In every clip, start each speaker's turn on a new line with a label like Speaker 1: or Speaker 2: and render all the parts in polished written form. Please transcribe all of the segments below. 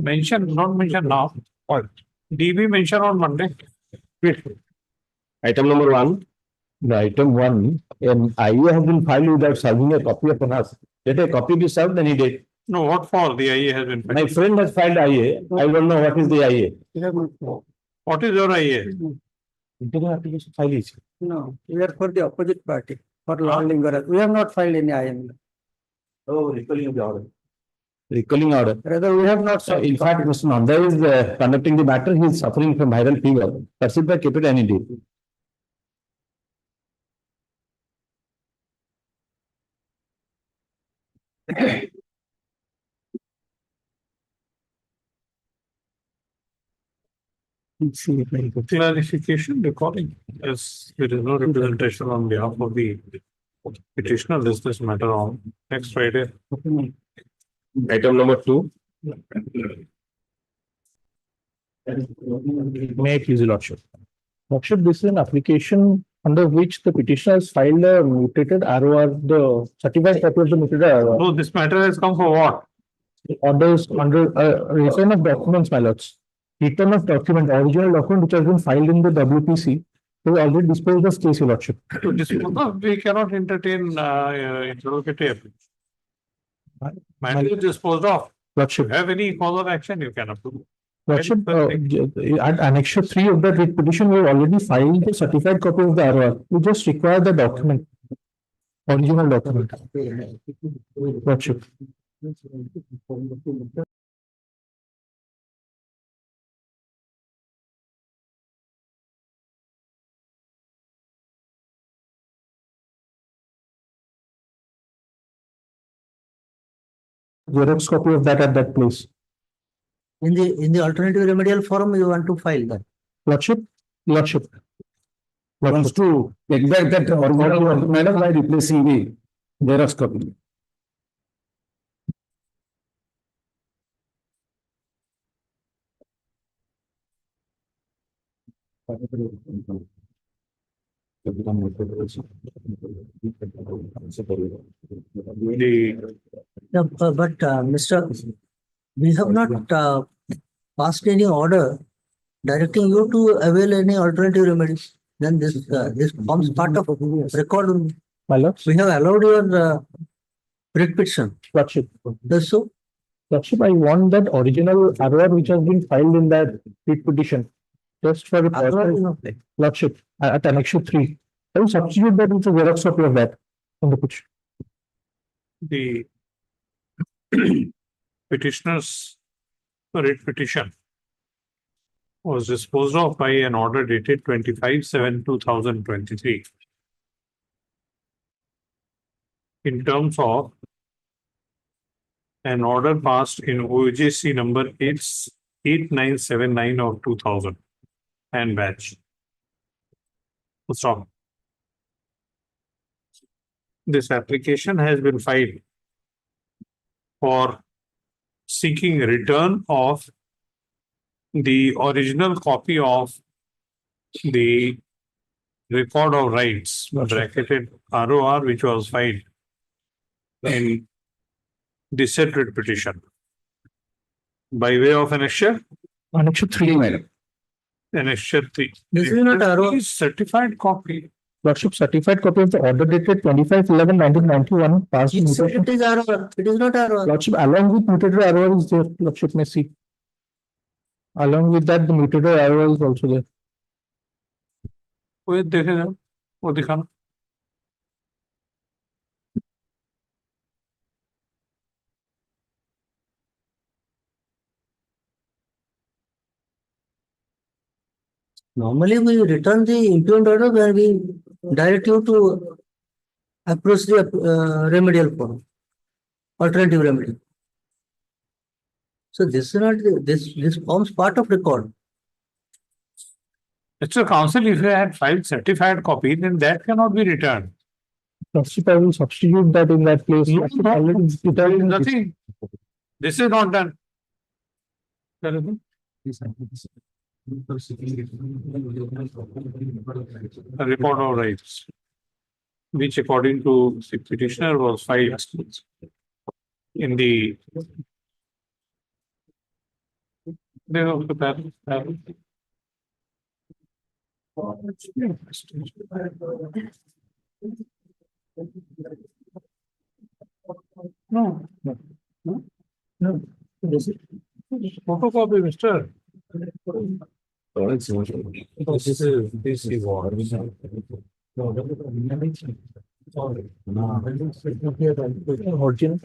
Speaker 1: Mention, not mention now. Or DB mention on Monday.
Speaker 2: Item number 1.
Speaker 3: The item 1, an IA has been filed without serving a copy of an ask. Let a copy be served, then he did.
Speaker 1: No, what for? The IA has been.
Speaker 3: My friend has filed IA. I don't know what is the IA.
Speaker 1: What is your IA?
Speaker 3: Internal application file is.
Speaker 4: No, we are for the opposite party, for lawling. We have not filed any IM.
Speaker 3: Oh, recalling of the order. Recalling order.
Speaker 4: Rather, we have not.
Speaker 3: So, in fact, Mr. Nanda is conducting the matter. He is suffering from viral fever. Proceed by keep it any day.
Speaker 1: Clarification, recalling. As there is no representation on behalf of the petitioner, this matter on next Friday.
Speaker 2: Item number 2.
Speaker 3: May I please, Lordship? Lordship, this is an application under which the petitioner has filed a mutated ROR, the certified copy of the mutated ROR.
Speaker 1: So this matter has come for what?
Speaker 3: Orders under return of documents, my lords. Return of document, original document which has been filed in the WPC. We already disposed of case, Your Lordship.
Speaker 1: To dispose of, we cannot entertain interrogative. Matter is disposed of.
Speaker 3: Lordship.
Speaker 1: If you have any cause of action, you can approve.
Speaker 3: Lordship, at Annexure 3 of the writ petition, we have already filed the certified copy of the ROR. We just require the document. Original document. Lordship. Xerox copy of that at that place.
Speaker 4: In the alternative remedial form, you want to file that.
Speaker 3: Lordship.
Speaker 2: Wants to take back that original matter by replacing the Xerox copy.
Speaker 4: But Mr. We have not passed any order directing you to avail any alternative remedies. Then this forms part of record only.
Speaker 3: My lords.
Speaker 4: We have allowed your writ petition.
Speaker 3: Lordship.
Speaker 4: That's so.
Speaker 3: Lordship, I want that original ROR which has been filed in that writ petition. Just for the purpose. Lordship, at Annexure 3. I will substitute that with a Xerox copy of that in the petition.
Speaker 1: The petitioner's writ petition was disposed of by an order dated 25/7/2023. In terms of an order passed in OJC number 8979 of 2000 and batch. Stop. This application has been filed for seeking return of the original copy of the record of rights, bracketed ROR, which was filed in the said writ petition. By way of annexure?
Speaker 3: Annexure 3, madam.
Speaker 1: Annexure 3.
Speaker 4: This is not ROR.
Speaker 1: Certified copy.
Speaker 3: Lordship, certified copy of the order dated 25/11/1991 passed.
Speaker 4: It is ROR. It is not ROR.
Speaker 3: Lordship, along with mutated ROR is there. Lordship may see. Along with that, the mutated ROR is also there.
Speaker 1: वो देखे जाओ, वो दिखाना.
Speaker 4: Normally, we return the impugned order when we direct you to approach the remedial form, alternative remedy. So this is not this forms part of record.
Speaker 1: Mr. Counsel, if you had filed certified copy, then that cannot be returned.
Speaker 3: Lordship, I will substitute that in that place.
Speaker 1: No,
Speaker 3: Lordship,
Speaker 1: no.
Speaker 3: already
Speaker 1: There is
Speaker 3: returned.
Speaker 1: nothing. This is not done. A report of rights, which according to the petitioner was filed in the day of the No, no. Photocopy, mister. This is what.
Speaker 3: Original to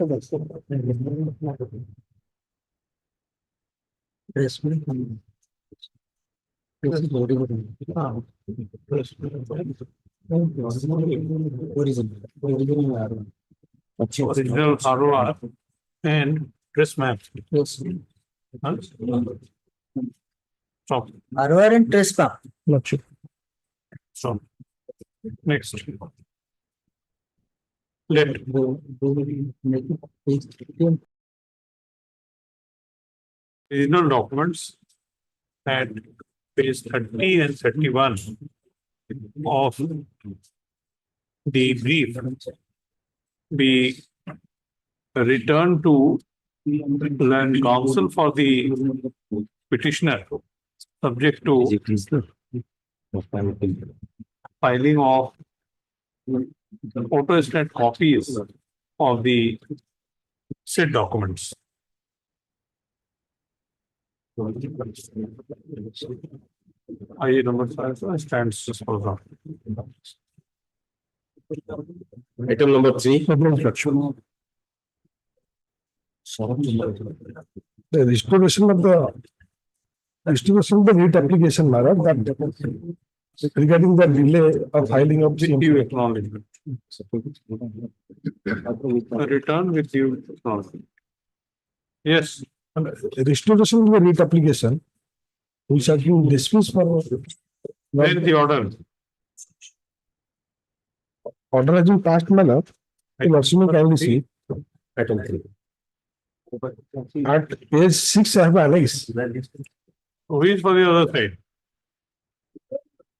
Speaker 3: that's
Speaker 4: Press me. This is body.
Speaker 1: Original ROR and press map.
Speaker 4: Yes.
Speaker 1: Huh? Stop,
Speaker 4: ROR and trace map.
Speaker 3: Lordship.
Speaker 1: stop. Next. Let original documents at page 30 and 31 of the brief be returned to the counsel for the petitioner, subject to filing of photostat copies of the said documents. I number 5 stands as follows.
Speaker 2: Item number 3. The restoration of the writ application matter that regarding the delay of filing of
Speaker 1: Due acknowledgement. A return with due acknowledgement. Yes,
Speaker 2: restoration of the writ application, which has been dismissed for
Speaker 1: where is the order?
Speaker 2: order has been passed manner. Lordship kindly see
Speaker 1: Item 3.
Speaker 2: at page 6 I have annexed.
Speaker 1: Who is for the other side?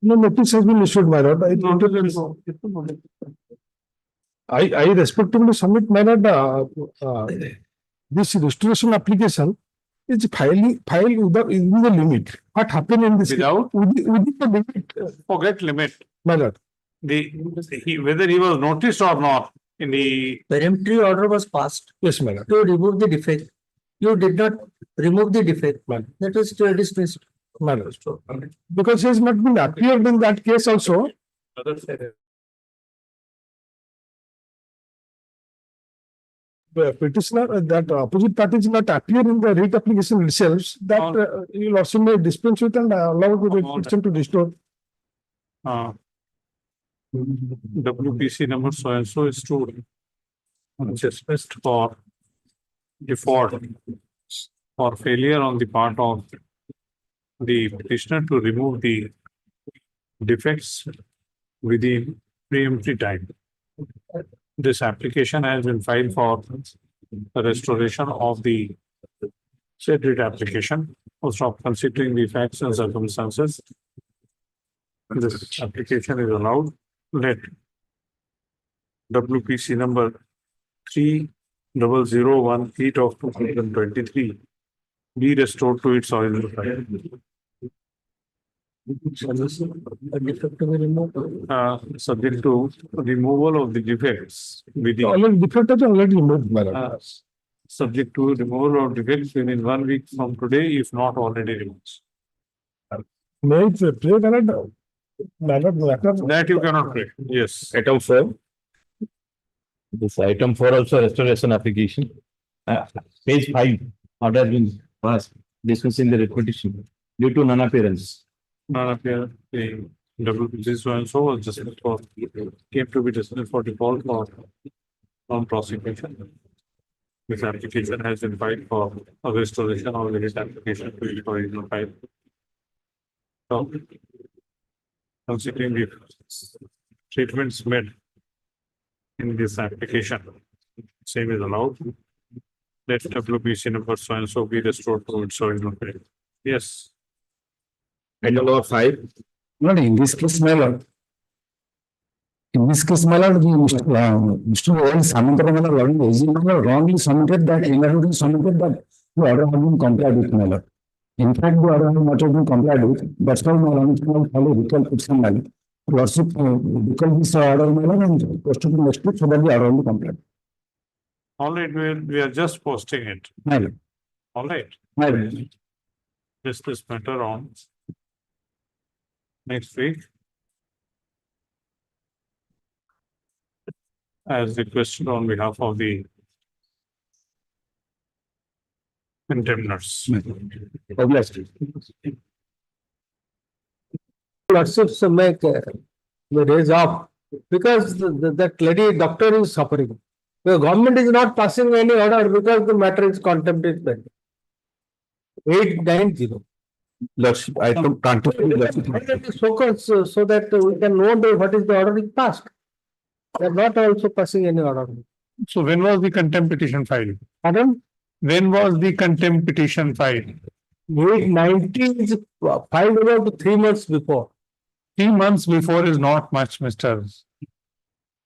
Speaker 2: No notice has been issued, my lord. I respectively submit, my lord, this restoration application is filed within the limit. What happened in this?
Speaker 1: Without?
Speaker 2: Within the limit,
Speaker 1: Forget limit.
Speaker 2: my lord.
Speaker 1: Whether he was noticed or not in the
Speaker 4: Peremptory order was passed
Speaker 2: Yes, my lord.
Speaker 4: to remove the defect. You did not remove the defect.
Speaker 2: Right.
Speaker 4: That was still dismissed.
Speaker 2: My lord. Because he has not been appeared in that case also.
Speaker 1: other side.
Speaker 2: The petitioner, that opposite party is not appear in the writ application itself, that you also may dispense with and allow the petition to restore.
Speaker 1: WPC number so and so is to dismissed for default or failure on the part of the petitioner to remove the defects within preemptive time. This application has been filed for the restoration of the said writ application, also considering the facts and circumstances. This application is allowed. Let WPC number 30018 of 2023 be restored to its original file.
Speaker 4: A defect to be removed.
Speaker 1: Subject to removal of the defects within,
Speaker 2: Already defect is already removed, my lord.
Speaker 1: subject to removal of defects within 1 week from today, if not already removed.
Speaker 2: May it play, my lord? My lord, matter.
Speaker 1: That you cannot pray. Yes.
Speaker 5: Item 4. This item 4 also restoration application. Page 5, order has been passed dismissing the writ petition due to non-appearance.
Speaker 1: None of the WPC so and so was just for came to be dismissed for default or non-prosecution. This application has been filed for a restoration of the writ application to its original file. So, considering the treatments made in this application, same is allowed. Let WPC number so and so be restored to its original file. Yes.
Speaker 5: Item number 5.
Speaker 2: Not in this case, my lord. In this case, my lord, Mr. Owen Samantha, my lord, wrongly submitted that, invalidly submitted that the order has been complied with, my lord. In fact, the order has not been complied with, that's why my lord, will follow recall petition, my lord. Lordship, recall this order, my lord, and post to the next week so that the order will be complied.
Speaker 1: All right, we are just posting it.
Speaker 2: My lord,
Speaker 1: All right.
Speaker 2: my lord.
Speaker 1: This matter on next week. As requested on behalf of the contemners.
Speaker 2: Obviously.
Speaker 6: Lordships make the raise up because that lady doctor is suffering. The government is not passing any order because the matter is contempt is pending. 890.
Speaker 5: Lordship, item 23.
Speaker 6: Focus so that we can know what is the order is passed. They are not also passing any order.
Speaker 1: So when was the contempt petition filed?
Speaker 6: Pardon?
Speaker 1: When was the contempt petition filed?
Speaker 6: 890 is filed about 3 months before.
Speaker 1: 3 months before is not much, Mr.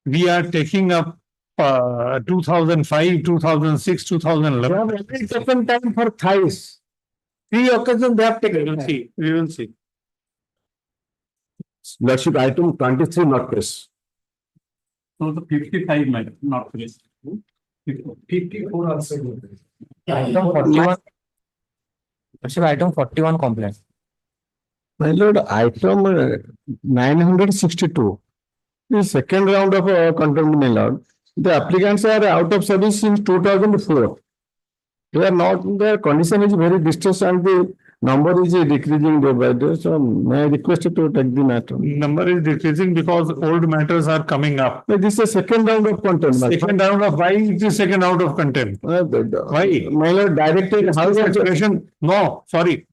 Speaker 1: We are taking up 2005, 2006,
Speaker 6: They
Speaker 1: 2011.
Speaker 6: have already taken time for thrice. 3 occasions they have
Speaker 1: We
Speaker 6: taken
Speaker 1: will
Speaker 6: time.
Speaker 1: see. We will see.
Speaker 5: Lordship, item 23 not press.
Speaker 1: So the 55 might not place.
Speaker 3: 54 also. Item 41. Lordship, item 41 complaint.
Speaker 2: My lord, item 962. The second round of contempt, my lord. The applicants are out of service since 2004. They are not, their condition is very distressed and the number is decreasing day by day. So may I request you to take the matter.
Speaker 1: Number is decreasing because old matters are coming up.
Speaker 2: But this is a second round of contempt. my lord.
Speaker 1: Second round of why it is second round of contempt? Why?
Speaker 2: My lord, directed how
Speaker 1: House
Speaker 2: much?
Speaker 1: expression? No, sorry.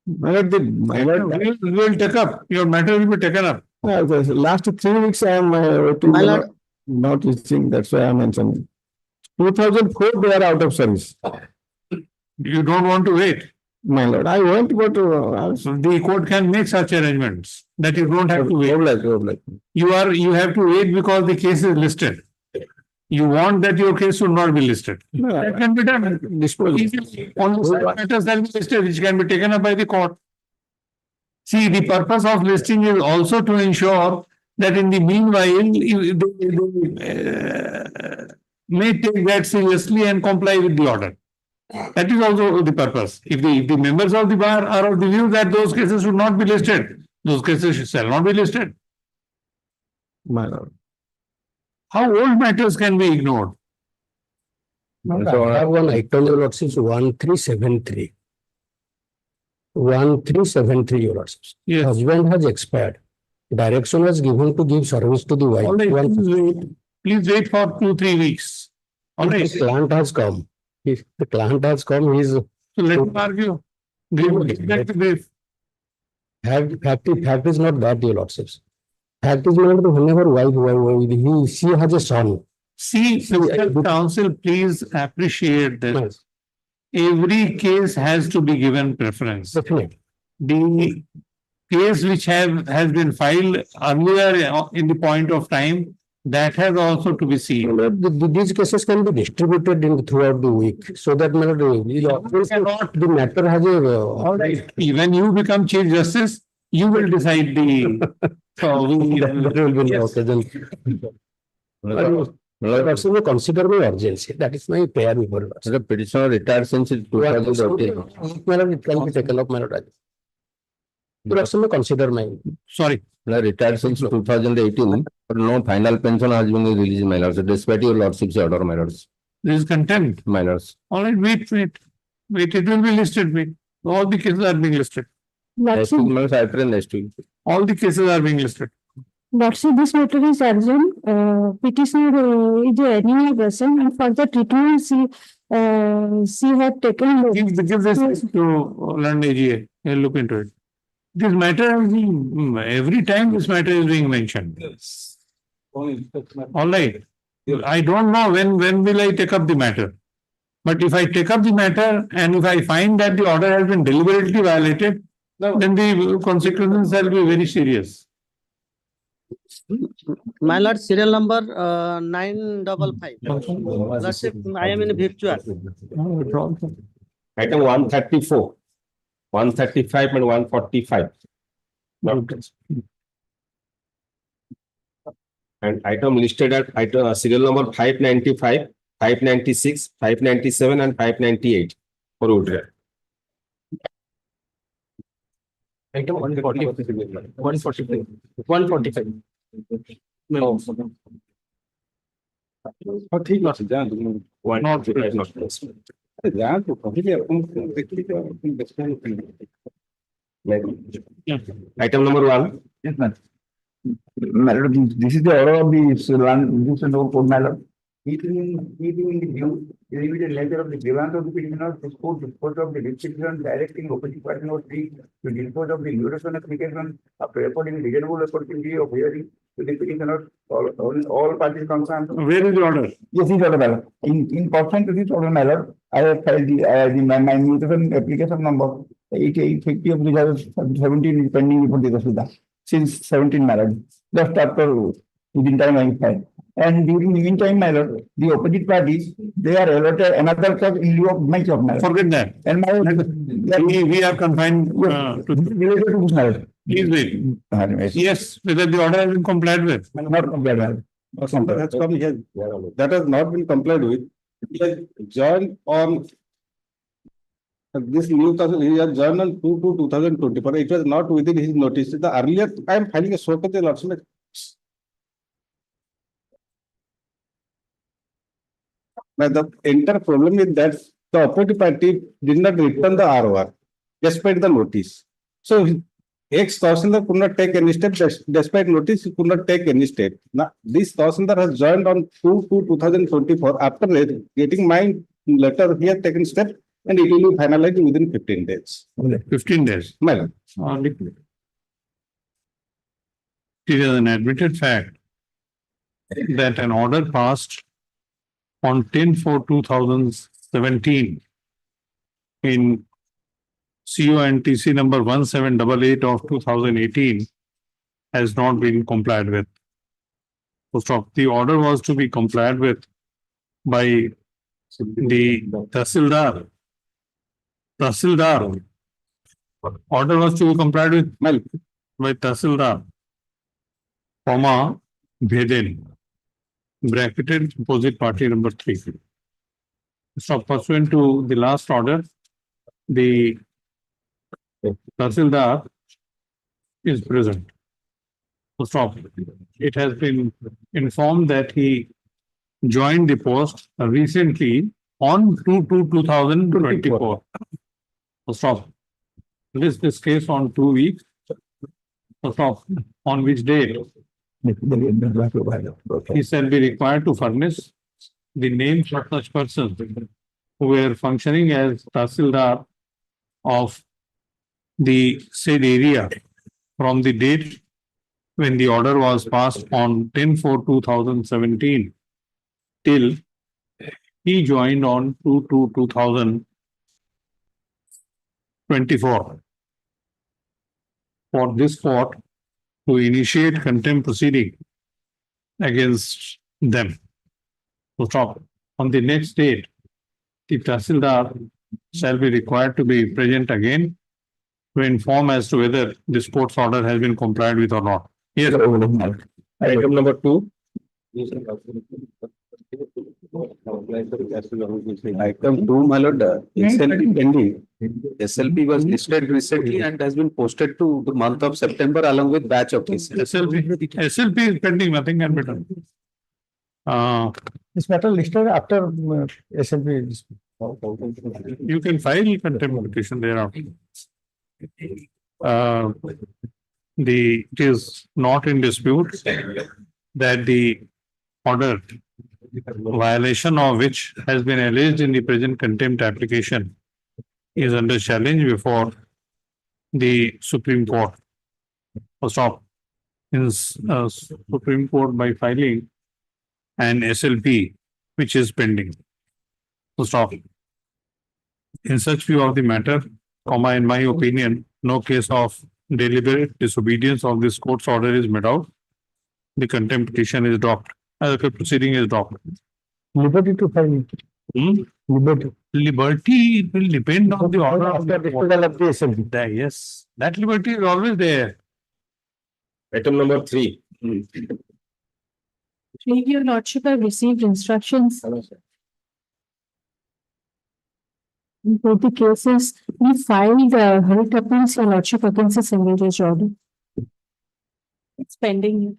Speaker 2: My lord, my lord,
Speaker 1: We will take up. Your matter will be taken up.
Speaker 2: the last 3 weeks I am waiting.
Speaker 4: My lord.
Speaker 2: Not reaching, that's why I am mentioning. 2004 they are out of service.
Speaker 1: You don't want to wait.
Speaker 2: My lord, I went, but
Speaker 1: So the court can make such arrangements that you don't have to wait.
Speaker 2: like.
Speaker 1: You have to wait because the case is listed. You want that your case should not be listed. That can be done. Easily. Only such matters that will be listed which can be taken up by the court. See, the purpose of listing is also to ensure that in the meanwhile, they may take that seriously and comply with the order. That is also the purpose. If the members of the bar are of the view that those cases should not be listed, those cases shall not be listed.
Speaker 2: My lord.
Speaker 1: How old matters can be ignored?
Speaker 6: So I have one item, your lordships, 1373. 1373, your lordships.
Speaker 1: Yes.
Speaker 6: Husband has expired. Direction was given to give service to the wife.
Speaker 1: All right, please wait for 2-3 weeks. All right.
Speaker 6: The client has come. If the client has come, he is
Speaker 1: So let him argue. Get the brief.
Speaker 6: fact is not that, your lordships. Fact is not that whenever she has a son.
Speaker 1: See, Mr. Counsel, please appreciate this. Every case has to be given preference.
Speaker 6: Definitely.
Speaker 1: The case which has been filed earlier in the point of time, that has also to be seen.
Speaker 6: These cases can be distributed throughout the week so that the matter has a.
Speaker 1: All right. When you become Chief Justice, you will decide the. So
Speaker 6: There will be no
Speaker 1: yes.
Speaker 6: occasion. Also consider my urgency. That is my prayer before.
Speaker 5: The petitioner retired since 2013.
Speaker 6: Madam, it can be taken up, my lord. But also consider my.
Speaker 1: Sorry.
Speaker 5: Retired since 2018, but no final pension has been released, my lords. Despite your lordship's order, my lords.
Speaker 1: There is contempt.
Speaker 5: My lords.
Speaker 1: All right, wait. It will be listed. Wait. All the cases are being listed.
Speaker 5: Next week, my lords, I pray next week.
Speaker 1: All the cases are being listed.
Speaker 7: Lordship, this matter is urgent. Petitioner is a genuine person and for the treatment she had taken.
Speaker 1: Give this to learned AGA. He'll look into it. This matter, every time this matter is being mentioned.
Speaker 2: Yes.
Speaker 1: All right. I don't know when will I take up the matter. But if I take up the matter and if I find that the order has been deliberately violated, then the consequences will be very serious.
Speaker 8: My lord, serial number 955. Lordship, I am in virtual.
Speaker 5: Item 134, 135 and 145. And item listed at item serial number 595, 596, 597 and 598 for withdrawal.
Speaker 3: Item 145. 145. 145.
Speaker 5: ठीक है जान Item number 1.
Speaker 2: Yes, ma'am. Madam, this is the order of the land, this and all court, madam. Keeping in the view, the immediate nature of the grievance of the petitioner, this court dispose of the decision directing opposite party note 3 to dispose of the duration application after reporting reasonable opportunity of hearing to the petitioner, all parties concerned.
Speaker 1: Where is the order?
Speaker 2: Yes, this order, madam. In pursuant to this order, madam, I have filed my mutation application number 8850 of 2017 is pending before the Tasida. Since 17, madam, just after within time I filed. And during the meantime, madam, the opposite parties, they are allotted another case in lieu of my job, madam.
Speaker 1: Forget that.
Speaker 2: And my,
Speaker 1: We are confined to.
Speaker 2: related to this, madam.
Speaker 1: Please wait. Yes, whether the order has been complied with.
Speaker 2: Not complied, madam. Not complied.
Speaker 9: Has come here. That has not been complied with. He has joined on this new, he has joined on 2/2/2020, but it was not within his notice. The earlier, I am filing a show cause lordship. Now, the entire problem is that the opposite party did not return the ROR despite the notice. So, ex-Tahsildar could not take any step despite notice, he could not take any step. Now, this Tahsildar has joined on 2/2/2024. After getting my letter, he has taken step and it will be finalized within 15 days.
Speaker 1: 15 days.
Speaker 9: Madam.
Speaker 1: It is an admitted fact that an order passed on 10/4/2017 in CONTC number 1788 of 2018 has not been complied with. Full stop. The order was to be complied with by the Tahsildar. Order was to be complied with by Tahsildar, Bheden, bracketed opposite party number 3. So pursuant to the last order, the Tahsildar is present. Stop. It has been informed that he joined the post recently on 2/2/2024. Stop. List this case on 2 weeks. Stop. On which date he shall be required to furnish the names of such persons who were functioning as Tahsildar of the said area from the date when the order was passed on 10/4/2017 till he joined on 2/2/2024 for this court to initiate contempt proceeding against them. So stop. On the next date, the Tahsildar shall be required to be present again to inform as to whether this court's order has been complied with or not. Yes.
Speaker 5: Item number 2.
Speaker 9: Item 2, my lord, SLP pending. SLP was listed recently and has been posted to the month of September along with batch of cases.
Speaker 1: SLP is pending, nothing can be done.
Speaker 6: This matter listed after SLP.
Speaker 1: You can file contempt petition thereafter. It is not in dispute that the order, violation of which has been alleged in the present contempt application, is under challenge before the Supreme Court. Stop. In Supreme Court by filing an SLP which is pending. Stop. In such view of the matter, comma, in my opinion, no case of deliberate disobedience of this court's order is made out. The contempt petition is dropped. The proceeding is dropped.
Speaker 3: Liberty to file.
Speaker 1: Hmm?
Speaker 3: Liberty.
Speaker 1: Liberty will depend on the order of
Speaker 3: After
Speaker 1: the
Speaker 3: disposal of the assembly.
Speaker 1: Yes, that liberty is always there.
Speaker 5: Item number 3.
Speaker 7: Your lordship have received instructions. In both the cases, we filed writ appeals, your lordship, against the single judge order. It's pending.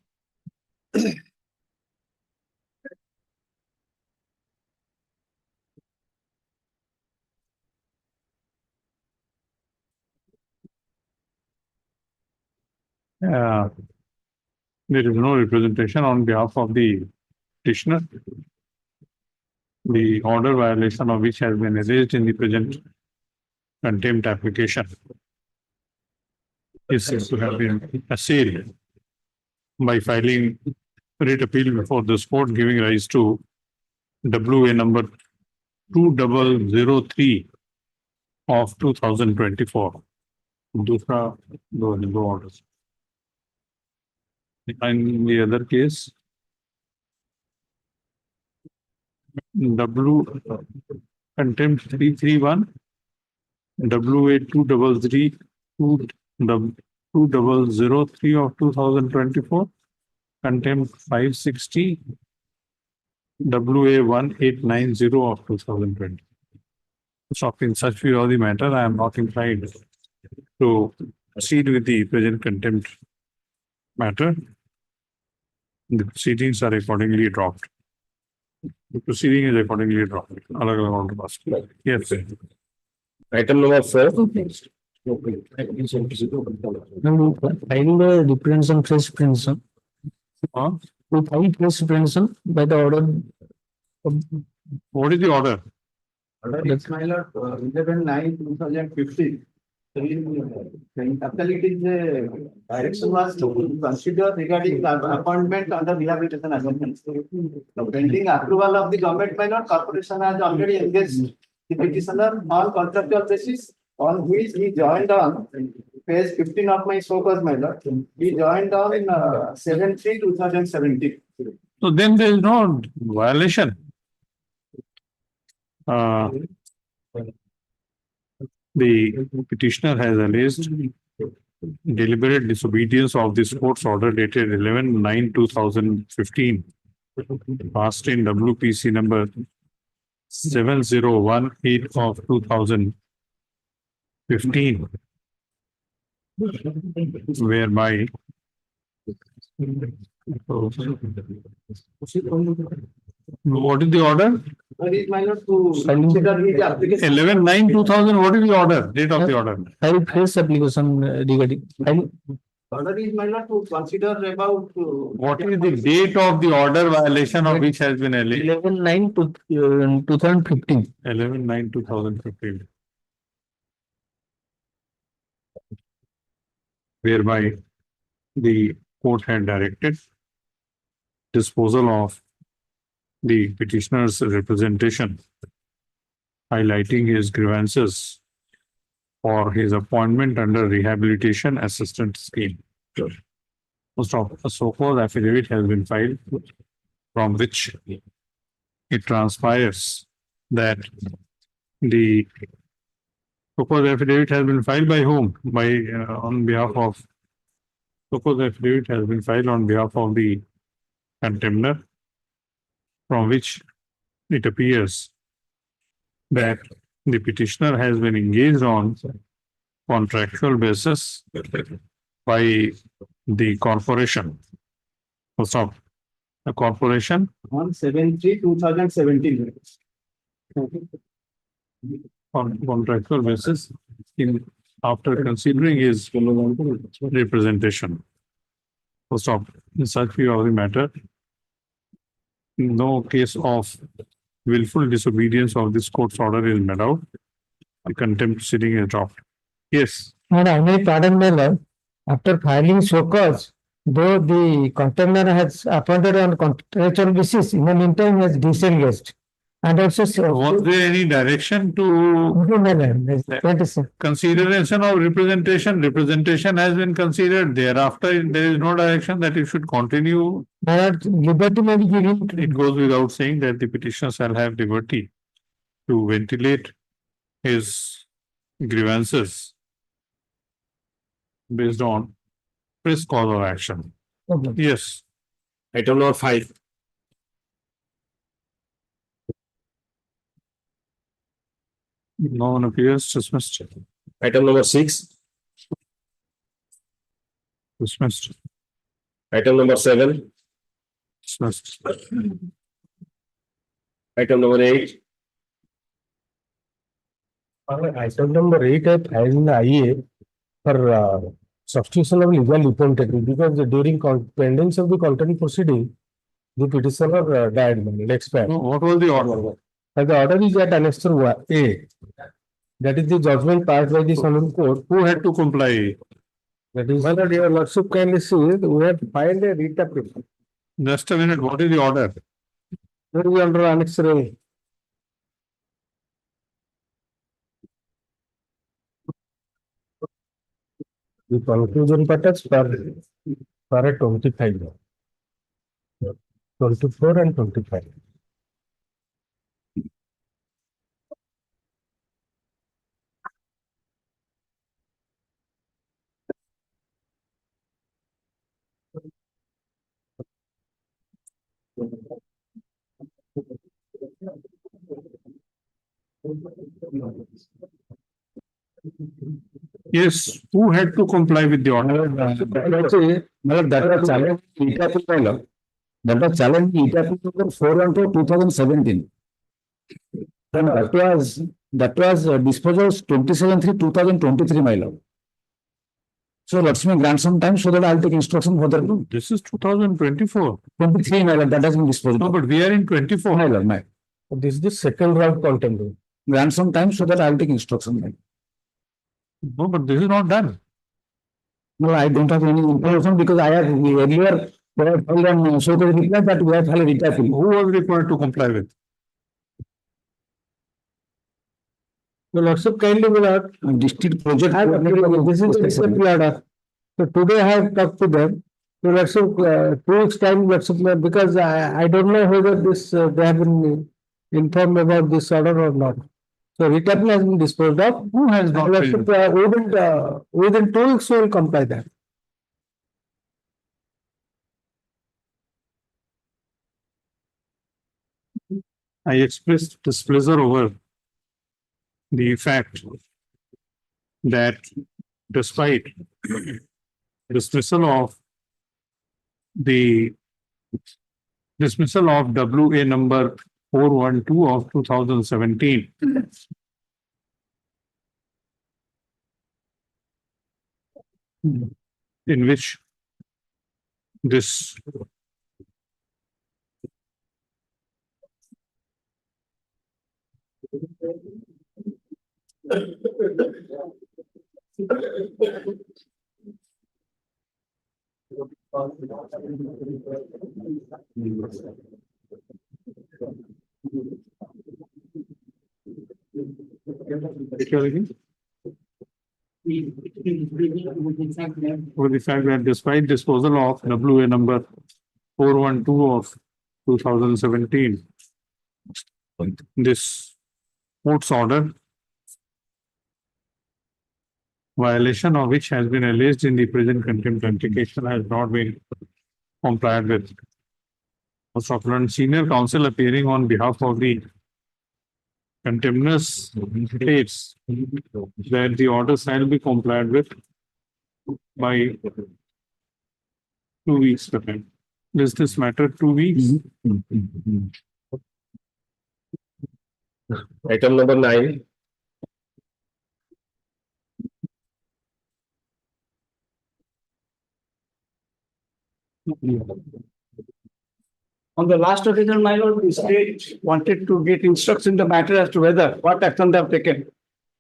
Speaker 1: Uh, there is no representation on behalf of the petitioner. The order violation of which has been raised in the present contempt application is said to have been assailed by filing writ appeal before this court, giving rise to WA number 2003 of 2024. दूसरा दो orders. And the other case, W contempt 331, WA 2003 of 2024, contempt 560, WA 1890 of 2020. So in such view of the matter, I am not inclined to proceed with the present contempt matter. The proceedings are accordingly dropped. The proceeding is accordingly dropped. Yes.
Speaker 5: Item number 4.
Speaker 3: File the reprehension fresh prehension.
Speaker 1: Huh?
Speaker 3: To file fresh prehension by the order.
Speaker 1: What is the order?
Speaker 6: It's my lord, 11/9/2015. After it is direction was to consider regarding the appointment under rehabilitation assessment. The pending approval of the government by lord, corporation has already engaged the petitioner on contractual basis, on which he joined on page 15 of my so-called my lord. He joined on 7/3/2017.
Speaker 1: So then there is no violation. The petitioner has alleged deliberate disobedience of this court's order dated 11/9/2015, passed in WPC number 7018 of 2015, whereby what is the order?
Speaker 6: That is my lord to consider his application.
Speaker 1: 11/9/2000. What is the order? Date of the order?
Speaker 3: File fresh application regarding. File.
Speaker 6: Order is my lord to consider about.
Speaker 1: What is the date of the order violation of which has been alleged?
Speaker 3: 11/9/2015.
Speaker 1: 11/9/2015. Whereby the court had directed disposal of the petitioner's representation, highlighting his grievances for his appointment under rehabilitation assistance scheme. Most of a so-called affidavit has been filed, from which it transpires that the so-called affidavit has been filed by whom? By on behalf of so-called affidavit has been filed on behalf of the contender, from which it appears that the petitioner has been engaged on contractual basis by the corporation. Stop. The corporation
Speaker 6: On 7/3/2017.
Speaker 1: on contractual basis after considering his representation. Stop. In such view of the matter, no case of willful disobedience of this court's order is made out. The contempt proceeding is dropped. Yes.
Speaker 3: And I may pardon my lord, after filing so cause, though the contender has appointed on contractual basis, in the meantime has disengaged And also,
Speaker 1: Was there any direction to consideration of representation? Representation has been considered. Thereafter, there is no direction that it should continue.
Speaker 3: liberty may be given.
Speaker 1: It goes without saying that the petitioner shall have liberty to ventilate his grievances based on press cause of action. Yes.
Speaker 5: Item number 5.
Speaker 1: No one appears. Dismissed.
Speaker 5: Item number 6.
Speaker 1: Dismissed.
Speaker 5: Item number 7.
Speaker 1: Dismissed.
Speaker 5: Item number 8.
Speaker 3: Item number 8 I filed in the IA for substitution of legal representative because during pendency of the contempt proceeding, the petitioner died, expired.
Speaker 1: No, what was the order?
Speaker 3: And the order is at Annexure A. That is the judgment passed by the Supreme Court.
Speaker 1: Who had to comply?
Speaker 3: That is, well, your lordship kindly see, we have filed a writ application.
Speaker 1: Just a minute. What is the order?
Speaker 3: That is under Annexure A. The conclusion patters for a 25, 24 and 25.
Speaker 1: Yes. Who had to comply with the order?
Speaker 2: That was challenged that was challenged number 4/2017. And that was disposal 27/3/2023, my lord. So let's me grant some time so that I'll take instruction for that.
Speaker 1: This is 2024.
Speaker 2: 23, my lord, that has been disposed
Speaker 1: No,
Speaker 2: of.
Speaker 1: but we are in 24.
Speaker 2: My lord, my.
Speaker 3: This is the second round contempt.
Speaker 2: Grant some time so that I'll take instruction.
Speaker 1: No, but this is not done.
Speaker 2: No, I don't have any information because I have earlier filed on so the reply that we have filed a writ appeal.
Speaker 1: Who was required to comply with?
Speaker 3: The lordship kindly will not.
Speaker 2: District project.
Speaker 3: This is the recent order. So today I have talked to them. So lordship, 2 weeks time, lordship, because I don't know whether this, they have been informed about this order or not. So writ appeal has been disposed of.
Speaker 1: Who has not?
Speaker 3: Lordship, within 2 weeks we will comply that.
Speaker 1: I expressed displeasure over the fact that despite dismissal of WA number 412 of 2017, in which this for the fact that despite disposal of WA number 412 of 2017, this court's order, violation of which has been alleged in the present contempt application, has not been complied with. Most of senior counsel appearing on behalf of the contemners states that the order shall be complied with by 2 weeks. Is this matter 2 weeks?
Speaker 5: Item number 9.
Speaker 6: On the last occasion, my lord, the state wanted to get instruction in the matter as to whether what action they have taken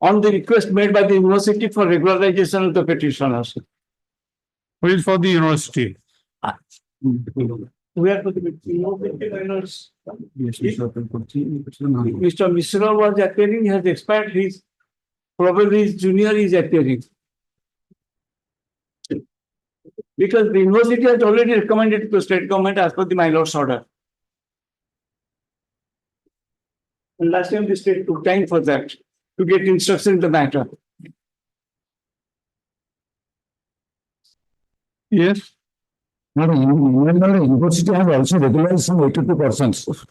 Speaker 6: on the request made by the university for regularization of the petitioners.
Speaker 1: Who is for the university?
Speaker 6: We are to the minors.
Speaker 2: Yes,
Speaker 6: Mr. Misra was appearing, he has expired, his, probably his junior is appearing. Because the university has already recommended to the state government as per the my lord's order. And last time the state took time for that, to get instruction in the matter.
Speaker 1: Yes,
Speaker 2: Now, the university has also regularized some 82%.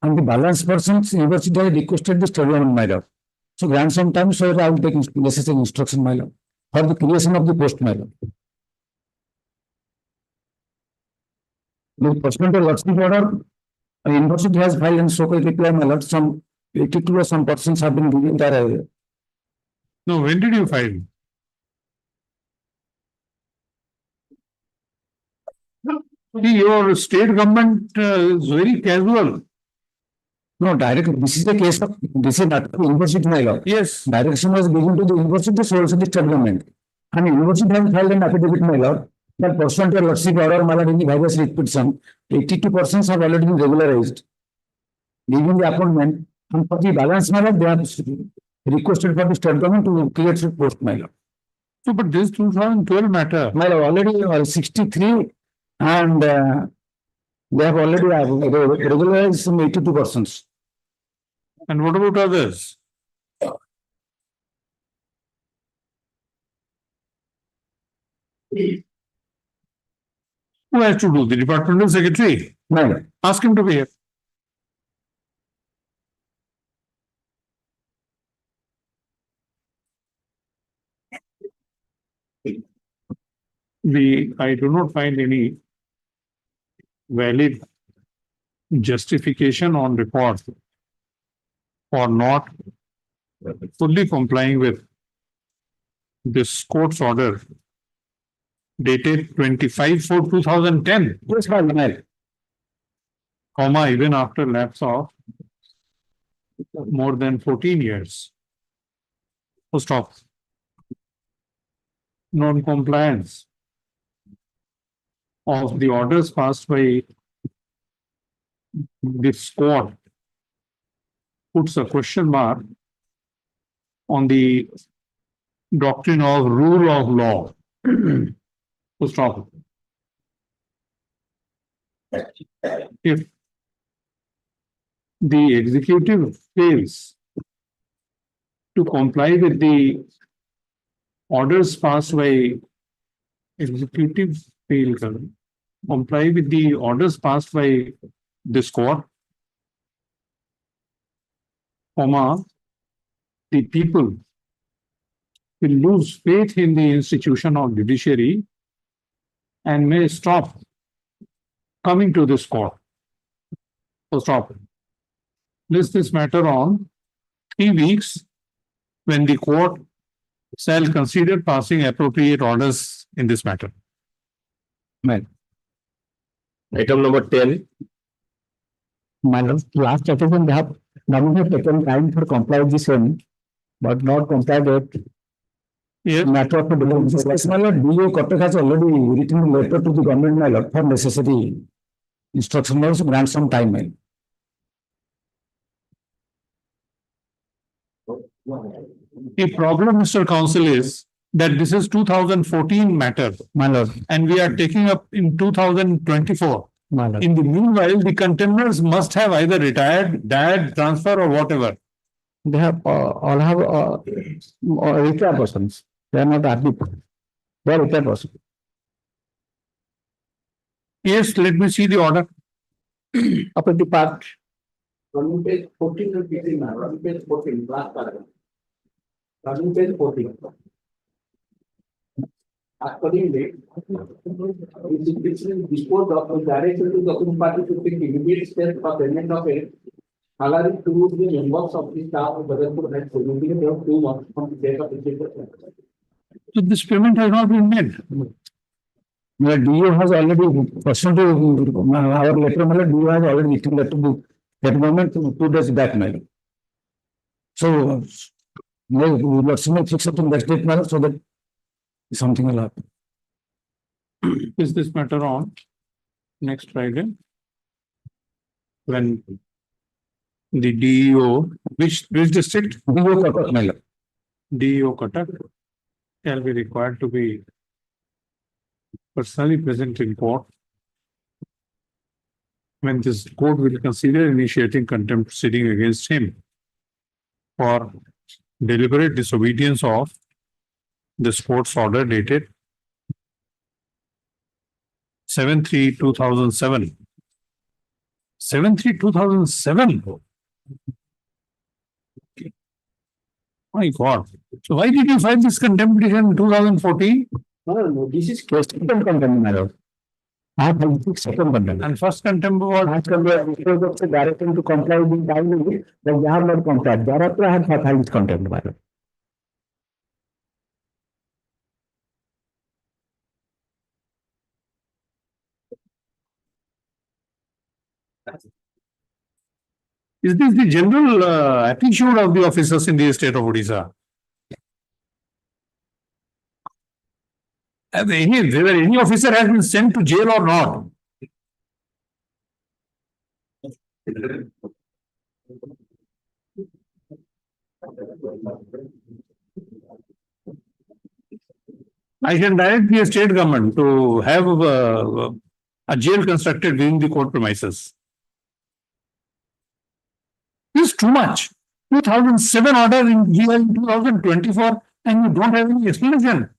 Speaker 2: And the balance persons, university has requested the study on my lord. So grant some time, so I will take necessary instruction, my lord, for the creation of the post, my lord. The pursuant to lordship order, university has filed and so-called reply, my lord, some 82 or some persons have been given their
Speaker 1: no, when did you file? See, your state government is very casual.
Speaker 2: no, direct, this is the case of, this is not university, my lord.
Speaker 1: Yes,
Speaker 2: Direction was given to the university, so also the state government. And university has filed an affidavit, my lord, that pursuant to lordship order, my lord, in the various petition, 82% have already been regularized. Leaving the appointment, and for the balance, my lord, they have requested for the state government to create a post, my lord.
Speaker 1: so but this 2012 matter,
Speaker 2: My lord, already 63 and they have already regularized some 82%.
Speaker 1: and what about others? Who has to do? The departmental secretary?
Speaker 2: My lord.
Speaker 1: Ask him to be here. I do not find any valid justification on report for not fully complying with this court's order dated 25/4/2010,
Speaker 2: Yes, my lord.
Speaker 1: comma, even after lapse of more than 14 years. Full stop. Non-compliance of the orders passed by this court puts a question mark on the doctrine of rule of law. Full stop. If the executive fails to comply with the orders passed by executive fail to comply with the orders passed by this court, comma, the people will lose faith in the institution of judiciary and may stop coming to this court. So stop. List this matter on 3 weeks when the court shall consider passing appropriate orders in this matter.
Speaker 5: Item number 10.
Speaker 3: My lord, last occasion they have government have taken time for comply with this one, but not complied with
Speaker 1: Yes,
Speaker 2: Matter of the my lord, DO Kotak has already written a letter to the government, my lord, for necessary instruction, also grant some time, my lord.
Speaker 1: the problem, Mr. Counsel, is that this is 2014 matter
Speaker 2: My lord,
Speaker 1: and we are taking up in 2024.
Speaker 2: my lord.
Speaker 1: In the meanwhile, the contemners must have either retired, died, transfer or whatever.
Speaker 3: they have all have retired persons. They are not active. They are retired persons.
Speaker 1: Yes, let me see the order.
Speaker 3: Up at the part,
Speaker 6: On page 14 of PC now, on page 14, last paragraph. On page 14. Accordingly, this is disposed of the direction to the open party to take immediate steps for payment of it. Allowing to the members of the staff of Bharatpur had significant of 2 months from the date of execution.
Speaker 1: So this payment has not been made.
Speaker 2: My DO has already, pursuant to our letter, my lord, DO has already written letter to that government 2 days back, my lord. So, let's make fix up in that date, my lord, so that something will happen.
Speaker 1: Is this matter on next Friday? when the DEO, which district?
Speaker 2: DO Cuttack, my lord.
Speaker 1: DEO Cuttack shall be required to be personally present in court when this court will consider initiating contempt proceeding against him for deliberate disobedience of this court's order dated 7/3/2007. 7/3/2007. My God. So why did you file this contempt petition in 2014?
Speaker 2: No, this is second contempt, my lord. I have filed second contempt.
Speaker 1: And first contempt was
Speaker 2: First contempt was directed to comply with the time, but they have not complied. Thereafter, I have filed contempt, my lord.
Speaker 1: Is this the general attitude of the officers in the state of Odisha? Whether any officer has been sent to jail or not? I can direct the state government to have a jail constructed within the court premises. This is too much. 2007 order in 2024 and you don't have any explanation.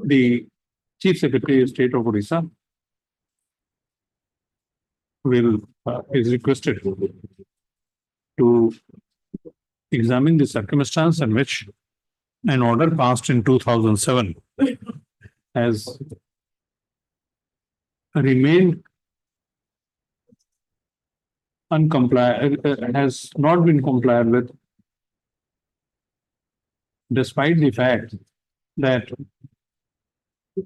Speaker 1: The Chief Secretary of State of Orissa is requested to examine the circumstance in which an order passed in 2007 has remained has not been complied with, despite the fact that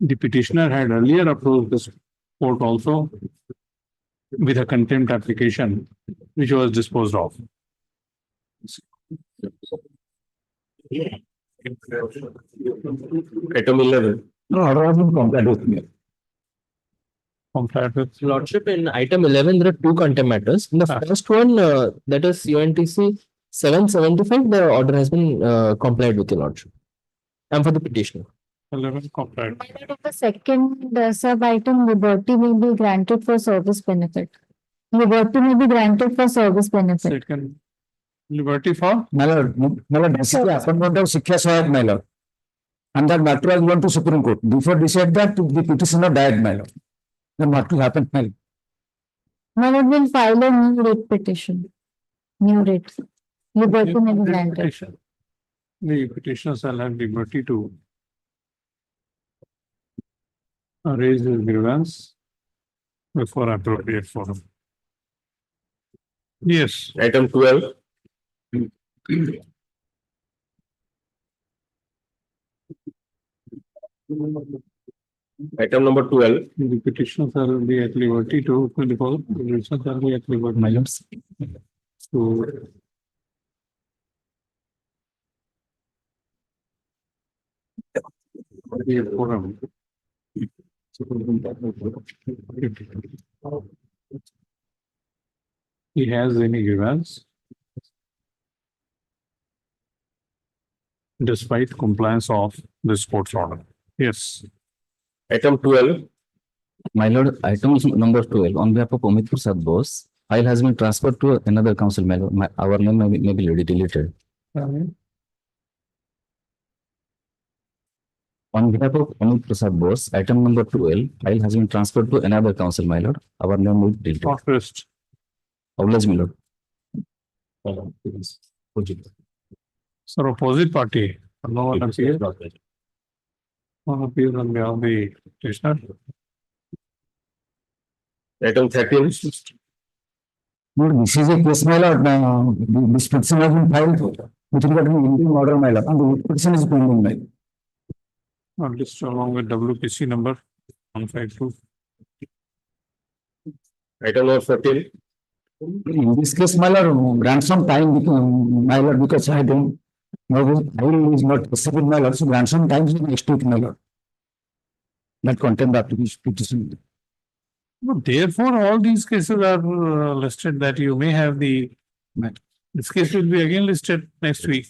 Speaker 1: the petitioner had earlier approached this court also with a contempt application, which was disposed of.
Speaker 5: Item 11.
Speaker 2: No, order has been complied with me.
Speaker 1: Complied with.
Speaker 3: Lordship, in item 11, there are two contempt matters. In the first one, that is UNTC 775, the order has been complied with, your Lordship. And for the petitioner.
Speaker 1: 11 complied.
Speaker 7: In the second sub item, liberty may be granted for service benefit. Liberty may be granted for service benefit.
Speaker 1: Second, liberty for
Speaker 2: My lord, this is the appointment of Shiksha Sahayak, my lord. And that matter has gone to Supreme Court. Before decide that, the petitioner died, my lord. Then what will happen, my lord?
Speaker 7: My lord will file a new writ petition. New writ. Liberty may be granted.
Speaker 1: petition. The petitioner shall have liberty to raise his grievance before appropriate forum. Yes.
Speaker 5: Item 12. Item number 12.
Speaker 1: The petitioner shall be at liberty to, the petitioner shall be at liberty.
Speaker 2: My lord.
Speaker 1: To the forum. He has any grievance despite compliance of this court's order. Yes.
Speaker 5: Item 12.
Speaker 2: My lord, item number 12, on behalf of Amit Prasad Bose, file has been transferred to another council, my lord. Our name may be deleted. On behalf of Amit Prasad Bose, item number 12, file has been transferred to another council, my lord. Our name will be deleted.
Speaker 1: First.
Speaker 2: Oblige, my lord.
Speaker 1: Sir, opposite party. No one appears. One appears on behalf of the petitioner.
Speaker 5: Item 13.
Speaker 2: Lord, this is a case, my lord. This petition has been filed with regard to the interim order, my lord. And the petition is pending, my lord.
Speaker 1: List along with WPC number 152.
Speaker 5: Item number 14.
Speaker 2: In this case, my lord, grant some time, my lord, because I don't know, I is not specific, my lord, so grant some time next week, my lord. that contempt application petition.
Speaker 1: Therefore, all these cases are listed that you may have the, this case will be again listed next week.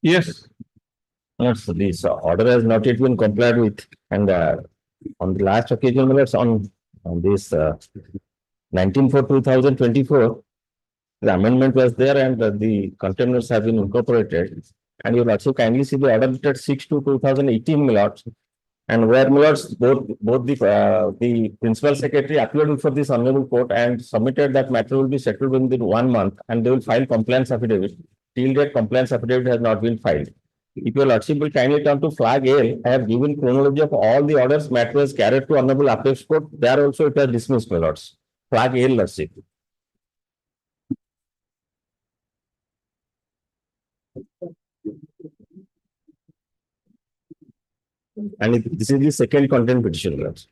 Speaker 1: Yes,
Speaker 5: So this order has not yet been complied with, and on the last occasion, on this 19/4/2024, the amendment was there and the containers have been incorporated. And you'll also kindly see the order dated 6/2/2018, my lords. And where, my lords, both the principal secretary appeared before this honorable court and submitted that matter will be settled within 1 month, and they will file compliance affidavit. Till date, compliance affidavit has not been filed. If your lordship will kindly turn to flag A, I have given chronology of all the orders matter was carried to honorable appeals court. There also it was dismissed, my lords. Flag A, lordship. And this is the second content petition, lords.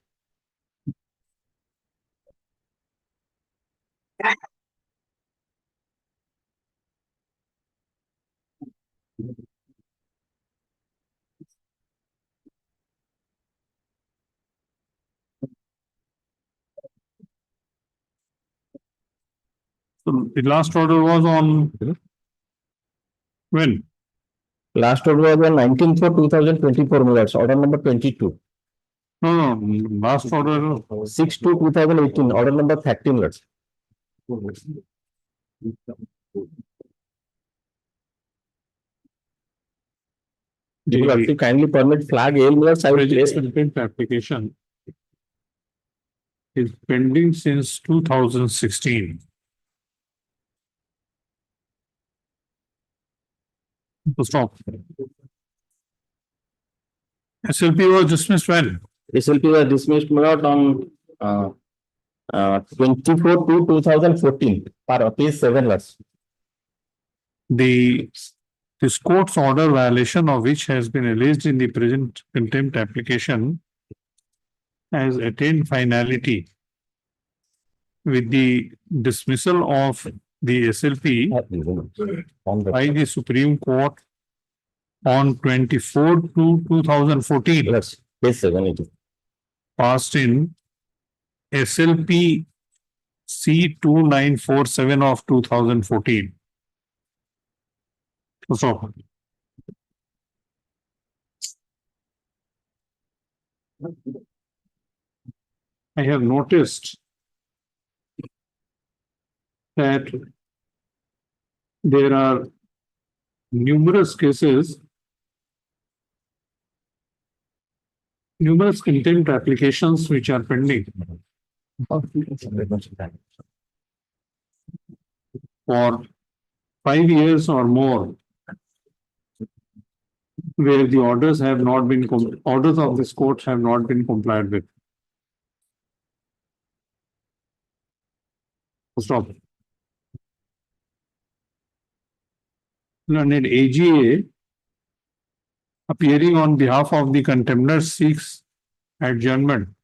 Speaker 1: so the last order was on when?
Speaker 5: Last order was on 19/4/2024, my lords, order number 22.
Speaker 1: No, last order,
Speaker 5: 6/2/2018, order number 13, lords. If you lordship kindly permit flag A, my lords, I will place
Speaker 1: contempt application is pending since 2016. So stop. SLP was dismissed when?
Speaker 5: SLP was dismissed, my lord, on 24/2/2014, page 7, lords.
Speaker 1: This court's order violation of which has been alleged in the present contempt application has attained finality with the dismissal of the SLP by the Supreme Court on 24/2/2014,
Speaker 5: Lords, page 7, it is.
Speaker 1: passed in SLP C2947 of 2014. So, I have noticed that there are numerous cases, numerous contempt applications which are pending for 5 years or more, where the orders have not been, orders of this court have not been complied with. Stop. Learned AGA appearing on behalf of the contender seeks adjournment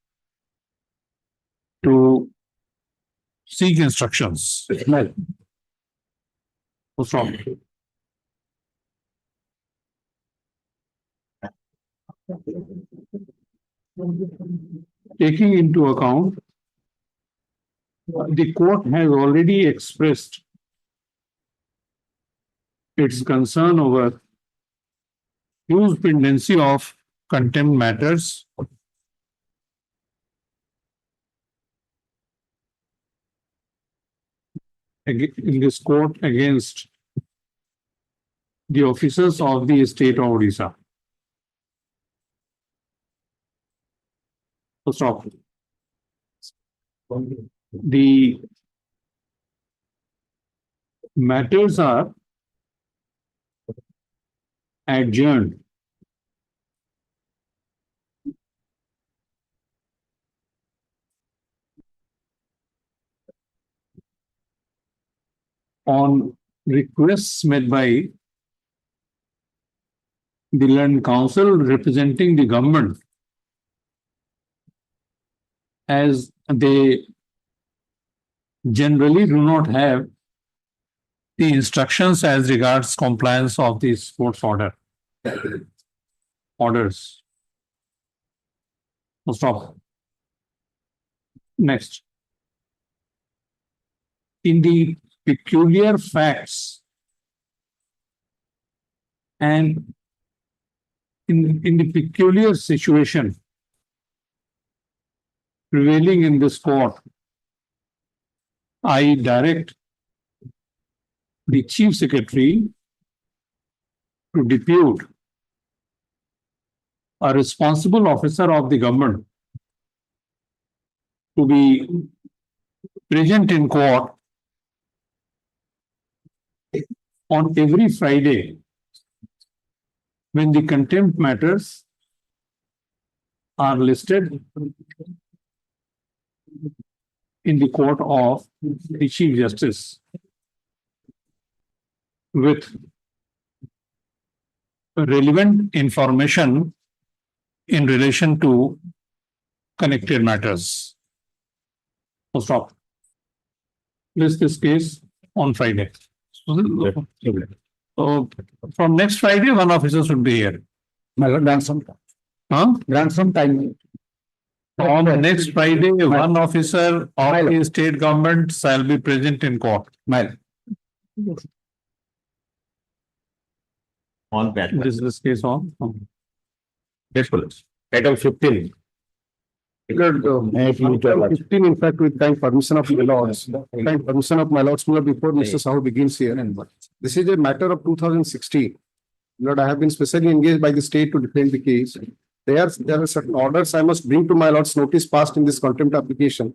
Speaker 1: to seek instructions. Stop. Taking into account, the court has already expressed its concern over huge pendency of contempt matters in this court against the officers of the state of Odisha. So stop. The matters are adjourned on requests made by the learned counsel representing the government as they generally do not have the instructions as regards compliance of these court's orders. So stop. Next. In the peculiar facts and in the peculiar situation prevailing in this court, I direct the Chief Secretary to depute a responsible officer of the government to be present in court on every Friday when the contempt matters are listed in the court of the Chief Justice with relevant information in relation to connected matters. So stop. List this case on Friday. So from next Friday, one officer should be here.
Speaker 2: Grant some time.
Speaker 1: Huh?
Speaker 2: Grant some time.
Speaker 1: On next Friday, one officer of the state government shall be present in court.
Speaker 5: On that.
Speaker 1: This is case on.
Speaker 5: Yes, police. Item 15.
Speaker 9: Item 15, in fact, with kind permission of my lords, kind permission of my lords, before Mr. Sahu begins here. This is a matter of 2016. Lord, I have been specially engaged by the state to defend the case. There are certain orders I must bring to my lord's notice passed in this contempt application.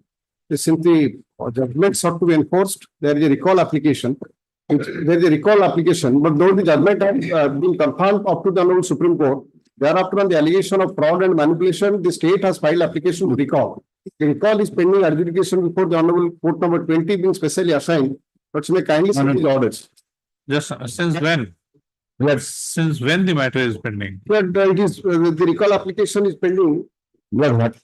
Speaker 9: Since the judgment sought to be enforced, there is a recall application. There is a recall application, but though the judgment has been confirmed up to the Honorable Supreme Court, thereafter on the allegation of fraud and manipulation, the state has filed application to recall. The recall is pending adjudication before the Honorable Court number 20 being specially assigned, but you may kindly see the orders.
Speaker 1: Just since when?
Speaker 2: Yes.
Speaker 1: Since when the matter is pending?
Speaker 9: But it is, the recall application is pending.
Speaker 2: What?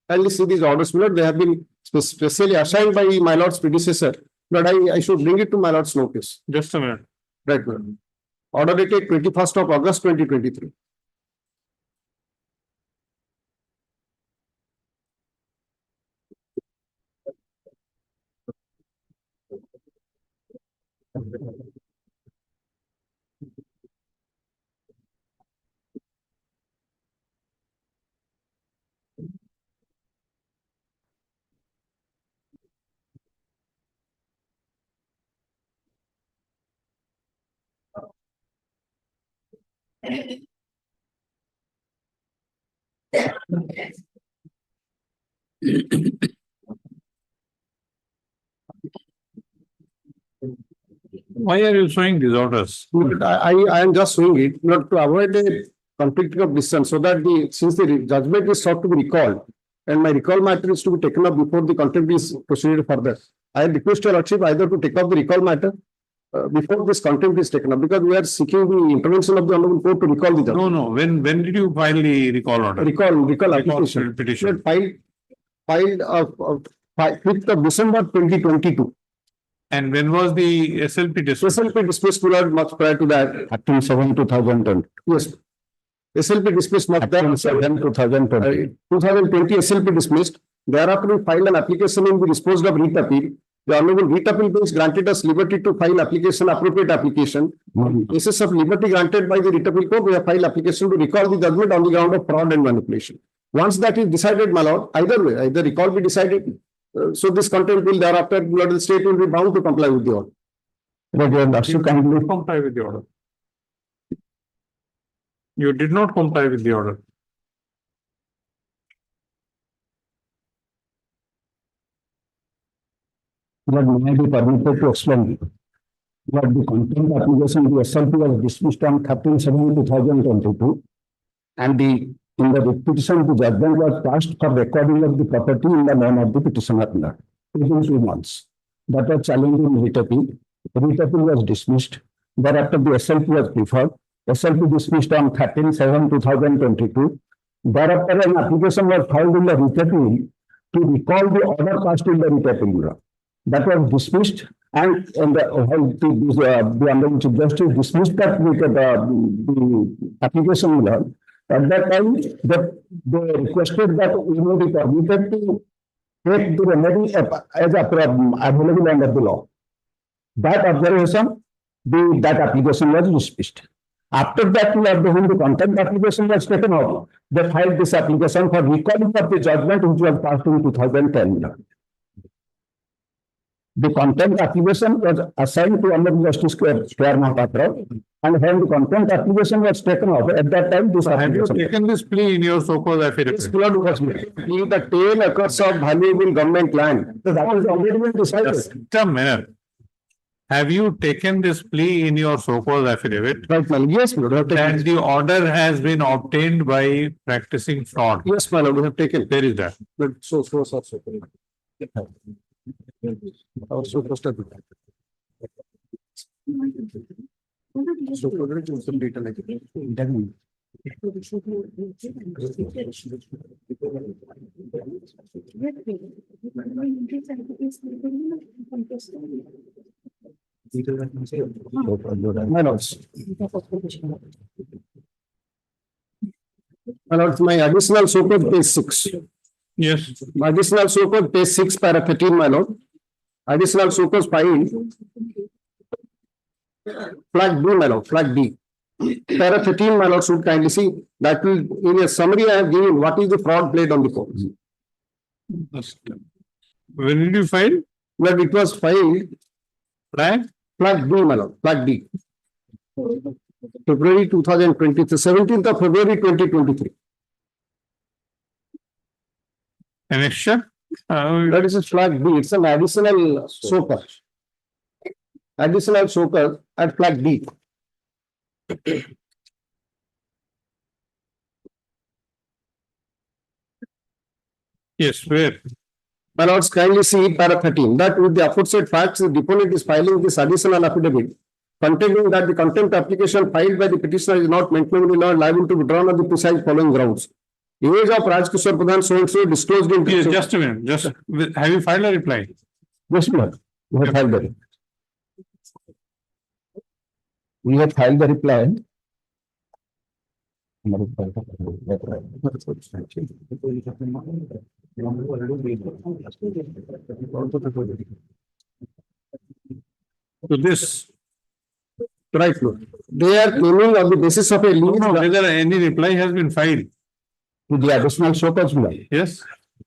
Speaker 9: Kindly see these orders, my lord. They have been specially assigned by my lord's predecessor, but I should bring it to my lord's notice.
Speaker 1: Just a minute.
Speaker 9: Right, madam. Order dated 21st of August 2023.
Speaker 1: Why are you showing these orders?
Speaker 9: I am just showing it, not to avoid a conflict of distance, so that since the judgment is sought to be recalled, and my recall matter is to be taken up before the contempt is proceeded further. I request your lordship either to take up the recall matter before this contempt is taken up, because we are seeking the intervention of the Honorable Court to recall the judgment.
Speaker 1: No. When did you file the recall order?
Speaker 9: Recall application.
Speaker 1: Petition.
Speaker 9: Filed 5th of December 2022.
Speaker 1: And when was the SLP dismissed?
Speaker 9: SLP dismissed much prior to that.
Speaker 2: 13/7/2010.
Speaker 9: Yes. SLP dismissed much prior.
Speaker 2: 13/7/2020.
Speaker 9: 2020 SLP dismissed. Thereafter, we filed an application and we disposed of writ appeal. The Honorable Writ Appeal Bench granted us liberty to file application, appropriate application. Basis of liberty granted by the Writ Appeal Court, we have filed application to recall the judgment on the ground of fraud and manipulation. Once that is decided, my lord, either way, either recall be decided, so this contempt will thereafter, the state will be bound to comply with the order.
Speaker 2: But your lordship kindly
Speaker 1: Comply with the order. You did not comply with the order.
Speaker 2: But may I be permitted to explain that the contempt application, the SLP was dismissed on 13/7/2022, and in the petition, the judgment was passed for recording of the property in the name of the petitioner within 2 months. That was challenged in writ appeal. Writ appeal was dismissed. Thereafter, the SLP was preferred. SLP dismissed on 13/7/2022. Thereafter, an application was filed in the writ appeal to recall the order passed in the writ appellate. That was dismissed, and the Honorable Chief Justice dismissed that with the application law. At that time, they requested that we may be permitted to take the remedy as available under the law. That observation, that application was dismissed. After that, when the contempt application was taken up, they filed this application for recalling of the judgment which was passed in 2010. The contempt application was assigned to Honorable Justice Mahapatra, and when the contempt application was taken up, at that time, this
Speaker 1: Have you
Speaker 2: application.
Speaker 1: taken this plea in your so-called
Speaker 2: This
Speaker 1: affidavit?
Speaker 2: blood was made.
Speaker 9: The 10 acres of valuable government land.
Speaker 2: So that was already been decided.
Speaker 1: Just a minute. Have you taken this plea in your so-called affidavit?
Speaker 9: Right, my lord. Yes, my lord, we have taken.
Speaker 1: And the order has been obtained by practicing fraud?
Speaker 9: Yes, my lord, we have taken.
Speaker 1: Where is that?
Speaker 9: But so also. Our so first. Some data like it. My lords. My lords, my additional so called page 6.
Speaker 1: Yes.
Speaker 9: My additional so called page 6 para 13, my lord. Additional so called file. Flag B, my lord, flag B. Para 13, my lord, should kindly see that will, in a summary, I have given what is the fraud played on the court.
Speaker 1: When did you file?
Speaker 9: Well, it was filed,
Speaker 1: Flag?
Speaker 9: flag B, my lord, flag B. February 2023, 17th of February 2023.
Speaker 1: Annexure?
Speaker 9: That is a flag B, it's an additional soaker. Additional soaker at flag B.
Speaker 1: Yes, where?
Speaker 9: My lords, kindly see para 13, that with the aforesaid facts, the deponent is filing this additional affidavit containing that the contempt application filed by the petitioner is not mentioned in the law liable to be withdrawn on the precise following grounds. Image of Rajkishore Pradhan so and so disclosed in.
Speaker 1: Yes, just a minute. Have you filed a reply?
Speaker 2: Yes, my lord. We have filed the reply. We have filed the reply.
Speaker 1: To this,
Speaker 9: Right, Lord. They are claiming on the basis of a
Speaker 1: no,
Speaker 9: lease.
Speaker 1: whether any reply has been filed.
Speaker 2: To the additional soakers, my lord.
Speaker 1: Yes.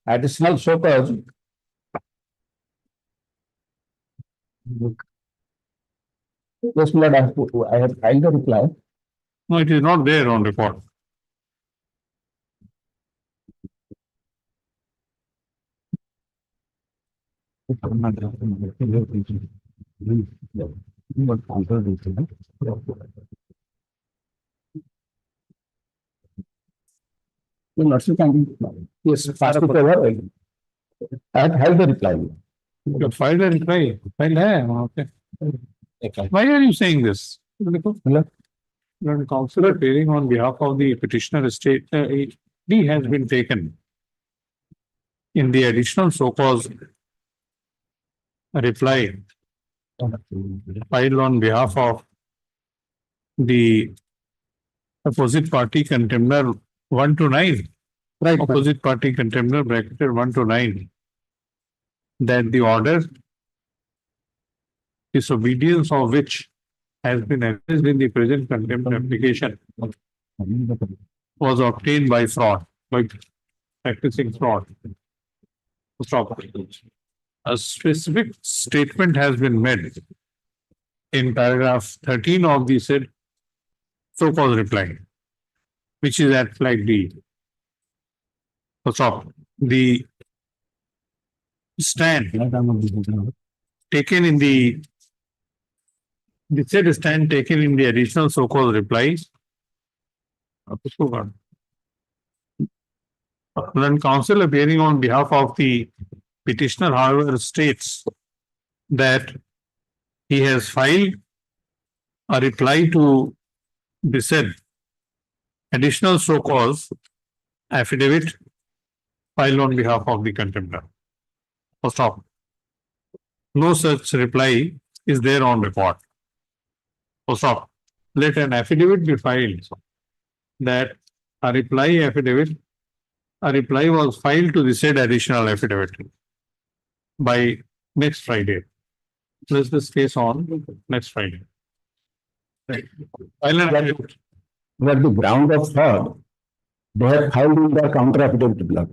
Speaker 2: Additional soakers. Yes, my lord, I have filed the reply.
Speaker 1: No, it is not there on record.
Speaker 2: Yes, fast it over. I have filed the reply.
Speaker 1: You have filed a reply. File hai, okay. Why are you saying this? When counsel appearing on behalf of the petitioner estate, a plea has been taken in the additional so-called reply filed on behalf of the opposite party contender 1 to 9.
Speaker 9: Right,
Speaker 1: Opposite party contender bracketed 1 to 9. That the order, disobedience of which has been alleged in the present contempt application, was obtained by fraud, by practicing fraud. Stop. A specific statement has been made in paragraph 13 of the said so-called reply, which is at flag D. Stop. The stand taken in the said stand taken in the additional so-called replies. When counsel appearing on behalf of the petitioner, however, states that he has filed a reply to the said additional so-called affidavit filed on behalf of the contemptor. First off, no such reply is there on record. First off, let an affidavit be filed that a reply was filed to the said additional affidavit by next Friday. Place this case on next Friday. File an affidavit.
Speaker 2: Where the ground of fraud, they have filed in their counter affidavit block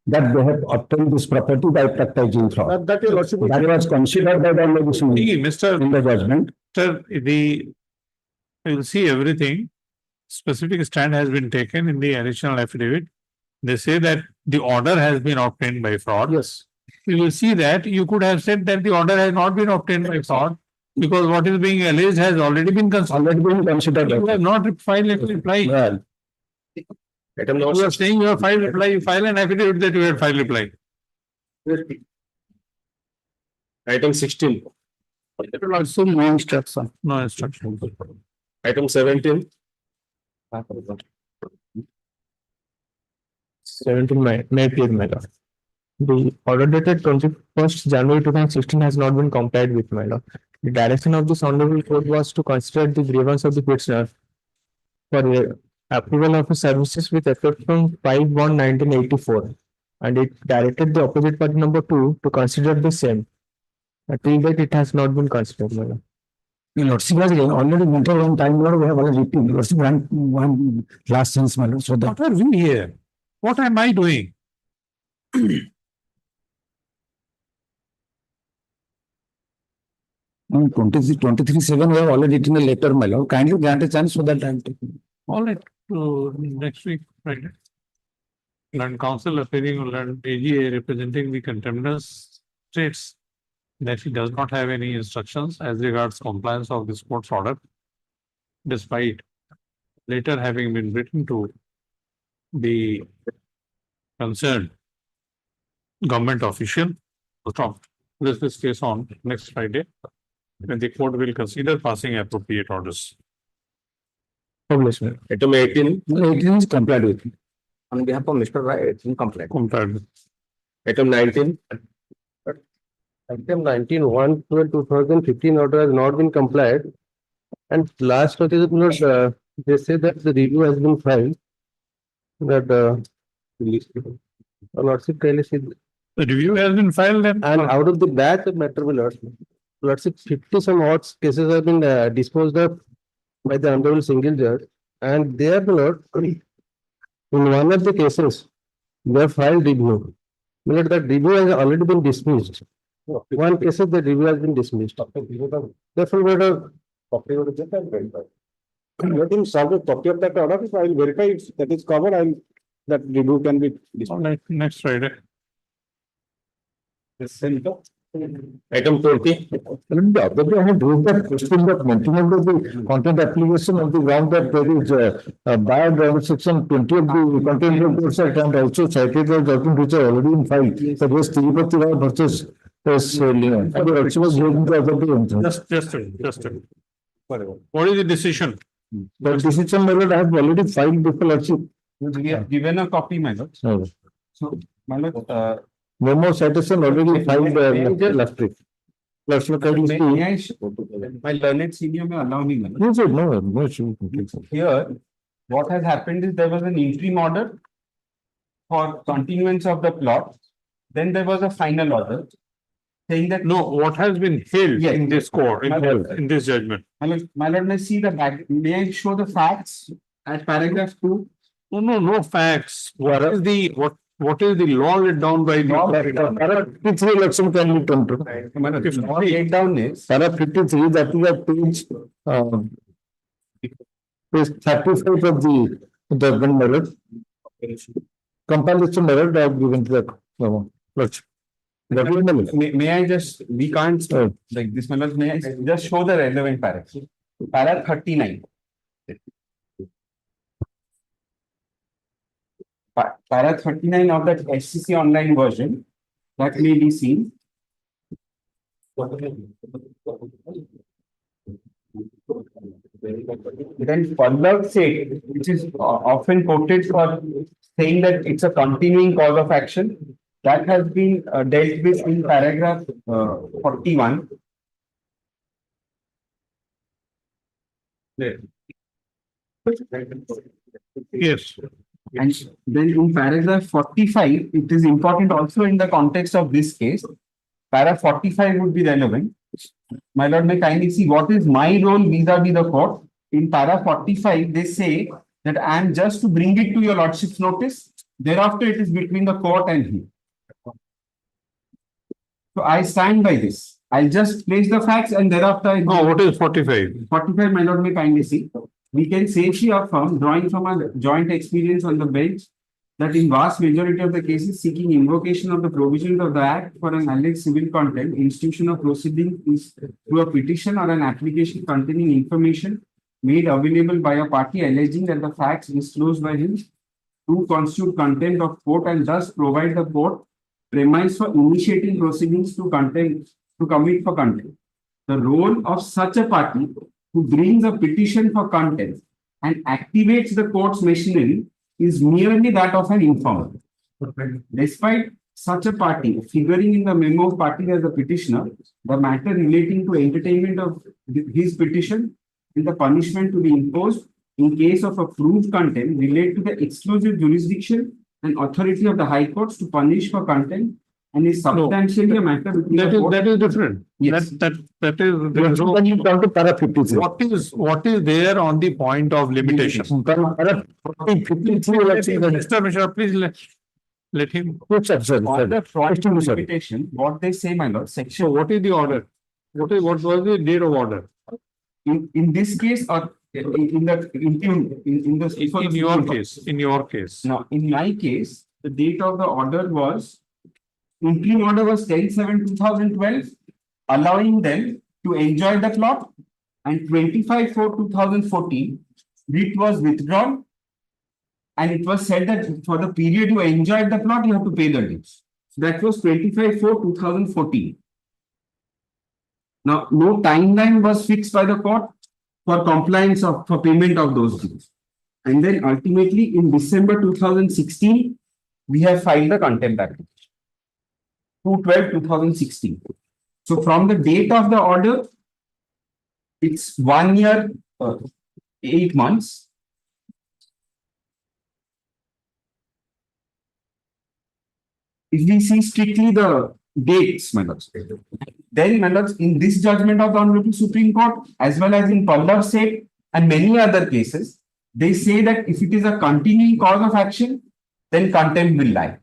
Speaker 2: that they have obtained this property by practicing fraud.
Speaker 3: That will also be.
Speaker 2: That was considered by the legislation
Speaker 1: See, Mr.
Speaker 2: in the judgment.
Speaker 1: Sir, you will see everything. Specific stand has been taken in the additional affidavit. They say that the order has been obtained by fraud.
Speaker 3: Yes.
Speaker 1: You will see that you could have said that the order has not been obtained by fraud because what is being alleged has already been considered.
Speaker 2: Already been considered.
Speaker 1: You have not filed a reply.
Speaker 2: Well,
Speaker 5: Item
Speaker 1: You are saying you have filed reply, you file an affidavit that you had filed reply.
Speaker 5: Item 16,
Speaker 3: Also no instruction.
Speaker 1: No instruction.
Speaker 5: item 17,
Speaker 3: 17 May period matter. The order dated 21st January 2016 has not been complied with, my lord. The direction of this honorable court was to consider the grievance of the petitioner for approval of his services with effect from 5/1/1984, and it directed the opposite party number 2 to consider the same. Till date, it has not been considered, my lord.
Speaker 2: Lordship has already winter on time, Lord, we have already written. Lordship one last chance, my lord, so that.
Speaker 1: What are we here? What am I doing?
Speaker 2: On 23/7, we have already written a letter, my lord. Kindly grant a chance so that I am taking.
Speaker 1: All right, so next week, Friday. Land Council appearing on Land AGA representing the contenders states that he does not have any instructions as regards compliance of this court's order, despite later having been written to the concerned government official. Stop. This case on next Friday, when the court will consider passing appropriate orders.
Speaker 3: Published, my lord.
Speaker 5: item 18,
Speaker 2: It is complied with.
Speaker 5: on behalf of Mr. Rai, it's incomplete.
Speaker 1: Compared with
Speaker 5: Item 19,
Speaker 3: Item 19, 1/12/2015 order has not been complied. And last notice, they say that the review has been filed. That Lordship kindly see,
Speaker 1: the review has been filed and
Speaker 3: out of the batch of matter, Lordship 50 some odd cases have been disposed of by the honorable single judge. And there, my lord, in one of the cases, they have filed review. My lord, that review has already been dismissed. One case of the review has been dismissed. Therefore, my lord,
Speaker 9: Let him solve a copy of that order, so I will verify if that is covered, that review can be.
Speaker 1: next Friday.
Speaker 5: item 20,
Speaker 2: The other day, I had raised that question that maintenance of the content application on the ground that there is barred under section 20 of the Content Reports Act and also cited as document which are already in file. So this Tirupati Rao versus Leon. I was also was hearing the other day.
Speaker 1: Just. What is the decision?
Speaker 2: The decision, my lord, I have already filed before Lordship.
Speaker 9: We have given a copy, my lord.
Speaker 2: No
Speaker 9: So, my lord,
Speaker 2: more citation already filed last week. Lordship, kindly see.
Speaker 9: may I, my learned senior may allow me, my lord.
Speaker 2: No, sir, no issue.
Speaker 9: Here, what has happened is there was an interim order for continuance of the plot. Then there was a final order saying that.
Speaker 1: No, what has been held
Speaker 9: Yes.
Speaker 1: in this court,
Speaker 9: My lord.
Speaker 1: in this judgment?
Speaker 9: My lord, may I see the back, may I show the facts at paragraph 2?
Speaker 1: No facts. What is the law laid down by the?
Speaker 2: Para 53 election can be come to.
Speaker 9: My lord, if not laid down is.
Speaker 2: Para 53, that is at page 35 of the judgment, my lord. Compilation, my lord, I have given to that. Lordship. That is my lord.
Speaker 9: May I just, we can't, like this, my lord, may I just show the relevant paragraph? Para 39. Para 39 of that SCC online version, that may be seen.
Speaker 10: Then further say, which is often quoted for saying that it's a continuing cause of action, that has been dealt with in paragraph 41.
Speaker 1: Yes.
Speaker 10: And then in paragraph 45, it is important also in the context of this case. Paragraph 45 would be relevant. My lord may kindly see what is my role vis-a-vis the court. In paragraph 45, they say that I am just to bring it to your lordship's notice. Thereafter, it is between the court and him. So I stand by this. I'll just place the facts and thereafter.
Speaker 1: No, what is 45?
Speaker 10: 45, my lord may kindly see. We can safely affirm, drawing from a joint experience on the bench, that in vast majority of the cases seeking invocation of the provisions of the Act for an alleged civil contempt, institution of proceeding is through a petition or an application containing information made available by a party alleging that the facts disclosed by him do constitute contempt of court and thus provide the court premise for initiating proceedings to commit for contempt. The role of such a party who brings a petition for contempt and activates the court's machinery is merely that of an informer. Despite such a party figuring in the memo of party as a petitioner, the matter relating to entertainment of his petition and the punishment to be imposed in case of a proved contempt relate to the exclusive jurisdiction and authority of the High Courts to punish for contempt and is substantially a matter between the court.
Speaker 1: That is different.
Speaker 10: Yes.
Speaker 1: That is, there is no-
Speaker 2: When you come to para 53.
Speaker 1: what is there on the point of limitation?
Speaker 2: Para 53, let's say that.
Speaker 1: Mr. Mishra, please let him.
Speaker 2: Yes, sir, sir,
Speaker 10: On the
Speaker 2: sir.
Speaker 10: fraud
Speaker 2: Question, sir.
Speaker 10: limitation, what they say, my lord, section
Speaker 1: So what is the order? What was the date of order?
Speaker 10: in this case or in
Speaker 1: In your case.
Speaker 10: Now, in my case, the date of the order was, interim order was 10/7/2012, allowing them to enjoy the plot, and 25/4/2014, writ was withdrawn. And it was said that for the period you enjoyed the plot, you have to pay the dues. That was 25/4/2014. Now, no timeline was fixed by the court for compliance for payment of those dues. And then ultimately in December 2016, we have filed the contempt application. 2/12/2016. So from the date of the order, it's 1 year, 8 months. If we see strictly the dates, my lords, then, my lords, in this judgment of the Honorable Supreme Court, as well as in Pallar State and many other cases, they say that if it is a continuing cause of action, then contempt will lie.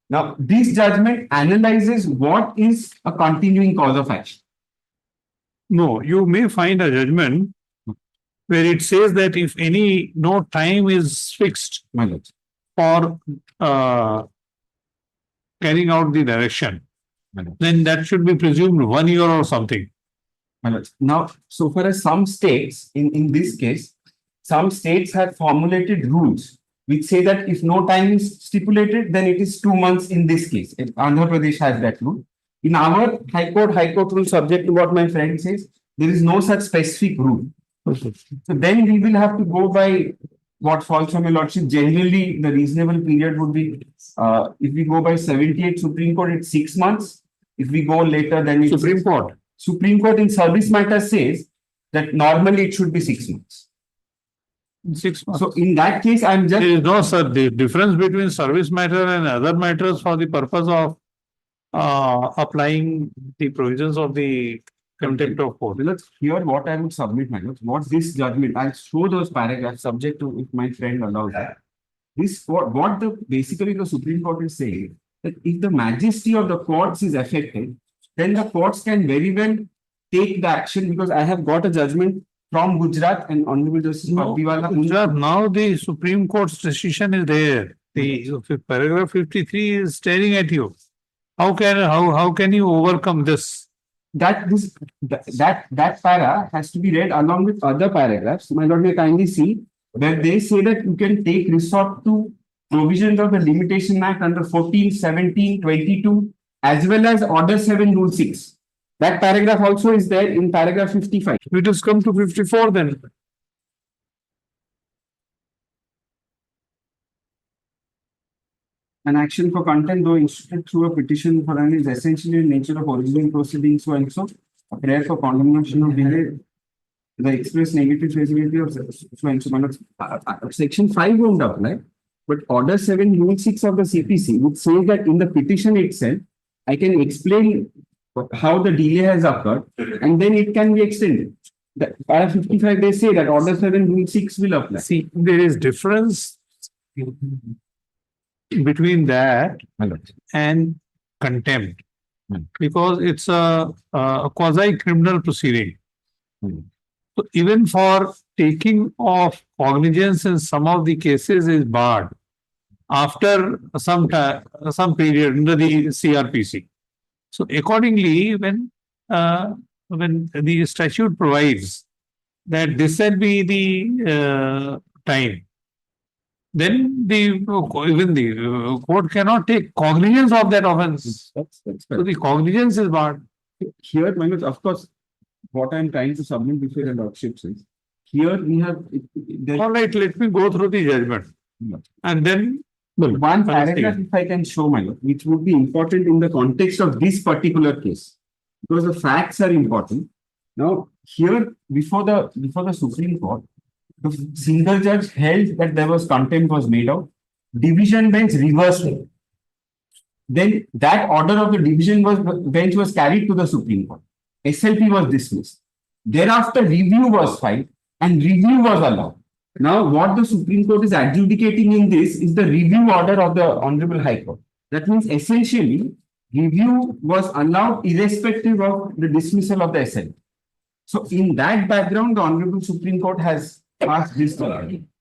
Speaker 10: Now, this judgment analyzes what is a continuing cause of action.
Speaker 1: No, you may find a judgment where it says that if no time is fixed
Speaker 10: My lords.
Speaker 1: for carrying out the direction, then that should be presumed 1 year or something.
Speaker 10: My lords. Now, so far as some states, in this case, some states have formulated rules which say that if no time is stipulated, then it is 2 months in this case. If Andhra Pradesh has that rule. In our High Court rule, subject to what my friend says, there is no such specific rule. So then we will have to go by what falls from your lordship. Generally, the reasonable period would be, if we go by 78 Supreme Court, it's 6 months. If we go later, then it's Supreme Court in service matter says that normally it should be 6 months.
Speaker 1: 6 months.
Speaker 10: So in that case, I'm just.
Speaker 1: There is no, sir, the difference between service matter and other matters for the purpose of applying the provisions of the contempt of court.
Speaker 10: Let's hear what I would submit, my lords. What this judgment, I'll show those paragraphs subject to if my friend allows that. This what basically the Supreme Court is saying, that if the majesty of the courts is affected, then the courts can very well take the action, because I have got a judgment from Gujarat and Honorable Justice Patiwala.
Speaker 1: Now the Supreme Court's decision is there. The paragraph 53 is staring at you. How can you overcome this?
Speaker 10: That para has to be read along with other paragraphs. My lord may kindly see where they say that you can take resort to provisions of the Limitation Act under 14, 17, 22, as well as Order 7, Rule 6. That paragraph also is there in paragraph 55.
Speaker 1: It has come to 54 then.
Speaker 10: An action for contempt, though instituted through a petition for an is essentially in nature of original proceedings, so and so. A prayer for condemnation of delay, the express negative feasibility of so and so. Section 5 won't apply, but Order 7, Rule 6 of the CPC would say that in the petition itself, I can explain how the delay has occurred, and then it can be extended. The para 55, they say that Order 7, Rule 6 will apply.
Speaker 1: See, there is difference between that and contempt. Because it's a quasi criminal proceeding. So even for taking of cognizance in some of the cases is barred after some time, some period under the CRPC. So accordingly, when the statute provides that this shall be the time, then even the court cannot take cognizance of that offence. So the cognizance is barred.
Speaker 10: Here, of course, what I'm trying to submit before the lordships is, here we have.
Speaker 1: All right, let me go through the judgment. And then.
Speaker 10: One paragraph, if I can show my lord, which would be important in the context of this particular case, because the facts are important. Now, here, before the Supreme Court, the single judge held that there was contempt was made out. Division bench reversed it. Then that order of the bench was carried to the Supreme Court. SLP was dismissed. Thereafter, review was filed and review was allowed. Now, what the Supreme Court is adjudicating in this is the review order of the Honorable High Court. That means essentially, review was allowed irrespective of the dismissal of the SLP. So, in that background, the Honorable Supreme Court has asked this.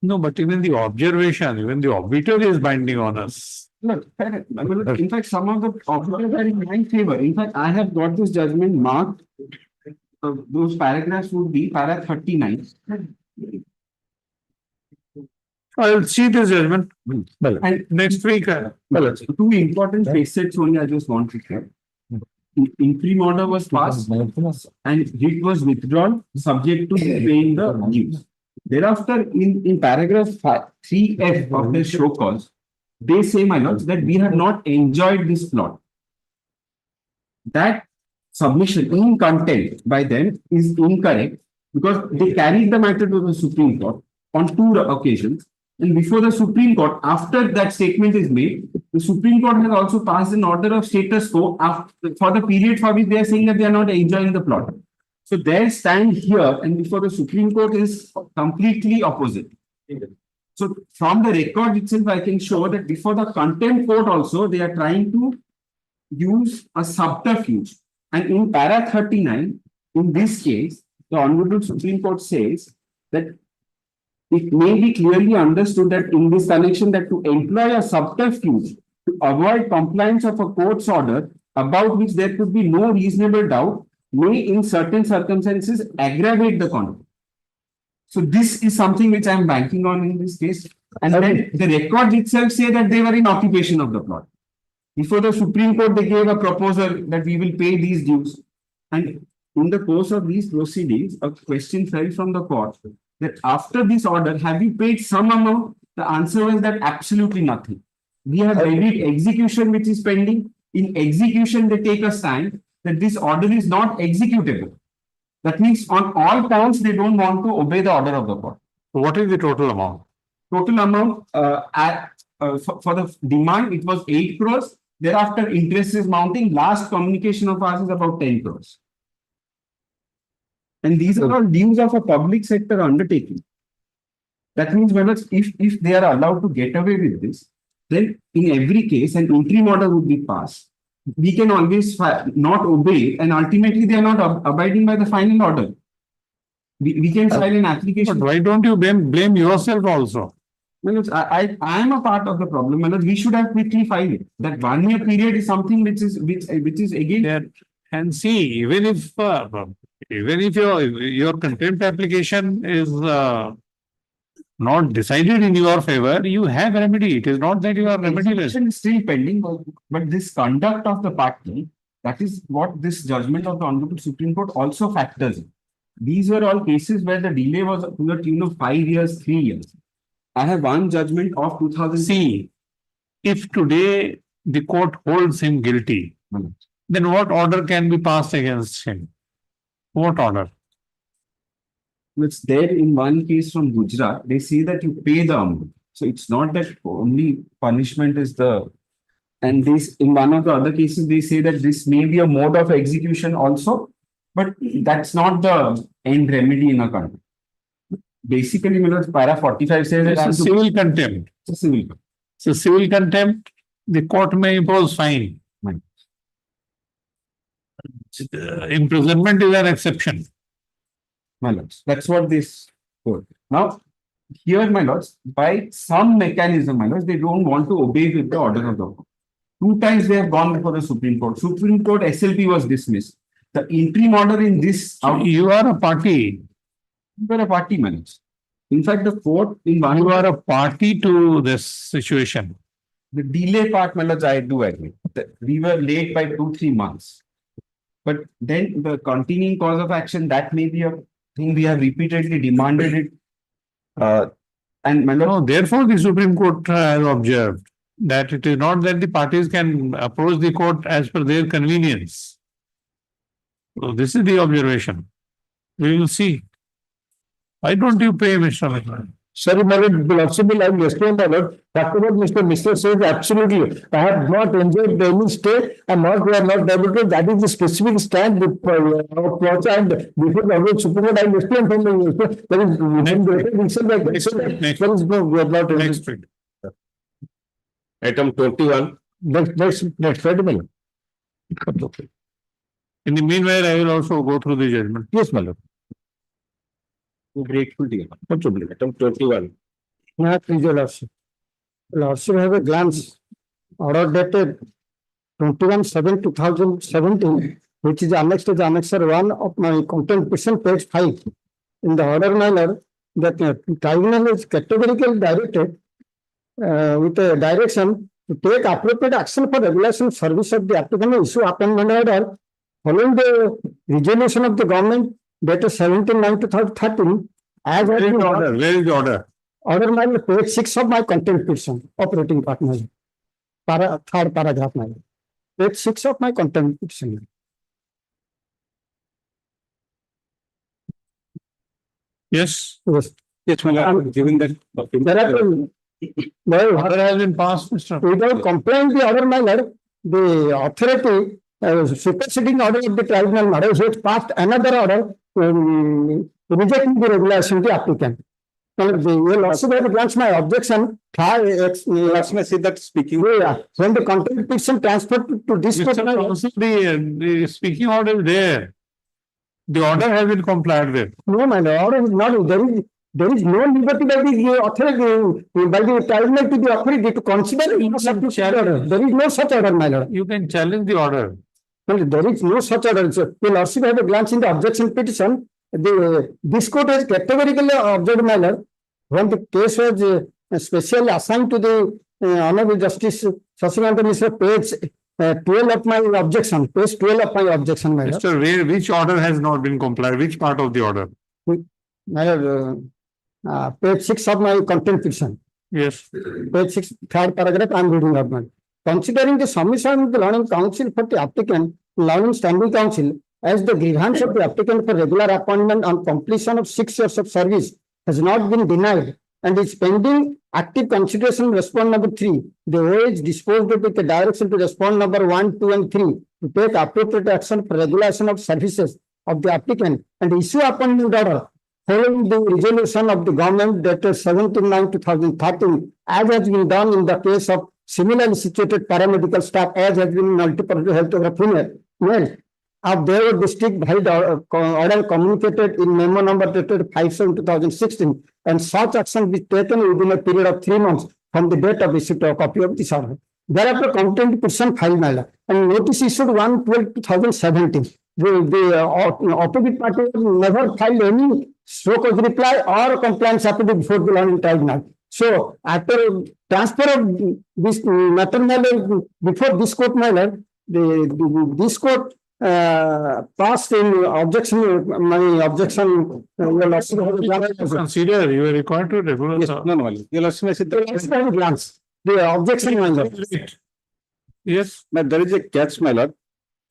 Speaker 1: No, but even the observation, even the obituary is binding on us.
Speaker 10: Look, in fact, some of the observers are in my favor. In fact, I have got this judgment marked. Those paragraphs would be para 39.
Speaker 1: I will see this judgment.
Speaker 10: And
Speaker 1: Next week.
Speaker 10: Two important facets only I just want to share. Interim order was passed and it was withdrawn subject to paying the dues. Thereafter, in paragraph 3F of the show cause, they say, my lords, that we have not enjoyed this plot. That submission in contempt by them is incorrect because they carried the matter to the Supreme Court on 2 occasions. And before the Supreme Court, after that statement is made, the Supreme Court has also passed an order of status quo for the period for which they are saying that they are not enjoying the plot. So their stand here and before the Supreme Court is completely opposite. So from the record itself, I can show that before the contempt court also, they are trying to use a subterfuge. And in para 39, in this case, the Honorable Supreme Court says that it may be clearly understood that in this connection that to employ a subterfuge to avoid compliance of a court's order about which there could be no reasonable doubt may in certain circumstances aggravate the conduct. So this is something which I am banking on in this case. And then the records itself say that they were in occupation of the plot. Before the Supreme Court, they gave a proposal that we will pay these dues. And in the course of these proceedings, a question fell from the court that after this order, have you paid some amount? The answer was that absolutely nothing. We have levied execution which is pending. In execution, they take a stand that this order is not executable. That means on all counts, they don't want to obey the order of the court.
Speaker 1: What is the total amount?
Speaker 10: Total amount for the demand, it was 8 crores. Thereafter, interest is mounting. Last communication of ours is about 10 crores. And these are all dues of a public sector undertaking. That means if they are allowed to get away with this, then in every case, an interim order would be passed. We can always not obey, and ultimately they are not abiding by the final order. We can file an application.
Speaker 1: But why don't you blame yourself also?
Speaker 10: Well, I am a part of the problem. We should have quickly filed it. That 1 year period is something which is again.
Speaker 1: Yeah. And see, even if your contempt application is not decided in your favor, you have remedy. It is not that you are remediless.
Speaker 10: Is still pending, but this conduct of the party, that is what this judgment of the Honorable Supreme Court also factors in. These were all cases where the delay was to the tune of 5 years, 3 years. I have one judgment of 2000.
Speaker 1: See, if today the court holds him guilty, then what order can be passed against him? What order?
Speaker 10: It's there in one case from Gujarat, they say that you pay the amount. So it's not that only punishment is the, and this, in one of the other cases, they say that this may be a mode of execution also, but that's not the end remedy in a country. Basically, para 45 says
Speaker 1: It's a civil contempt.
Speaker 10: it's a civil.
Speaker 1: So civil contempt, the court may impose fine.
Speaker 10: Right.
Speaker 1: Imprisonment is an exception.
Speaker 10: My lords, that's what this court. Now, here, my lords, by some mechanism, my lords, they don't want to obey with the order of the court. 2 times they have gone before the Supreme Court. Supreme Court SLP was dismissed. The interim order in this,
Speaker 1: You are a party.
Speaker 10: you are a party, my lords. In fact, the court in one
Speaker 1: You are a party to this situation.
Speaker 10: the delay part, my lords, I do agree. We were late by 2-3 months. But then the continuing cause of action, that may be a thing we have repeatedly demanded it. And my lord,
Speaker 1: No, therefore the Supreme Court has observed that it is not that the parties can approach the court as per their convenience. So this is the observation. We will see. Why don't you pay, Mr. Mehta?
Speaker 2: Sorry, my lord, will also be like explained, my lord. Whatever Mr. Mr. says, absolutely. I have not enjoyed any stay and not, we are not able to, that is the specific stand with, and before the Supreme Court, I will explain from the, there is, there is no, we are not.
Speaker 1: Next week.
Speaker 5: Item 21.
Speaker 2: That's right, my lord.
Speaker 1: In the meanwhile, I will also go through the judgment.
Speaker 2: Yes, my lord.
Speaker 5: Grateful to you. Item 21.
Speaker 11: Now, please, your lordship. Lordship have a glance. Order dated 21/7/2017, which is annexed to the annexure 1 of my contempt petition, page 5. In the order manner, that tribunal is categorically directed with a direction to take appropriate action for regulation service of the applicant, issue appointment order following the resolution of the government dated 17/9/2013. As
Speaker 1: Where is the order? Where is the order?
Speaker 11: Order my page 6 of my contempt petition, operating partner. Third paragraph, my page 6 of my contempt petition.
Speaker 1: Yes.
Speaker 11: Yes.
Speaker 9: Yes, my lord, given that.
Speaker 11: There are, well,
Speaker 1: Order has been passed, Mr.
Speaker 11: without complying the order, my lord, the authority superseding order of the tribunal matter has passed another order rejecting the regulation of the applicant. Well, they will also have against my objection.
Speaker 9: Last may say that speaking.
Speaker 11: When the contempt petition transferred to this court,
Speaker 1: Mr. Counsel, the speaking order is there. The order has been complied with.
Speaker 11: no, my lord, order is not, there is no liberty by the authority, by the tribunal to the authority to consider such order. There is no such order, my lord.
Speaker 1: You can challenge the order.
Speaker 11: Well, there is no such order. So, the lordship have a glance in the objection petition. This court has categorically observed, my lord, when the case was specially assigned to the Honorable Justice Sasimanta Mishra, page 12 of my objection, page 12 of my objection, my lord.
Speaker 1: Mr. Which order has not been complied? Which part of the order?
Speaker 11: My lord, page 6 of my contempt petition.
Speaker 1: Yes.
Speaker 11: Page 6, third paragraph, I am reading out, man. Considering the submission of the learning council for the applicant, learning standing council, as the grievance of the applicant for regular appointment on completion of 6 years of service has not been denied and is pending active consideration response number 3, the OAH disposed of with the direction to response number 1, 2, and 3 to take appropriate action for regulation of services of the applicant and issue appointment order following the resolution of the government dated 17/9/2013, as has been done in the case of similarly situated paramedical staff, as has been in multiple health of female of their district by the order communicated in memo number dated 5/7/2016, and such action be taken within a period of 3 months from the date of receipt of a copy of this order. Thereafter, contempt petition filed, my lord, and notice issued 1/12/2017. The opposite party never filed any show cause reply or compliance affidavit before the learning tribunal. So, after transfer of this matter, my lord, before this court, my lord, this court passed in objection, my objection.
Speaker 1: Consider you are required to regular.
Speaker 9: Yes, no, no, your lordship may say that.
Speaker 11: Glance. The objection, my lord.
Speaker 1: Yes,
Speaker 9: Now, there is a catch, my lord.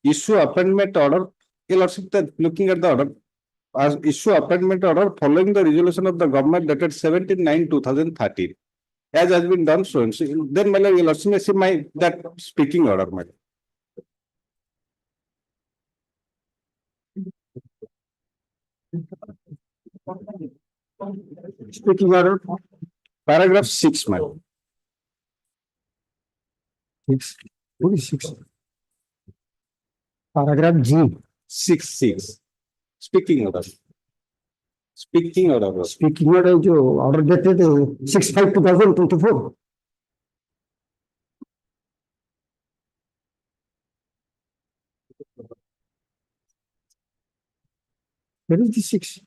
Speaker 9: Issue appointment order, your lordship, looking at the order, as issue appointment order following the resolution of the government dated 17/9/2013. As has been done so, and so, then my lord, your lordship may see my, that speaking order, my lord.
Speaker 11: Speaking order.
Speaker 9: Paragraph 6, my lord.
Speaker 11: 6. What is 6? Paragraph G.
Speaker 9: 6. Speaking order. Speaking order.
Speaker 11: Speaking order जो order dated 6/5/2024. Where is the 6?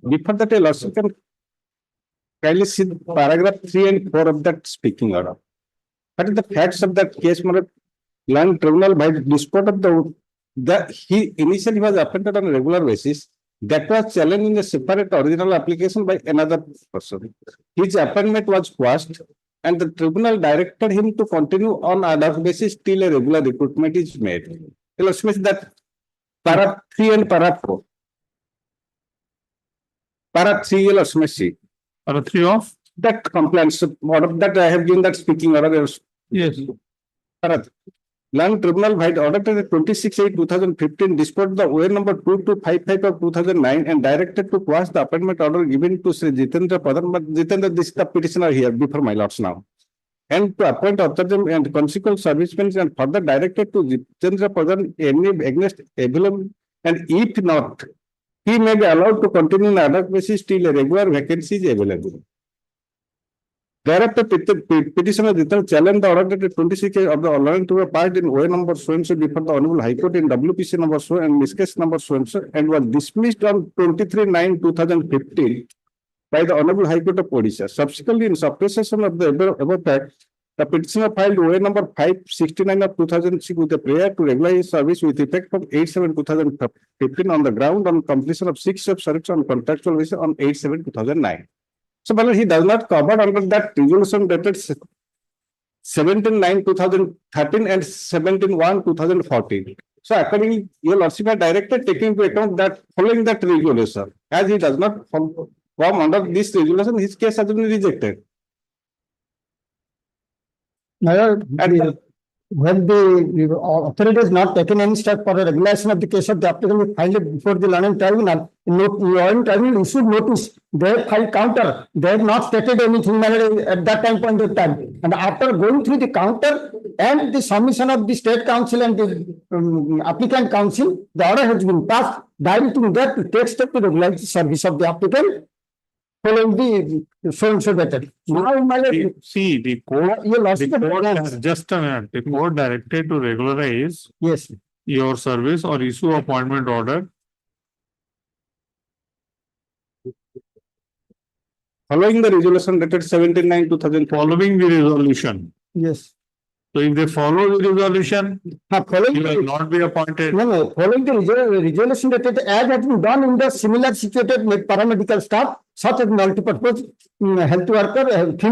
Speaker 9: Before that, your lordship can kindly see paragraph 3 and 4 of that speaking order. What is the facts of that case, my lord? Land tribunal by dispute of he initially was appointed on a regular basis. That was challenged in a separate original application by another person. His appointment was quashed and the tribunal directed him to continue on ad hoc basis till a regular recruitment is made. Your lordship, that para 3 and para 4. Para 3, your lordship,
Speaker 1: para 3 of?
Speaker 9: that compliance order that I have given that speaking order.
Speaker 1: Yes.
Speaker 9: Para Land Tribunal by order 26/8/2015 disposed the OA number 2255 of 2009 and directed to quash the appointment order given to Sri Jitendra Pradhan. But Jitendra, this is the petitioner here before my lords now. And to appoint authority and consequent servicemen and further directed to Jitendra Pradhan any against available, and if not, he may be allowed to continue on ad hoc basis till a regular vacancy is available. Thereafter, petitioner returned challenge the order dated 26 of the allowing to a part in OA number so and so before the Honorable High Court in WPC number so and miscase number so and was dismissed on 23/9/2015 by the Honorable High Court of Orissa. Subsequently, in suppression of the above fact, the petitioner filed OA number 569 of 2006 with a prayer to regularize his service with effect from 8/7/2015 on the ground on completion of 6 years of service on contractual basis on 8/7/2009. So, but he does not cover under that resolution dated 17/9/2013 and 17/1/2014. So, accordingly, your lordship are directed taking into account that following that regulation, as he does not come under this regulation, his case has been rejected.
Speaker 11: And when the authority has not taken any step for a regulation of the case of the applicant filed before the learning tribunal, learning tribunal issued notice, they have filed counter, they have not stated anything at that time point of time. And after going through the counter and the submission of the state council and the applicant council, the order has been passed, directing that to take step to regularize the service of the applicant following the so and so method. Now,
Speaker 1: See, the court, just a minute, the court directed to regularize
Speaker 11: yes,
Speaker 1: your service or issue appointment order.
Speaker 9: Following the resolution dated 17/9/2000.
Speaker 1: Following the resolution.
Speaker 11: yes.
Speaker 1: So if they follow the resolution,
Speaker 11: Following
Speaker 1: you will not be appointed.
Speaker 11: No, following the resolution that as has been done in the similar situated paramedical staff, such as multi-purpose health worker,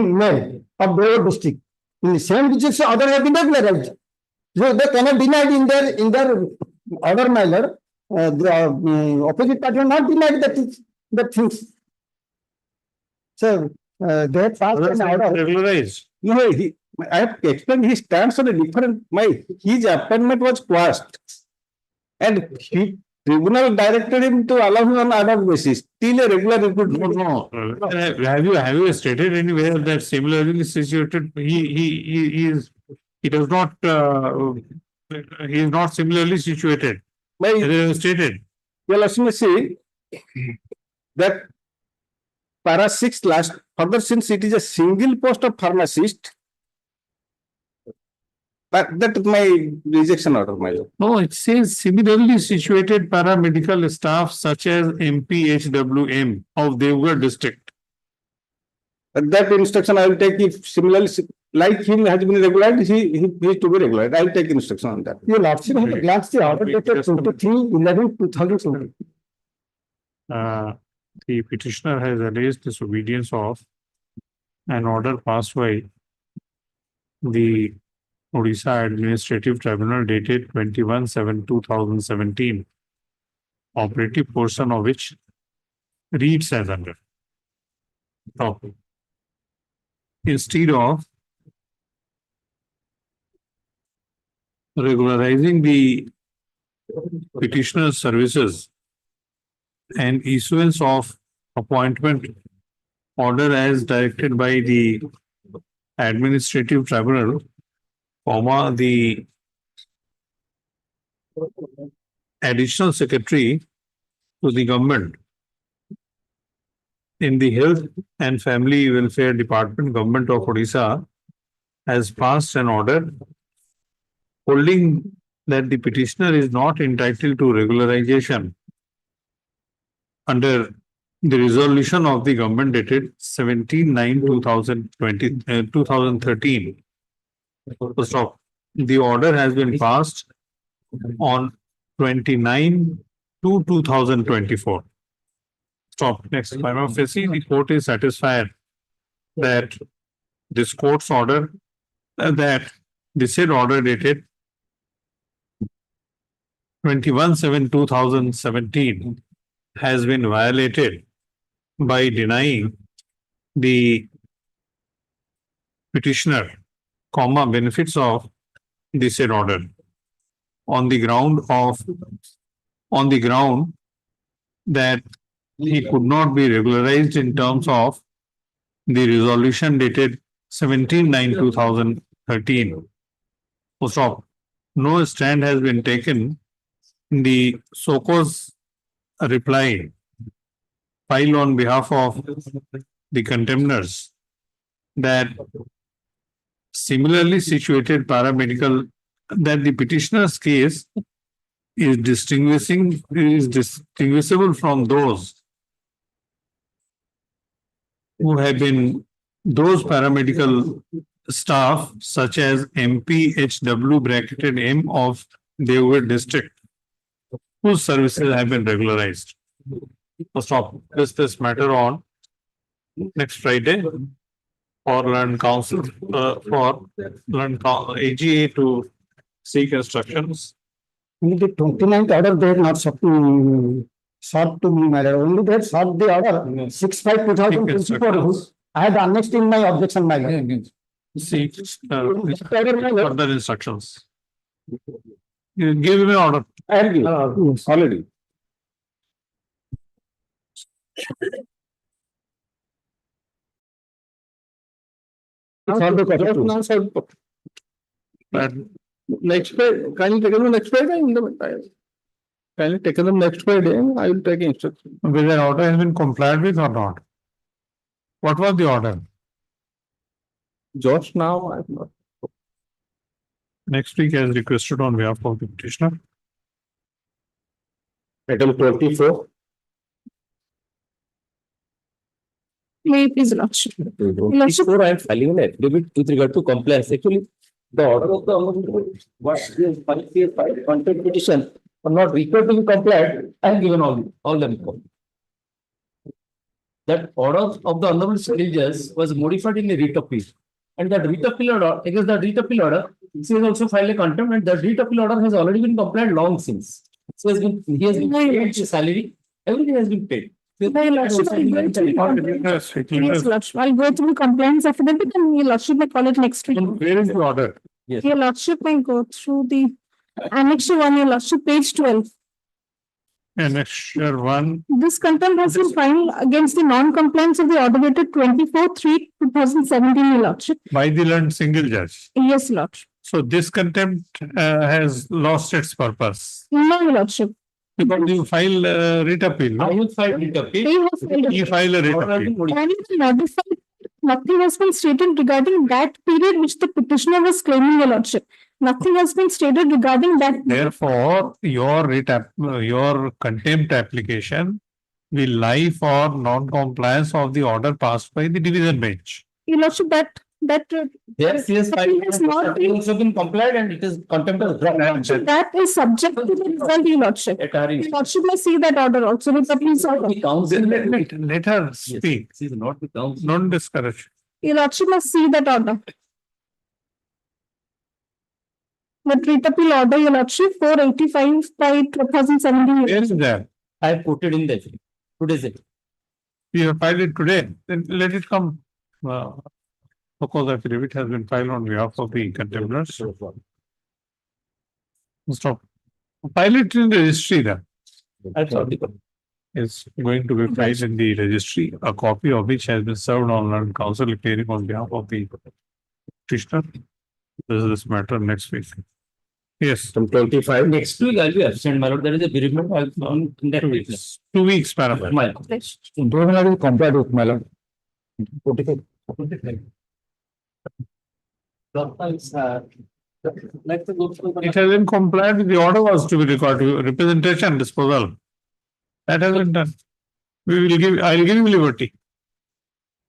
Speaker 11: male of Broward district. In the same which other have been regularized. So they cannot deny it in their order manner. The opposite party will not deny that things. So they have passed an order.
Speaker 1: Regularized.
Speaker 9: No, I have explained he stands on a different, his appointment was quashed. And tribunal directed him to allow him on ad hoc basis, till a regular recruitment.
Speaker 1: No. Have you stated anywhere that similarly situated, he does not, he is not similarly situated. It is stated.
Speaker 9: Well, let me see that para 6 last, further since it is a single post of pharmacist, but that is my rejection order, my lord.
Speaker 1: No, it says similarly situated paramedical staff such as MPHWM of Devgarh district.
Speaker 9: That instruction I will take if similarly like him has been regularized, he is to be regularized. I will take instruction on that.
Speaker 11: Your lordship has glanced the order dated 23/11/2020.
Speaker 1: The petitioner has alleged disobedience of an order passed by the Odisha Administrative Tribunal dated 21/7/2017, operative portion of which reads as under. Topic. Instead of regularizing the petitioner's services and issuance of appointment order as directed by the administrative tribunal, the additional secretary to the government in the Health and Family Welfare Department, Government of Odisha, has passed an order holding that the petitioner is not entitled to regularization under the resolution of the government dated 17/9/2013. Stop. The order has been passed on 29/2/2024. Stop. Next. Prima facie, the court is satisfied that this court's order, that the said order dated 21/7/2017 has been violated by denying the petitioner, benefits of the said order on the ground that he could not be regularized in terms of the resolution dated 17/9/2013. Stop. No stand has been taken in the SOCO's reply filed on behalf of the contemners that similarly situated paramedical, that the petitioner's case is distinguishable from those who have been those paramedical staff such as MPHW bracketed M of Devgarh district, whose services have been regularized. Stop. This matter on next Friday for learned counsel, AGA to seek instructions.
Speaker 11: In the 29th order, they had not sought to be married. Only they had sought the order 6/5/2024. I had annexed in my objection, my lord.
Speaker 1: Seek further instructions. You give me order.
Speaker 9: I have given already.
Speaker 1: But
Speaker 3: Next Friday, can you take them next Friday? Can you take them next Friday? I will take instruction.
Speaker 1: whether an order has been complied with or not. What was the order?
Speaker 3: Just now, I have not.
Speaker 1: Next week as requested on behalf of the petitioner.
Speaker 5: Item 24.
Speaker 7: May I please, lordship.
Speaker 5: Before I am filing an affidavit with regard to compliance, actually, the order of the what is contempt petition or not required to be complied, I have given all them. That order of the honorable civil judge was modified in a writ appeal. And that writ appeal order, against that writ appeal order, he has also filed a contempt, and that writ appeal order has already been complied long since. So he has been paid his salary, everything has been paid.
Speaker 7: My lordship, I'll go through Yes, lordship. I'll go through compliance affidavit and your lordship may call it next week.
Speaker 1: Where is the order?
Speaker 5: Yes.
Speaker 7: Your lordship may go through the annexure 1, your lordship, page 12.
Speaker 1: Annexure 1.
Speaker 7: This contempt has been filed against the non-compliance of the order dated 24/3/2017, your lordship.
Speaker 1: By the learned single judge.
Speaker 7: Yes, lordship.
Speaker 1: So this contempt has lost its purpose.
Speaker 7: No, your lordship.
Speaker 1: Because you file writ appeal,
Speaker 5: I
Speaker 1: no?
Speaker 5: will file writ appeal.
Speaker 7: He has filed
Speaker 1: You file a writ
Speaker 5: Order has
Speaker 1: appeal.
Speaker 5: been modified.
Speaker 7: Can you notify? Nothing has been stated regarding that period which the petitioner was claiming, your lordship. Nothing has been stated regarding that.
Speaker 1: Therefore, your contempt application will lie for non-compliance of the order passed by the division bench.
Speaker 7: Your lordship, that that
Speaker 5: Yes, yes,
Speaker 7: appeal has not been,
Speaker 5: also been complied and it is contempt of court.
Speaker 7: that is subject to the result, Your Lordship. Your Lordship may see that order also with the please order.
Speaker 1: Let her speak.
Speaker 5: This is not the council.
Speaker 1: Don't discourage.
Speaker 7: Your Lordship must see that order. The writ appeal order, Your Lordship, 485 by 2017.
Speaker 1: Where is that?
Speaker 5: I put it in the today's it.
Speaker 1: You have filed it today, then let it come. Because affidavit has been filed on behalf of the contemners. Stop. File it in the registry then. It's going to be filed in the registry, a copy of which has been served on learned counsel appearing on behalf of the petitioner. This matter next week. Yes.
Speaker 5: From 25. Next week I'll be absent, my lord. There is a bereavement on in that week.
Speaker 1: 2 weeks, Paramal.
Speaker 5: My lord.
Speaker 2: Improvement is complied with, my lord.
Speaker 1: It has been complied with the order was to be recorded, representation disposal. That has been done. I'll give you liberty.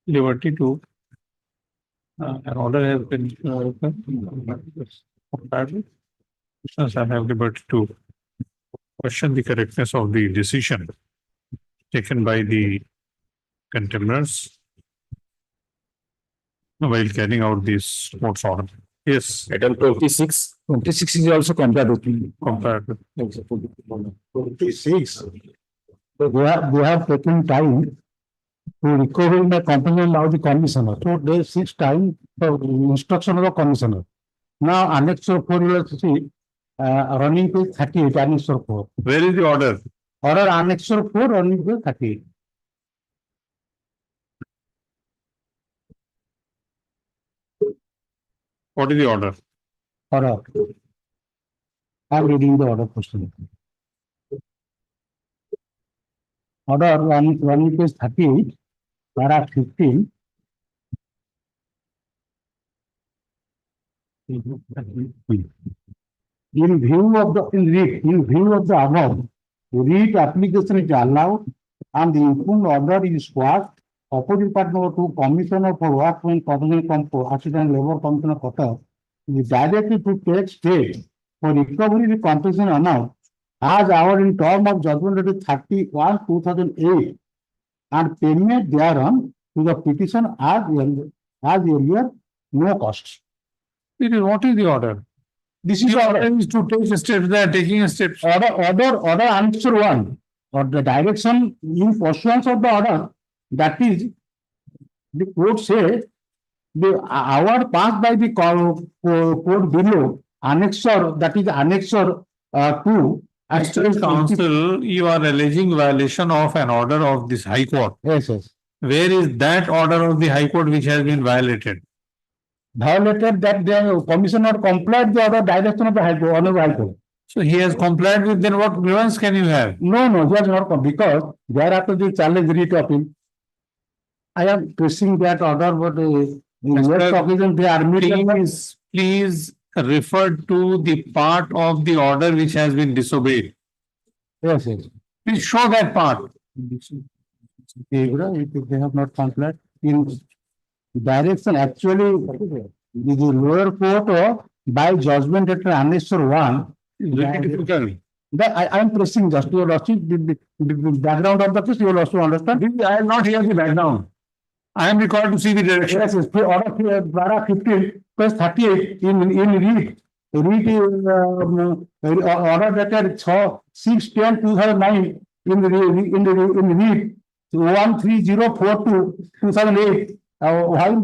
Speaker 1: Liberty to. An order has been. Complied with. Since I have liberty to question the correctness of the decision taken by the contemners while carrying out this court's order. Yes.
Speaker 5: Item 26.
Speaker 2: 26 is also complied with.
Speaker 1: Complied with.
Speaker 2: 26. So they have taken time to recover the component of the commissioner. So they 6 time for instruction of the commissioner. Now annex 4 will see running to 38, annex 4.
Speaker 1: Where is the order?
Speaker 2: Order annex 4 running to 38.
Speaker 1: What is the order?
Speaker 2: Order. I am reading the order question. Order running to 38, paragraph 15. In view of the above, writ application is allowed and the impugned order is quashed. Opposite part number 2, Commissioner for Work when Covenant Accident Labor Commissioner Qatar is directed to take steps for recovery the compensation amount as our in term of judgment dated 31/2008 and payment thereon to the petition as earlier, no cost.
Speaker 1: What is the order?
Speaker 2: This is
Speaker 1: The
Speaker 2: order.
Speaker 1: order is to take steps. They are taking steps.
Speaker 2: Order answer 1 or the direction in pursuance of the order, that is the court says the hour passed by the court below annexure, that is annexure 2 and
Speaker 1: Mr. Counsel, you are alleging violation of an order of this High Court.
Speaker 2: Yes.
Speaker 1: Where is that order of the High Court which has been violated?
Speaker 2: Violated that the commissioner complied the order direction of the High Court, Honorable High Court.
Speaker 1: So he has complied with, then what grievance can you have?
Speaker 2: No, he has not come because thereafter the challenge writ appeal. I am pressing that order, but in next occasion they are meeting.
Speaker 1: Please refer to the part of the order which has been disobeyed.
Speaker 2: Yes.
Speaker 1: Please show that part.
Speaker 2: If they have not complied in direction, actually the lower court by judgment at annexure 1.
Speaker 1: Very difficult.
Speaker 2: I am pressing just your lordship, the background of the case, you will also understand.
Speaker 1: I am not here the background. I am required to see the direction.
Speaker 2: Yes, order para 15, plus 38 in read. Order dated 6/10/2009 in read 13042 2008. While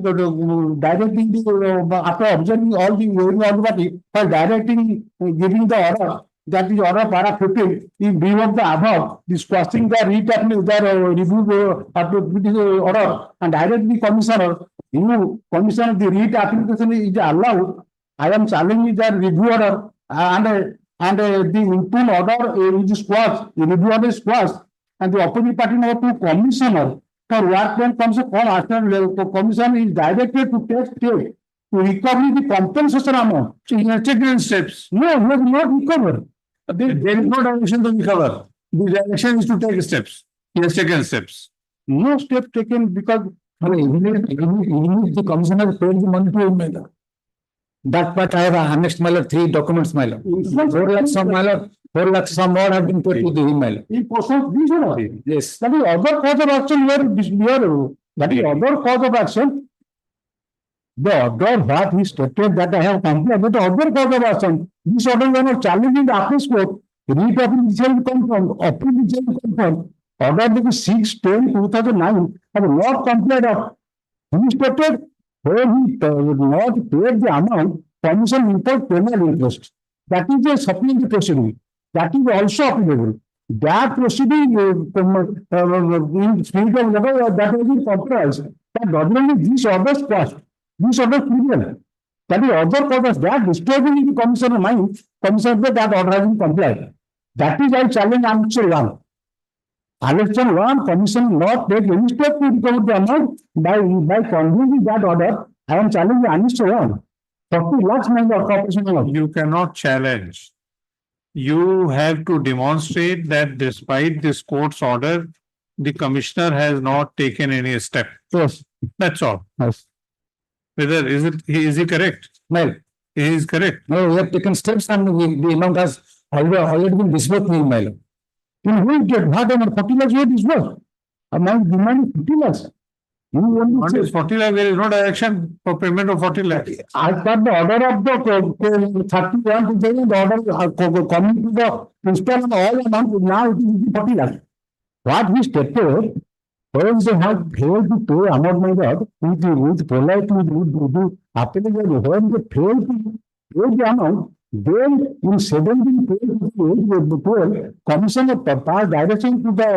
Speaker 2: directing the after observing all the party, while directing giving the order, that is order para 15 in view of the above, discussing the review order and direct the commissioner, commissioner the writ application is allowed. I am challenging the review order and the input order is squashed, the review order is squashed, and the opposite party number 2 commissioner for work when comes a call after the commission is directed to take steps to recover the compensation amount.
Speaker 1: So he has taken steps.
Speaker 2: No, he has not recovered.
Speaker 1: There is no direction to recover. The direction is to take steps. He has taken steps.
Speaker 2: No step taken because Even if the commissioner paid the money to him, my lord. That part I have annexed, my lord, 3 documents, my lord. 4 lakhs of, my lord, 4 lakhs some more have been paid to the him, my lord.
Speaker 11: In person, these are all.
Speaker 2: Yes.
Speaker 11: That is other cause of action that is other cause of action. The order what he stated that I have complained, but the other cause of action, this order was not challenging the appeals court. Writ of initial confirmed, appeal initial confirmed, order number 6/10/2009 have not complied of. He stated when he not paid the amount, commission imposed penal interest. That is a supplementary proceeding. That is also applicable. That proceeding in spirit of law that has been compromised. That does not mean these orders passed. These orders trivial. That is other causes that disturbing in the commissioner mind, commissioner that order has been complied. That is I challenge answer 1. Annexation 1, commission not take any step to recover the amount by convening that order. I am challenging annexation 1. 40 lakhs member corporation amount.
Speaker 1: You cannot challenge. You have to demonstrate that despite this court's order, the commissioner has not taken any step.
Speaker 11: Yes.
Speaker 1: That's all.
Speaker 11: Yes.
Speaker 1: Whether is he correct?
Speaker 2: No,
Speaker 1: He is correct.
Speaker 2: no, we have taken steps and the amount has already been disbursed to him, my lord.
Speaker 11: In which date, what amount, 40 lakhs you disbursed? Amount demanding 50 lakhs. You only
Speaker 1: On
Speaker 11: say,
Speaker 1: this 40 lakh, there is no direction for payment of 40 lakh.
Speaker 11: as per the order of the 31 to the order coming to the principal and all amount, now it is 40 lakhs. What he stated, when they have failed to pay amount, my lord, with polite, with appeal, when they failed to pay the amount, then in 17 12, commission of pass direction to the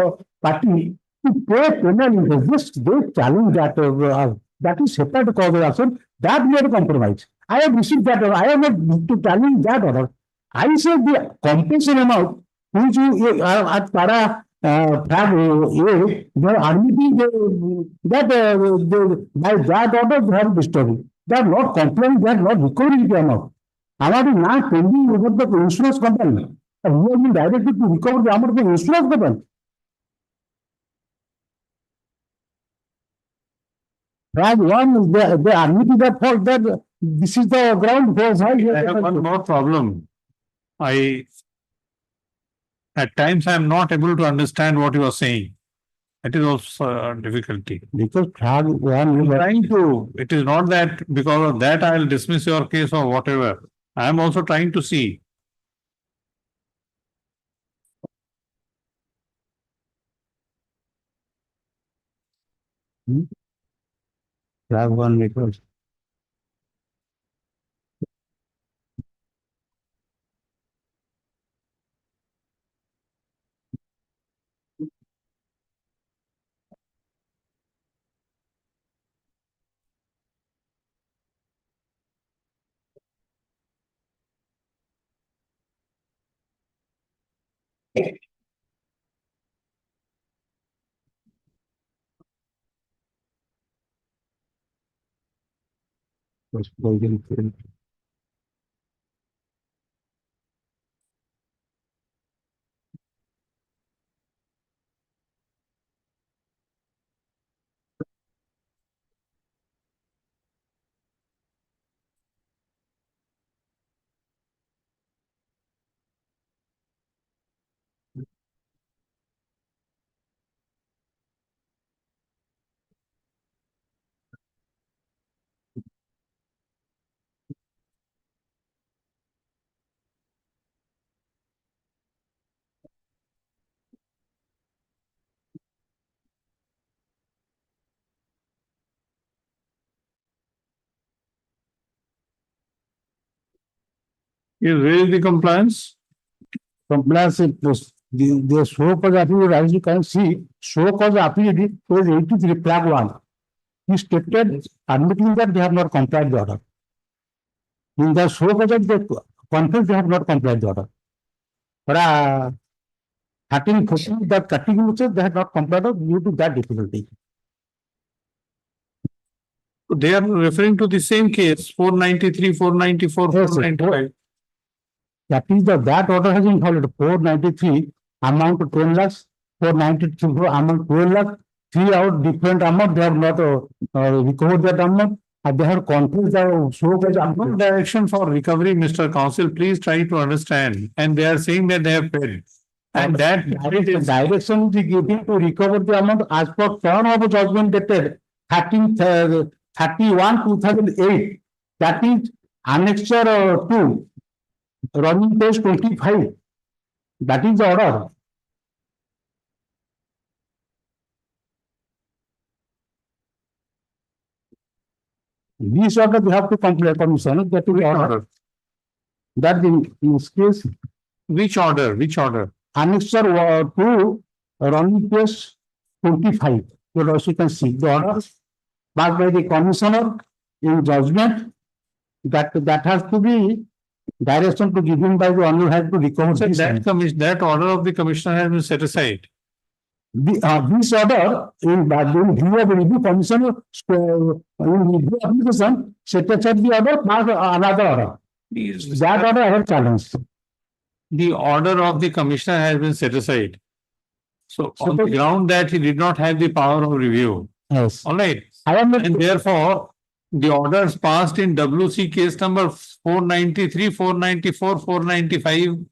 Speaker 11: party to pay penal interest. They challenge that is separate cause of action. That we are compromised. I have received that order. I have not to challenge that order. I said the compensation amount which you at para flag A, they are admitting that by that order they have disturbed. They are not complaining, they are not recovering the amount. Amount is not pending over the insurance company. And we have been directed to recover the amount of the insurance company. Flag 1, they admitted that fault that this is the ground goes high.
Speaker 1: I have one more problem. At times I am not able to understand what you are saying. It is also a difficulty.
Speaker 11: Because flag 1 is
Speaker 1: Trying to, it is not that because of that I will dismiss your case or whatever. I am also trying to see.
Speaker 11: flag 1 because
Speaker 1: Where is the compliance?
Speaker 11: compliance the show cause affidavit, as you can see, show cause affidavit page 83 flag 1. He stated admitting that they have not complied the order. In the show cause of the conference, they have not complied the order. But 13 that cutting which they have not complied due to that difficulty.
Speaker 1: They are referring to the same case, 493, 494,
Speaker 11: Yes, sir.
Speaker 1: 495.
Speaker 11: That is that order has been followed. 493 amount to 10 lakhs, 492 amount 12 lakhs,
Speaker 2: three out different amount, they have not recovered that amount, and they have confused the so much
Speaker 1: No
Speaker 2: amount.
Speaker 1: direction for recovery, Mr. Counsel, please try to understand, and they are saying that they have paid. And that
Speaker 2: Direction is given to recover the amount as per term of judgment dated 31/2008. That is annexure 2, running page 25. That is the order. This order we have to complete, Commissioner, that is the order. That in this case,
Speaker 1: Which order, which order?
Speaker 2: annexure 2, running page 25. You also can see the order passed by the commissioner in judgment that has to be direction to given by the owner has to recover
Speaker 1: So
Speaker 2: this.
Speaker 1: that order of the commissioner has been set aside.
Speaker 2: This order in view of review commissioner in review application set aside the order plus another order. That order I have challenged.
Speaker 1: The order of the commissioner has been set aside. So on the ground that he did not have the power of review.
Speaker 2: Yes.
Speaker 1: All right.
Speaker 2: I am
Speaker 1: And therefore, the orders passed in WC case number 493, 494, 495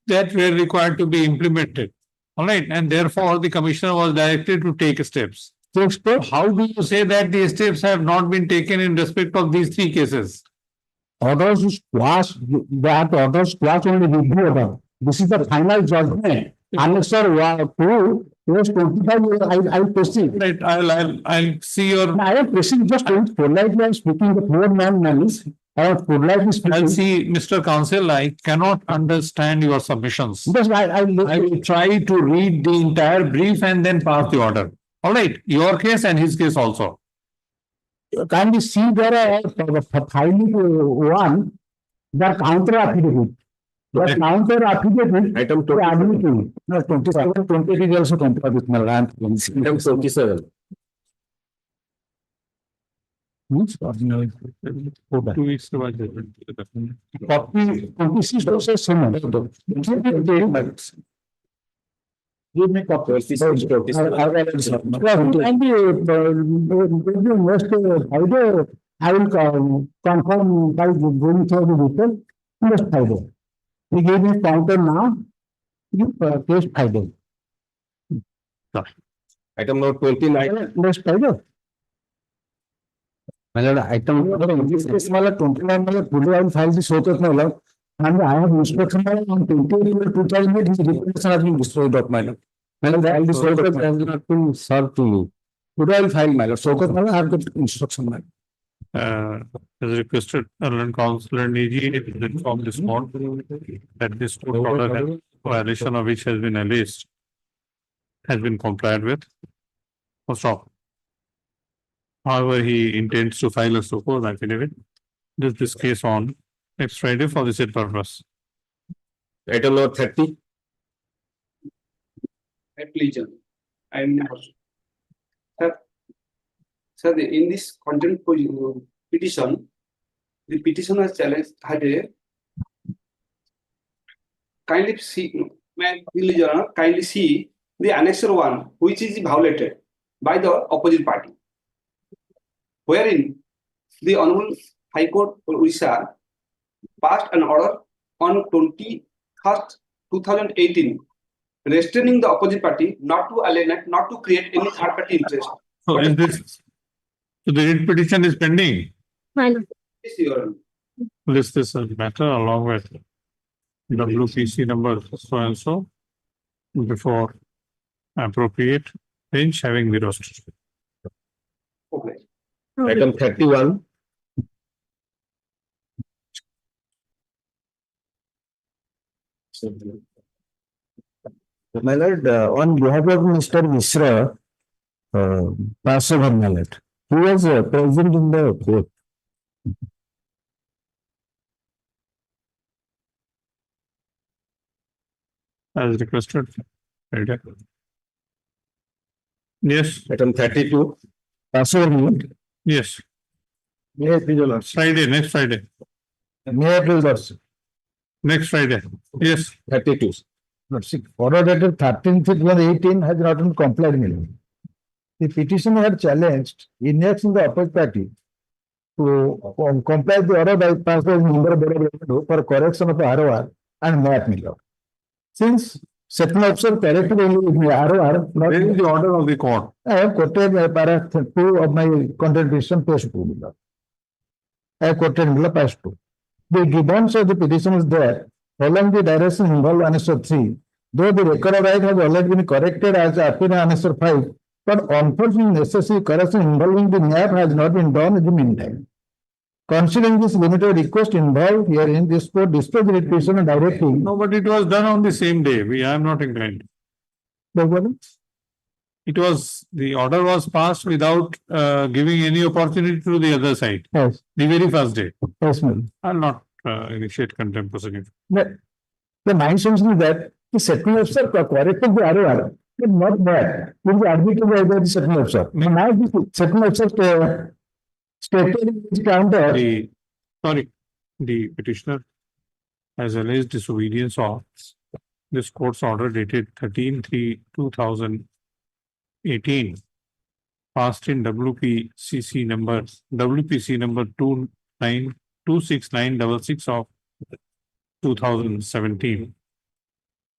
Speaker 1: that were required to be implemented. All right. And therefore, the commissioner was directed to take steps. So how do you say that the steps have not been taken in respect of these three cases?
Speaker 2: orders is squash, that orders squash only review order. This is the final judgment. Annexure 2, page 25, I proceed.
Speaker 1: Right. I'll see your.
Speaker 2: I am pressing just politely, I am speaking the poor man malice. I am politely
Speaker 1: I'll
Speaker 2: speaking.
Speaker 1: see, Mr. Counsel, I cannot understand your submissions.
Speaker 2: Because
Speaker 1: I will try to read the entire brief and then pass the order. All right, your case and his case also.
Speaker 2: kindly see there filing one, the counter affidavit. The counter affidavit.
Speaker 5: Item
Speaker 2: to admitting. No, 27, 28 is also complied with my land.
Speaker 5: Item 27.
Speaker 2: Ordinary.
Speaker 1: 2 weeks के बाद
Speaker 2: Copy 26 also same. Give me copy.
Speaker 5: 26, 27.
Speaker 2: I will next Friday, I will confirm by going through the detail. Next Friday. We gave me counter now. You case Friday.
Speaker 5: Item note 29.
Speaker 2: Next Friday. Item this case 29 fully I will file the showcase now. And I have inspection on 28 2008 his reputation has been destroyed of my lord. I will showcase has not been served to you. Today I will file my lord. Showcase I have got instruction my lord.
Speaker 1: As requested, Learned Counsel and AG is informed this morning that this court order violation of which has been alleged has been complied with. First off, however, he intends to file a suppose affidavit. This case on next Friday for the said purpose.
Speaker 5: Item note 30.
Speaker 10: Pleasure. Sir, in this contempt petition, the petitioner challenged had a kindly see the annexure 1, which is violated by the opposite party, wherein the Honorable High Court of Orissa passed an order on 21st, 2018, restraining the opposite party not to alienate, not to create any third party interest.
Speaker 1: So is this, so the writ petition is pending.
Speaker 10: Yes, Your Honor.
Speaker 1: List this matter along with WPC number so and so before appropriate bench having the roster.
Speaker 10: Okay.
Speaker 5: Item 31.
Speaker 2: My lord, on behalf of Mr. Mishra, Passover, my lord, he was present in the court.
Speaker 1: As requested. Right. Yes,
Speaker 5: Item 32.
Speaker 2: Passover, my lord.
Speaker 1: yes.
Speaker 2: May I please ask?
Speaker 1: Friday, next Friday.
Speaker 2: May I please ask?
Speaker 1: Next Friday. Yes.
Speaker 5: 32.
Speaker 2: Order dated 13th, 2018 has not been complied, my lord.
Speaker 3: the petitioner had challenged inacts in the upper party to comply the order by passed by member of Board of Revenue for correction of the ROR and map miller. Since second officer corrected only ROR, not
Speaker 1: Where is the order of the court?
Speaker 3: I have quoted para 2 of my contribution page 2 below. I have quoted below page 2. The grievance of the petition is there, following the direction involved in answer 3. Though the record of right has already been corrected as appeared in answer 5, but unfortunately necessary correction involving the map has not been done in the meantime. Considering this limited request involved herein, this court displayed the petition and directing.
Speaker 1: No, but it was done on the same day. I am not inclined. It was, the order was passed without giving any opportunity to the other side.
Speaker 3: Yes,
Speaker 1: The very first day.
Speaker 3: yes, ma'am.
Speaker 1: I'll not initiate contempt proceeding.
Speaker 3: The mind seems to be that the settlement officer corrected the ROR, but not that. Will be admitted by the settlement officer. Now the settlement officer stated in his counter.
Speaker 1: The petitioner has alleged disobedience of this court's order dated 13/3/2018, passed in WPC number 26966 of 2017.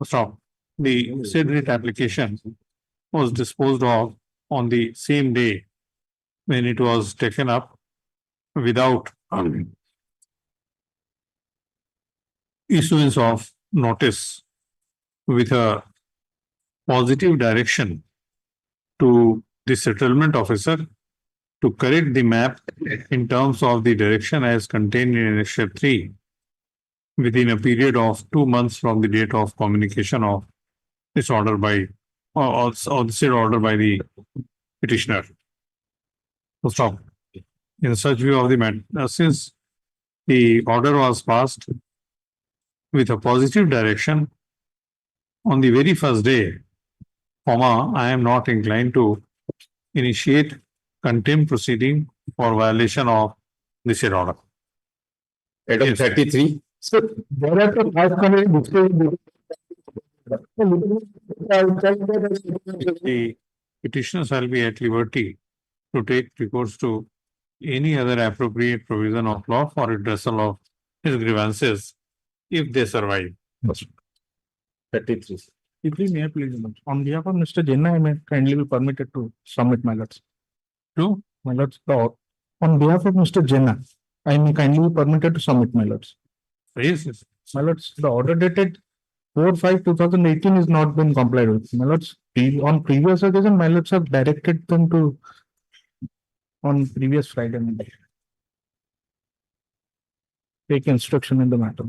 Speaker 1: So the said writ application was disposed of on the same day when it was taken up without issuance of notice, with a positive direction to the settlement officer to correct the map in terms of the direction as contained in Annexure 3 within a period of 2 months from the date of communication of this order by or said order by the petitioner. So stop. In such view of the matter, since the order was passed with a positive direction on the very first day, I am not inclined to initiate contempt proceeding for violation of the said order.
Speaker 5: Item 33.
Speaker 3: So there are the 500
Speaker 1: The petitioner shall be at liberty to take recourse to any other appropriate provision of law for redressal of his grievances if they survive.
Speaker 5: 33.
Speaker 3: Please, may I please, on behalf of Mr. Jena, I may kindly be permitted to submit my lords.
Speaker 1: To
Speaker 3: My lords, on behalf of Mr. Jena, I may kindly be permitted to submit my lords.
Speaker 1: yes.
Speaker 3: My lords, the order dated 4/5/2018 is not been complied with. My lords, on previous occasion, my lords have directed them to on previous Friday. Take instruction in the matter.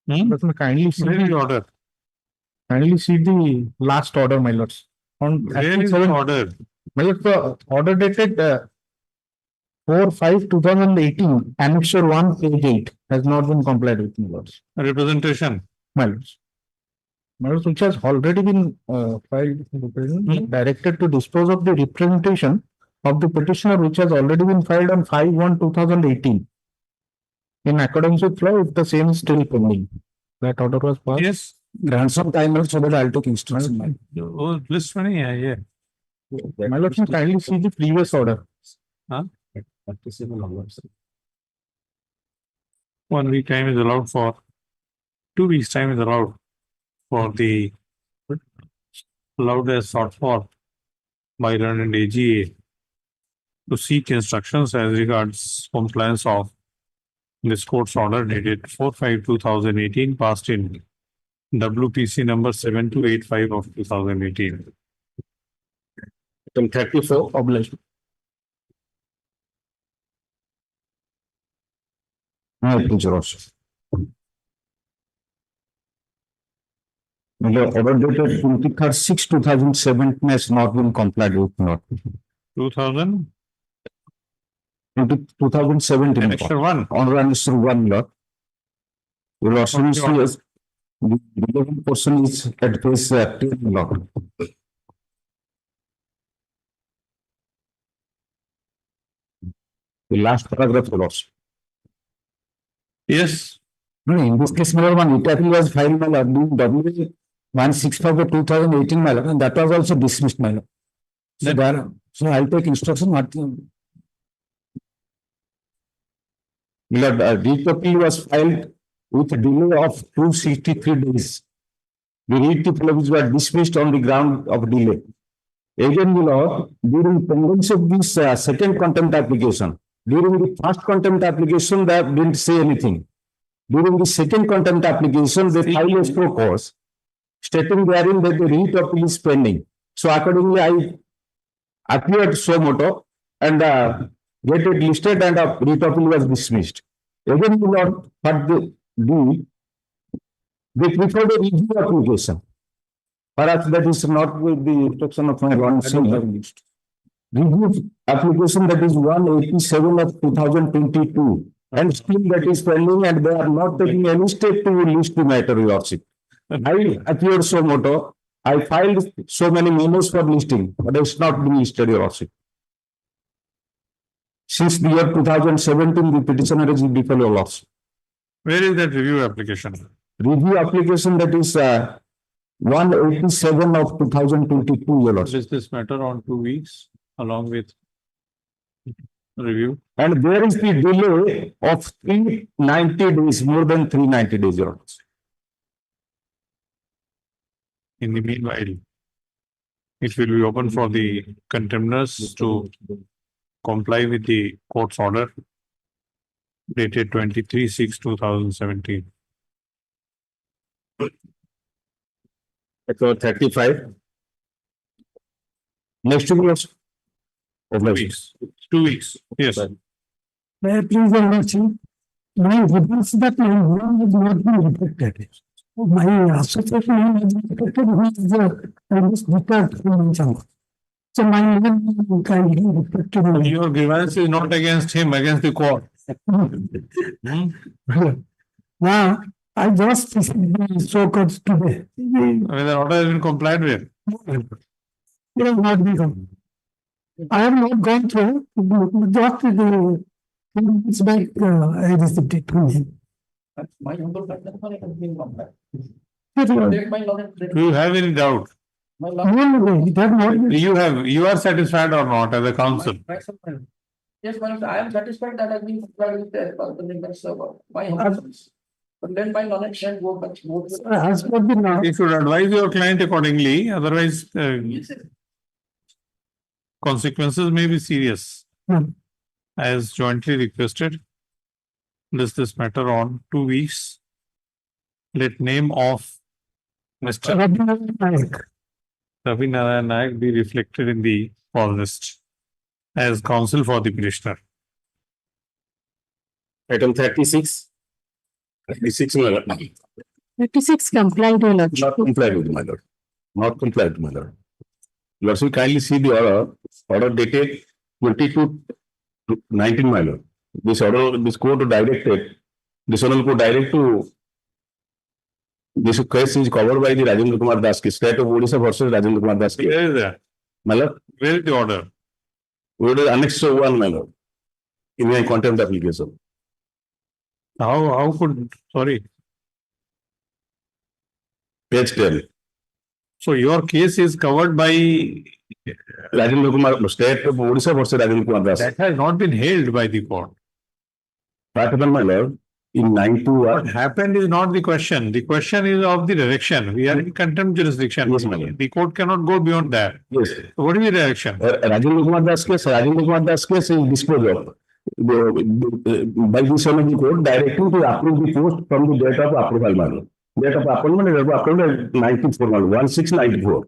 Speaker 3: But may kindly see
Speaker 1: Where is the
Speaker 3: the,
Speaker 1: order?
Speaker 3: kindly see the last order, my lords. On
Speaker 1: Where is the order?
Speaker 3: my lords, the order dated 4/5/2018, Annexure 1, page 8 has not been complied with, my lords.
Speaker 1: Representation.
Speaker 3: My lords. My lords, which has already been filed, directed to dispose of the representation of the petitioner, which has already been filed on 5/1/2018. In accordance with law, if the same is still pending. That order was passed.
Speaker 1: Yes.
Speaker 2: Grant some time so that I'll take instruction.
Speaker 1: Oh, list money, yeah.
Speaker 3: My lords, can kindly see the previous order.
Speaker 1: 1 week time is allowed for, 2 weeks time is allowed for the allowed as sought for by learned AGA to seek instructions as regards compliance of this court's order dated 4/5/2018, passed in WPC number 7285 of 2018.
Speaker 5: Item 34.
Speaker 3: Obliged.
Speaker 2: Please, Ross. The order dated 23/6/2017 has not been complied with. Not
Speaker 1: 2000,
Speaker 2: 2017.
Speaker 1: Annexure 1.
Speaker 2: Order Annexure 1 law. Your Lordship is yes, the relevant portion is at this law. The last paragraph, Your Lordship.
Speaker 1: Yes.
Speaker 2: No, in this case, my lord, one appeal was filed by W 165 of 2018, my lord, and that was also dismissed, my lord. So there, So I'll take instruction. What?
Speaker 5: Milord, writ appeal was filed with a delay of 263 days. The writ appeals were dismissed on the ground of delay. Again, Milord, during pendency of this second contempt application, during the first contempt application, they didn't say anything. During the second contempt application, they filed a show cause stating therein that the writ appeal is pending. So accordingly, I appeared so moto and get it listed and writ appeal was dismissed. Again, Milord, but they preferred a review application. Perhaps that is not with the instruction of my wrong. Review application that is 187 of 2022 and still that is pending and they are not taking any step to list the matter, Your Lordship. I appeared so moto. I filed so many memos for listing, but it's not been listed, Your Lordship. Since the year 2017, the petitioner is before Your Lordship.
Speaker 1: Where is that review application?
Speaker 5: Review application that is 187 of 2022, Your Lordship.
Speaker 1: Is this matter on 2 weeks along with review?
Speaker 5: And there is the delay of 390 days, more than 390 days, Your Lordship.
Speaker 1: In the meanwhile, it will be open for the contemners to comply with the court's order dated 23/6/2017.
Speaker 5: So 35. Next week also.
Speaker 1: 2 weeks. 2 weeks. Yes.
Speaker 11: May I please mention, my reports that my name has not been reflected. My association name has been reflected, I was detached from some. So my name kindly reflected.
Speaker 1: Your grievance is not against him, against the court.
Speaker 11: Now, I just received the so-called today.
Speaker 1: I mean, the order has been complied with.
Speaker 11: It has not been done. I have not gone through, just the, it's back, I received it from him.
Speaker 1: Do you have any doubt?
Speaker 11: No, it has not been.
Speaker 1: You are satisfied or not as a counsel?
Speaker 12: Yes, I am satisfied that I've been complied with the members of my house. But then my knowledge can go back.
Speaker 11: As per the now,
Speaker 1: You should advise your client accordingly, otherwise consequences may be serious. As jointly requested, list this matter on 2 weeks. Let name of Mr. Ravi Narayan Naik be reflected in the call list as counsel for the petitioner.
Speaker 5: Item 36. 36, my lord.
Speaker 7: 36 complied, Your Lordship.
Speaker 5: Not complied with, my lord. Not complied, my lord. Lordship, kindly see the order dated 22/19, my lord. This order, this court directed, this honorable court direct to, this case is covered by the Rajendra Kumar Das case, State of Odisha versus Rajendra Kumar Das case.
Speaker 1: Where is that?
Speaker 5: My lord,
Speaker 1: Where is the order?
Speaker 5: it is annexed to 1, my lord, in my contempt application.
Speaker 1: How could, sorry.
Speaker 5: Page 10.
Speaker 1: So your case is covered by,
Speaker 5: Rajendra Kumar, State of Odisha versus Rajendra Kumar Das.
Speaker 1: that has not been held by the court.
Speaker 5: What happened, my lord? In 92,
Speaker 1: What happened is not the question. The question is of the direction. We are in contempt jurisdiction.
Speaker 5: Yes, my lord.
Speaker 1: The court cannot go beyond that.
Speaker 5: yes.
Speaker 1: So what is the direction?
Speaker 5: Rajendra Kumar Das case is disposed of. By this honorable court directing to approve the post from the date of approval, my lord. Date of appointment is approval 94, 1694.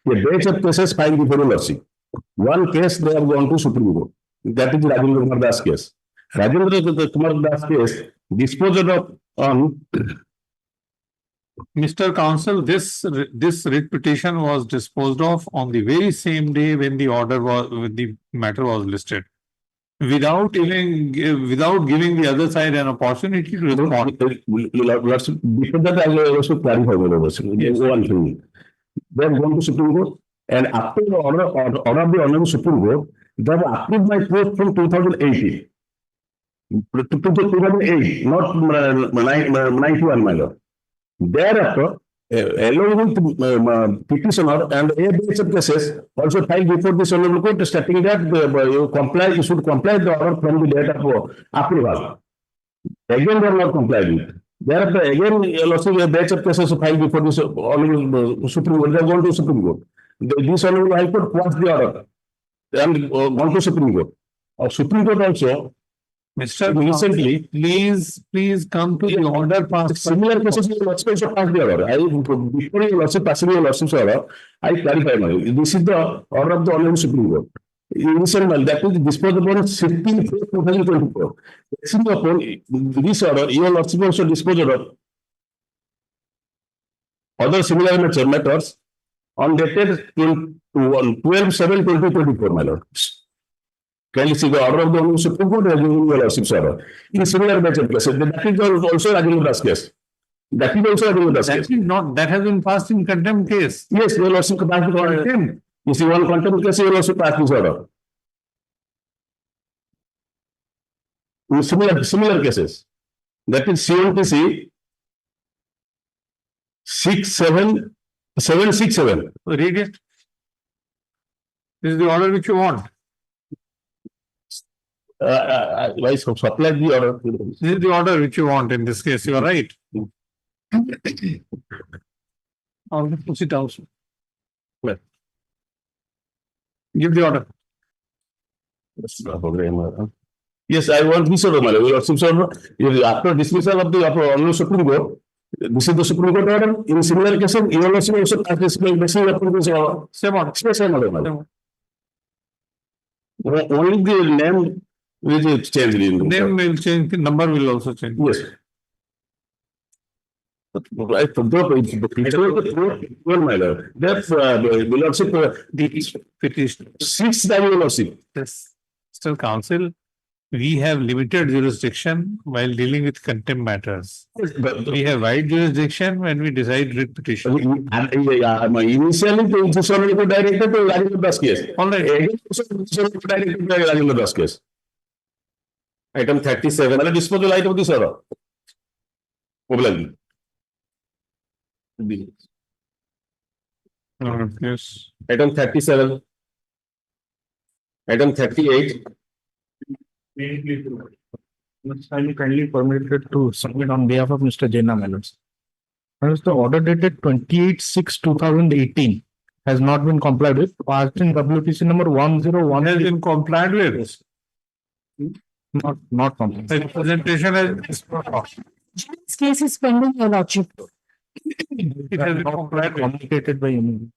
Speaker 5: The dates of cases filed before the lordship. One case they have gone to Supreme Court. That is Rajendra Kumar Das case. Rajendra Kumar Das case disposed of on.
Speaker 1: Mr. Counsel, this writ petition was disposed of on the very same day when the order was, when the matter was listed. Without giving the other side an opportunity to respond.
Speaker 5: Lordship, before that, I will also clarify my lordship. One thing. They have gone to Supreme Court, and after the order of the Honorable Supreme Court, they have approved my post from 2018. To 2008, not 91, my lord. Thereafter,
Speaker 13: along with petitioner and a batch of cases also filed before this honorable court stating that you should comply the order from the date of approval. Again, they are not complied with. Thereafter, again, also a batch of cases filed before this honorable Supreme Court. They have gone to Supreme Court. This honorable High Court passed the order and gone to Supreme Court. Supreme Court also
Speaker 1: Mr.
Speaker 13: recently,
Speaker 1: please come to the order passed.
Speaker 13: similar cases you will also pass the order. Before you also passing your lordship's order, I clarify now. This is the order of the Honorable Supreme Court. Initial that is disposed upon 16/4/2024. Basing upon this order, your lordship also disposed of other similar matters on dated 12/7/2024, my lord. Can you see the order of the Honorable Supreme Court has given your lordship's order? In similar batch of cases, that is also Rajendra Das case. That is also Rajendra Das case.
Speaker 1: That is not, that has been passed in contempt case.
Speaker 13: Yes, your lordship passed the order. You see one contempt case, your lordship passed this order. In similar cases. That is CMTC 767.
Speaker 1: Read it. This is the order which you want.
Speaker 13: I supplied the order.
Speaker 1: This is the order which you want in this case. You are right. I'll push it also.
Speaker 13: Well.
Speaker 1: Give the order.
Speaker 13: Yes, I want this order, my lord. After dismissal of the Honorable Supreme Court, this is the Supreme Court order. In similar cases, you also passed this basing upon this order.
Speaker 1: Same order.
Speaker 13: Same order, my lord. Only the name will change.
Speaker 1: Name will change, the number will also change.
Speaker 13: Yes. I forgot my lord. That's lordship
Speaker 1: Petition.
Speaker 13: 6th time lordship.
Speaker 1: Yes. Still counsel, we have limited jurisdiction while dealing with contempt matters. We have wide jurisdiction when we decide writ petition.
Speaker 13: Initially, this honorable directed to Rajendra Das case.
Speaker 1: All right.
Speaker 13: Directed to Rajendra Das case. Item 37. Well, disposal item of this order.
Speaker 1: Yes.
Speaker 13: Item 37. Item 38.
Speaker 3: Kindly permitted to submit on behalf of Mr. Jaina Melons. The order dated 28/6/2018 has not been complied with, passed in WPC number 101.
Speaker 1: Has been complied with.
Speaker 3: Not complied.
Speaker 1: The representation has.
Speaker 7: This case is pending, your lordship.
Speaker 1: It has been complied with.
Speaker 3: Communicated by you.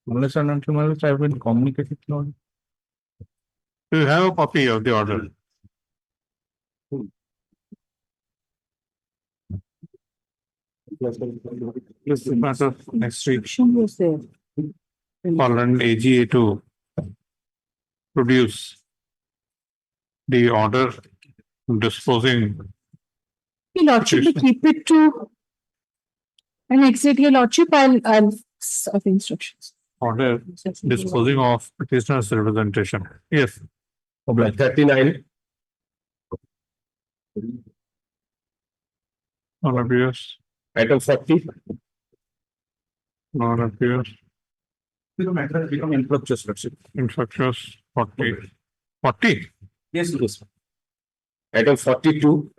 Speaker 3: Unless and until I have been communicated.
Speaker 1: Do you have a copy of the order? Yes, matter next week.
Speaker 7: Was there.
Speaker 1: Following AGA to produce the order disposing.
Speaker 7: Your lordship, to keep it to an exit, your lordship, I'll of instructions.
Speaker 1: Order disposing of petitioner's representation. Yes.
Speaker 13: 39.
Speaker 1: None appears.
Speaker 13: Item 40.
Speaker 1: None appears.
Speaker 10: The matter has become infructuous.
Speaker 1: Infructuous 40. 40.
Speaker 10: Yes, yes.
Speaker 13: Item 42.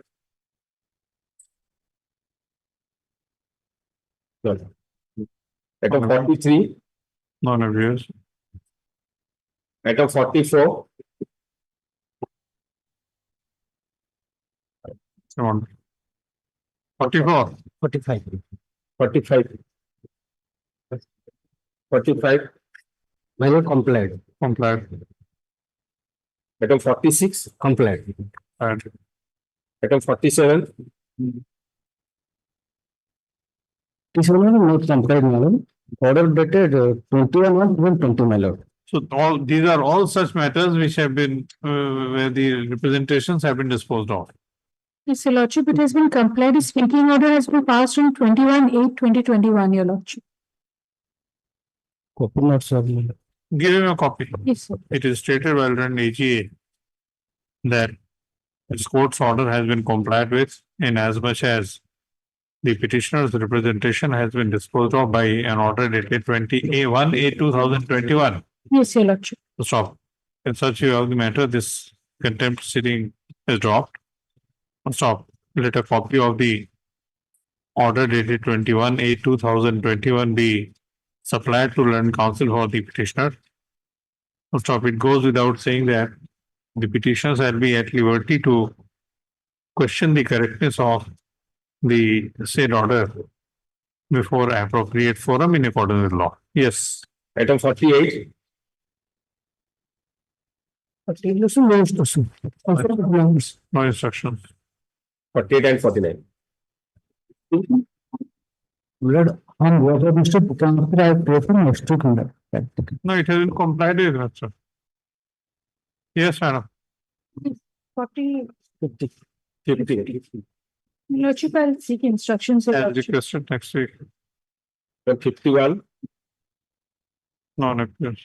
Speaker 13: Item 43.
Speaker 1: None appears.
Speaker 13: Item 44.
Speaker 1: Come on. 44.
Speaker 3: 45.
Speaker 13: 45. 45.
Speaker 11: My lord, complied.
Speaker 1: Complied.
Speaker 13: Item 46.
Speaker 11: Complied.
Speaker 1: And
Speaker 13: Item 47.
Speaker 11: This one not complied, my lord. Order dated 21/1/2020, my lord.
Speaker 1: so all these are all such matters which have been where the representations have been disposed of.
Speaker 7: Yes, your lordship, it has been complied. The speaking order has been passed on 21/8/2021, your lordship.
Speaker 11: Copy not served, my lord.
Speaker 1: Give him a copy.
Speaker 7: Yes, sir.
Speaker 1: It is stated while run AGA that this court's order has been complied with in as much as the petitioner's representation has been disposed of by an order dated 20A1A2021.
Speaker 7: Yes, Your Lordship.
Speaker 1: Stop. In such view of the matter, this contempt proceeding is dropped. Stop. Let a copy of the order dated 21A2021 be supplied to learned counsel for the petitioner. Stop. It goes without saying that the petitioner shall be at liberty to question the correctness of the said order before appropriate forum in accordance with law. Yes.
Speaker 13: Item 48.
Speaker 1: No instructions.
Speaker 13: 48 and 49.
Speaker 2: Lord, on what of Mr. Contempt, I prefer next to conduct.
Speaker 1: No, it has been complied with, sir. Yes, madam.
Speaker 7: 40.
Speaker 13: 50.
Speaker 7: Lordship, I'll seek instructions. Your
Speaker 1: As
Speaker 7: Lordship.
Speaker 1: requested next week.
Speaker 13: Item 51.
Speaker 1: No, no, yes.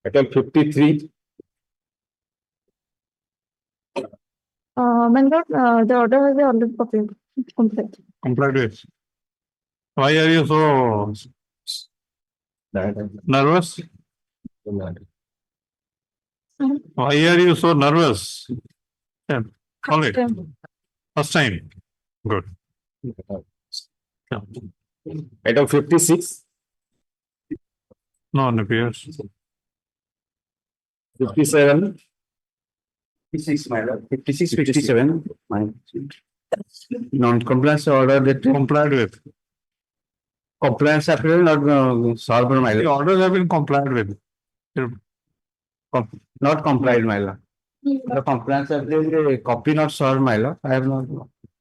Speaker 13: Item 53.
Speaker 7: My lord, the order has already fulfilled. Complete.
Speaker 1: Complied with. Why are you so nervous? Why are you so nervous? Yeah, call it. First time. Good. Yeah.
Speaker 13: Item 56.
Speaker 1: No one appears.
Speaker 13: 57.
Speaker 9: 56, my lord.
Speaker 2: 56, 57. Non-compliance order that
Speaker 1: Complied with.
Speaker 2: compliance appeal not solved, my
Speaker 1: The
Speaker 2: lord.
Speaker 1: orders have been complied with.
Speaker 2: Not complied, my lord. The compliance appeal, copy not solved, my lord. I have not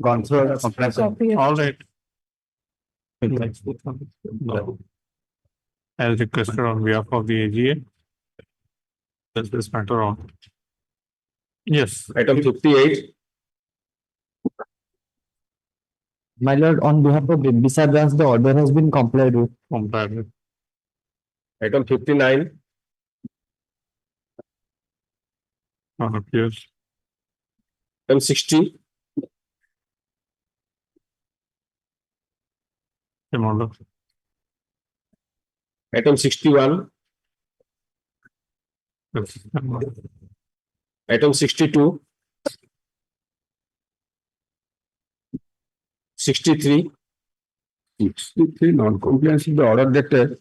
Speaker 2: gone through the compliance.
Speaker 7: Copy.
Speaker 1: All right. As requested on behalf of the AGA. Does this matter on? Yes.
Speaker 13: Item 58.
Speaker 3: My lord, on behalf of Dismissal, the order has been complied with.
Speaker 1: Complied with.
Speaker 13: Item 59.
Speaker 1: None appears.
Speaker 13: Item 60.
Speaker 1: Same order.
Speaker 13: Item 61.
Speaker 1: Yes, same order.
Speaker 13: Item 62. 63.
Speaker 2: 63 non-compliance is the order that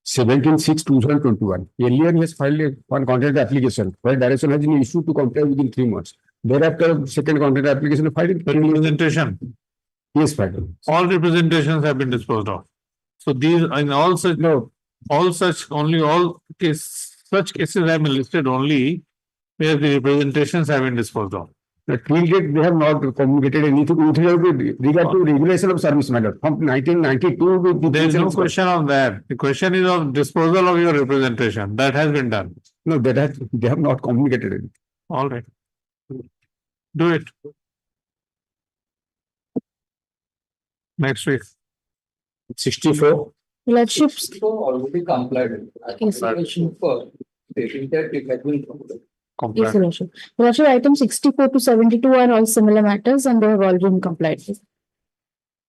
Speaker 2: 17/6/2021. Earlier, he has filed one content application where direction has been issued to comply within 3 months. Thereafter, second content application filed.
Speaker 1: Representation.
Speaker 2: Yes, filed.
Speaker 1: All representations have been disposed of. So these in all such such cases have been listed only where the representations have been disposed of.
Speaker 2: Till date, they have not communicated anything with regard to regulation of service matter. From 1992.
Speaker 1: There is no question on that. The question is of disposal of your representation. That has been done.
Speaker 2: No, they have not communicated it.
Speaker 1: All right. Do it. Next week.
Speaker 13: 64.
Speaker 7: Lordships.
Speaker 12: Already complied.
Speaker 7: Yes,
Speaker 12: For stating that it has been complied.
Speaker 7: Yes, Your Lordship. Your Lordship, items 64 to 72 are all similar matters and they have already been complied with.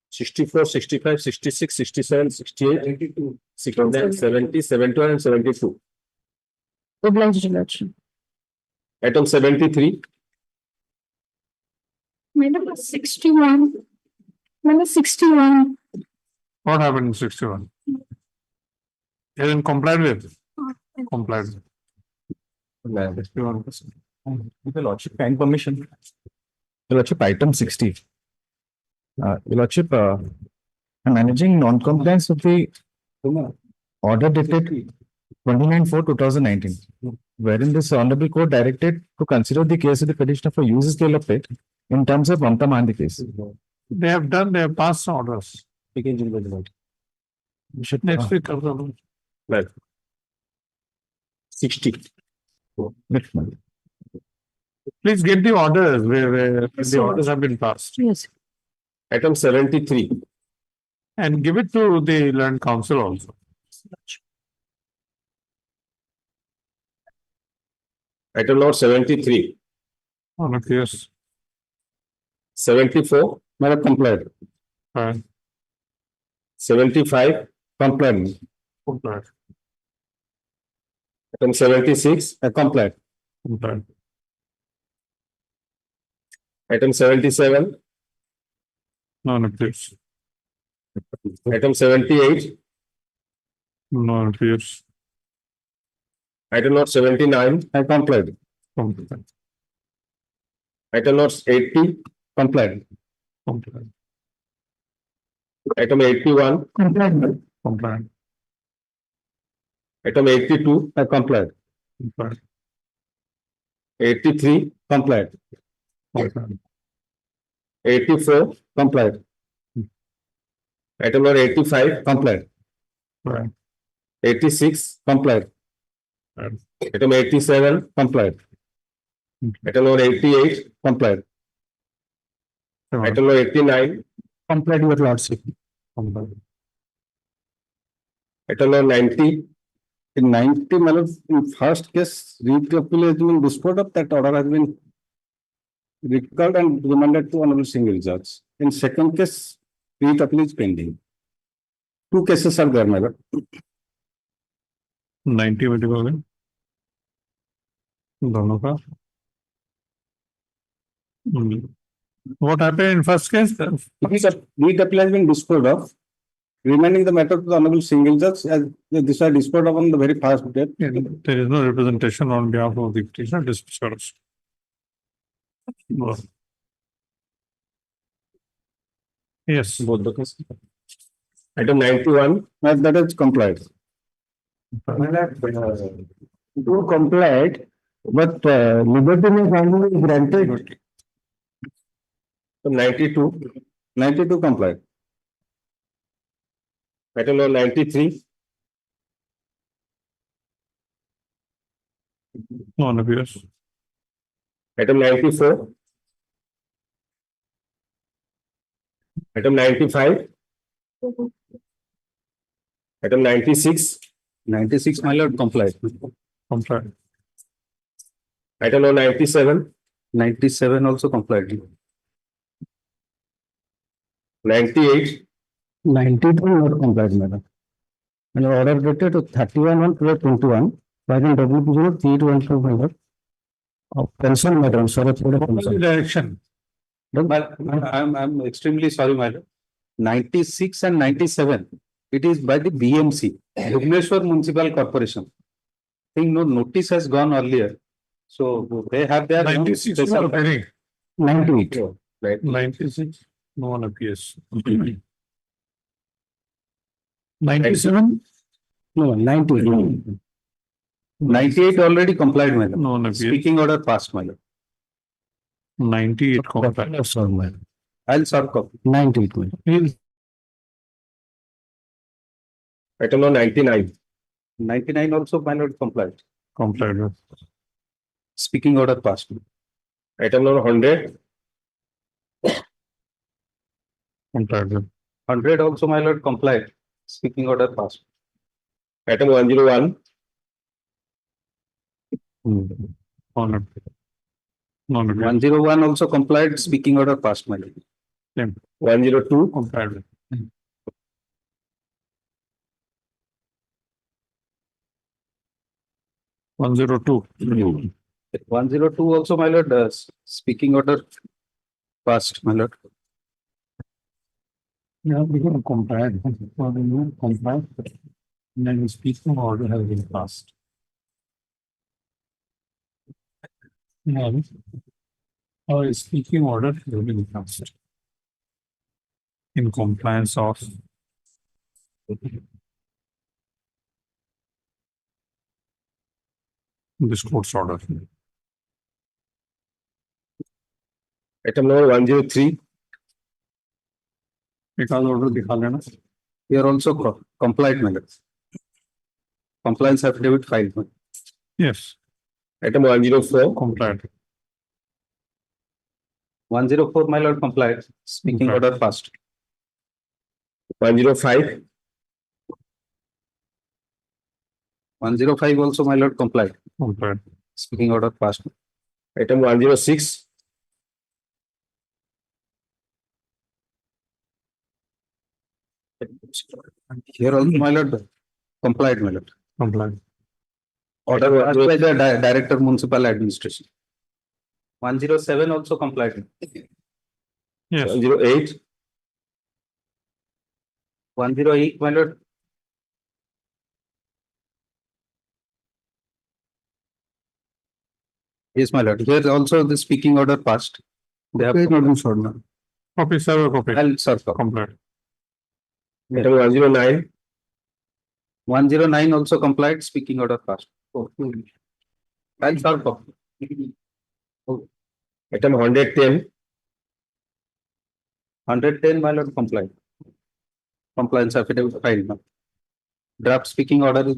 Speaker 13: 64, 65, 66, 67, 68,
Speaker 12: 72.
Speaker 13: 69, 70, 71 and 72.
Speaker 7: Obliged, Your Lordship.
Speaker 13: Item 73.
Speaker 7: Madam, 61. Madam, 61.
Speaker 1: What happened in 61? Has been complied with? Complied with. 61%.
Speaker 3: With the Lordship, kind permission. Your Lordship, item 60. Your Lordship, I'm managing non-compliance of the order dated 29/4/2019, wherein this Honorable Court directed to consider the case of the petitioner for use scale of it in terms of Mamta Mandi case.
Speaker 1: They have done, they have passed orders. Next week.
Speaker 13: Right. 60.
Speaker 3: Next month.
Speaker 1: Please get the orders where the orders have been passed
Speaker 7: Yes.
Speaker 13: Item 73.
Speaker 1: and give it to the learned counsel also.
Speaker 13: Item number 73.
Speaker 1: On a case.
Speaker 13: 74.
Speaker 9: My lord, complied.
Speaker 1: Fine.
Speaker 13: 75, complied.
Speaker 1: Complied.
Speaker 13: Item 76,
Speaker 9: Complied.
Speaker 1: Complied.
Speaker 13: item 77,
Speaker 1: Non appears.
Speaker 13: item 78,
Speaker 1: Non appears.
Speaker 13: item note 79,
Speaker 9: Complied.
Speaker 1: Complied.
Speaker 13: item notes 80,
Speaker 9: Complied.
Speaker 1: Complied.
Speaker 13: item 81,
Speaker 7: Complied.
Speaker 1: Complied.
Speaker 13: item 82,
Speaker 9: Complied.
Speaker 1: Complied.
Speaker 13: 83,
Speaker 9: Complied.
Speaker 1: Complied.
Speaker 13: 84,
Speaker 9: Complied.
Speaker 13: item number 85,
Speaker 9: Complied.
Speaker 1: Right.
Speaker 13: 86,
Speaker 9: Complied.
Speaker 1: Right.
Speaker 13: item 87,
Speaker 9: Complied.
Speaker 13: item number 88,
Speaker 9: Complied.
Speaker 13: item number 89,
Speaker 11: Complied, your lordship.
Speaker 1: Complied.
Speaker 13: item number 90,
Speaker 9: In 90, my lord, in first case, writ appeal has been disposed of, that order has been recalled and remanded to honorable single judge. In second case, writ appeal is pending. Two cases are there, my lord.
Speaker 1: 90 में दिखाओगे दोनों का what happened in first case?
Speaker 9: Writ appeal has been disposed of, remanding the matter to the honorable single judge as this was disposed of on the very first date.
Speaker 1: There is no representation on behalf of the petitioner. Displeasure. No. Yes.
Speaker 13: both the cases. Item 91,
Speaker 9: That is complied.
Speaker 11: Do complied, but liberty may finally be granted.
Speaker 13: item 92,
Speaker 9: 92 complied.
Speaker 13: item number 93,
Speaker 1: Non appears.
Speaker 13: item 94, item 95, item 96,
Speaker 9: 96, my lord, complied.
Speaker 1: Complied.
Speaker 13: item number 97,
Speaker 9: 97 also complied.
Speaker 13: 98,
Speaker 11: 92 not complied, madam. And order dated to 31/1/21, wherein WPG 312 madam. Of pension, madam, sorry for the pension.
Speaker 1: Direction.
Speaker 9: I'm extremely sorry, my lord. 96 and 97, it is by the BMC, Bhubaneswar Municipal Corporation. I think no notice has gone earlier. So they have their own
Speaker 1: 96
Speaker 9: special.
Speaker 1: not appearing.
Speaker 11: 98.
Speaker 9: Right.
Speaker 1: 96. No one appears. 97.
Speaker 11: No, 98.
Speaker 9: 98 already complied, my lord.
Speaker 1: No one appears.
Speaker 9: Speaking order passed, my lord.
Speaker 1: 98 complied.
Speaker 11: Sorry, madam.
Speaker 9: I'll serve copy.
Speaker 11: 98, madam.
Speaker 13: item number 99,
Speaker 9: 99 also, my lord, complied.
Speaker 1: Complied. with.
Speaker 9: Speaking order passed.
Speaker 13: item number 100,
Speaker 1: Complied. with.
Speaker 9: 100 also, my lord, complied. Speaking order passed.
Speaker 13: item 101,
Speaker 1: Non appears. Non appears.
Speaker 9: 101 also complied. Speaking order passed, my lord.
Speaker 13: 102,
Speaker 1: Complied. with. 102.
Speaker 9: 102 also, my lord, speaking order passed, my lord.
Speaker 1: Yeah, we can compare. Compare. And then the speaking order has been passed. Yeah. Our speaking order has been passed. In compliance of this court's order.
Speaker 13: item number 103,
Speaker 1: Because order दिखा लेना.
Speaker 9: We are also complied, my lord. Compliance affidavit filed. my lord.
Speaker 1: Yes,
Speaker 13: item 104,
Speaker 1: complied.
Speaker 9: 104, my lord, complied. Speaking
Speaker 1: Okay.
Speaker 9: order passed.
Speaker 13: 105,
Speaker 9: 105 also, my lord, complied.
Speaker 1: Complied.
Speaker 9: Speaking order passed.
Speaker 13: item 106,
Speaker 9: Here also, my lord, complied, my lord.
Speaker 1: Compliant.
Speaker 9: Order as by the Director Municipal Administration. 107 also complied.
Speaker 1: Yes.
Speaker 13: 08.
Speaker 9: 108, my lord. Yes, my lord. Here also the speaking order passed. They have not been sorted now.
Speaker 1: Copy, server copy.
Speaker 9: I'll serve.
Speaker 1: Compliant.
Speaker 13: Item 109.
Speaker 9: 109 also complied, speaking order passed. I'll serve.
Speaker 13: Item 110.
Speaker 9: 110, my lord, complied. Compliance affidavit filed now. Draft speaking order is,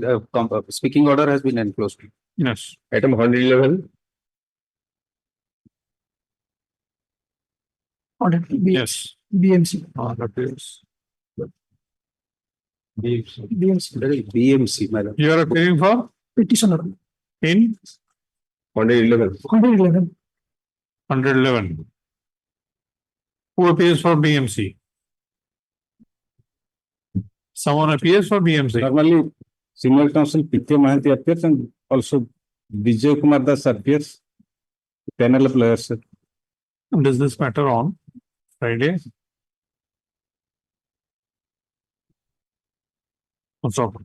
Speaker 9: speaking order has been enclosed.
Speaker 1: Yes.
Speaker 13: Item 111.
Speaker 1: Yes.
Speaker 11: BMC.
Speaker 1: Order is.
Speaker 9: BMC, my lord.
Speaker 1: You are appearing for
Speaker 11: Petitioner.
Speaker 1: in
Speaker 13: 111.
Speaker 11: 111.
Speaker 1: 111. Who appears for BMC? Someone appears for BMC.
Speaker 9: Normally, senior counsel P.K. Mahanti appears and also Vijay Kumar Das appears. Panel of lawyers.
Speaker 1: Does this matter on Friday? What's up?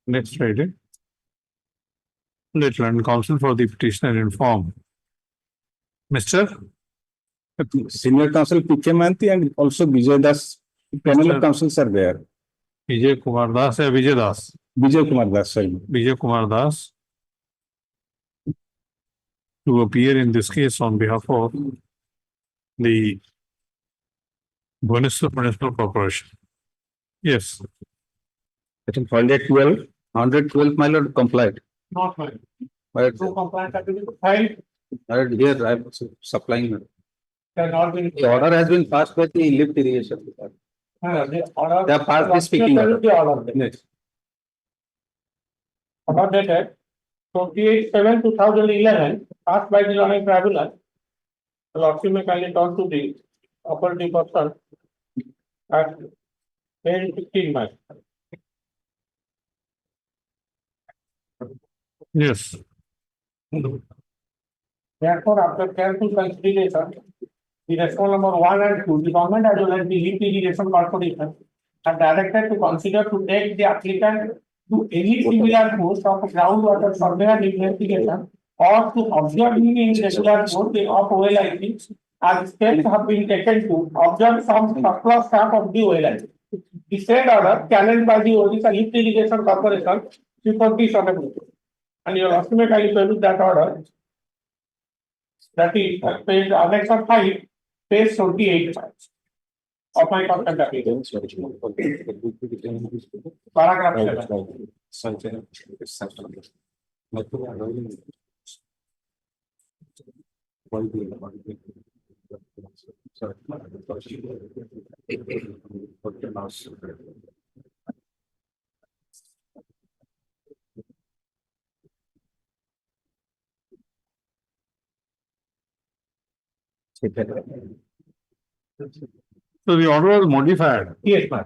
Speaker 1: Next Friday. Let learn counsel for the petitioner inform. Mr.
Speaker 9: Senior counsel P.K. Mahanti and also Vijay Das. Panel of counsels are there.
Speaker 1: Vijay Kumar Das or Vijay Das?
Speaker 9: Vijay Kumar Das, sorry.
Speaker 1: Vijay Kumar Das to appear in this case on behalf of the Municipal Corporation. Yes.
Speaker 13: Item 112.
Speaker 9: 112, my lord, complied.
Speaker 1: Not right.
Speaker 9: But
Speaker 1: So compliant affidavit filed.
Speaker 9: here I am supplying.
Speaker 1: Has not been.
Speaker 9: The order has been passed by the lift irrigation.
Speaker 1: The order.
Speaker 9: They have passed the speaking order.
Speaker 1: The order.
Speaker 9: Yes.
Speaker 1: Order dated 28/7/2011, passed by the Learning Tribunal. The Lordship may kindly talk to the operating person at 10:15 March. Yes. Therefore, after careful consideration, the response number 1 and 2, the government as well as the lift irrigation corporation are directed to consider to take the applicant to any similar post of groundwater survey and investigation or to observe him in regular post of OLIC, as steps have been taken to observe some surplus staff of the OLIC. The said order challenged by the Odisha Lift Irrigation Corporation before this order. And your estimate I will use that order. That is page annex 5, page 28 of my contempt application. Paragraph 7. So the order was modified. Yes, ma'am.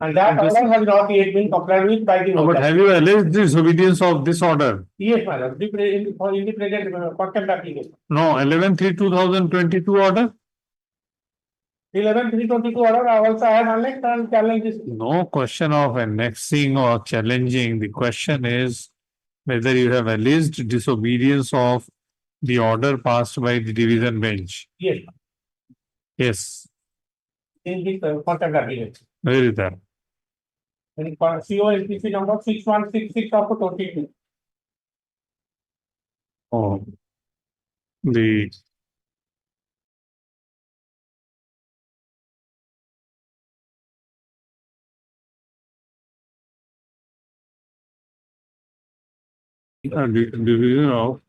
Speaker 1: And that order has not yet been complied with by the. But have you alleged the disobedience of this order? Yes, madam. In the present contempt application. No, 11/3/2022 order. 11/3/22 order. I also have annexed and challenged this. No question of annexing or challenging. The question is whether you have alleged disobedience of the order passed by the division bench. Yes. Yes. In the contempt application. Where is that? In COLPC number 6166 of 22. Oh. The. Division of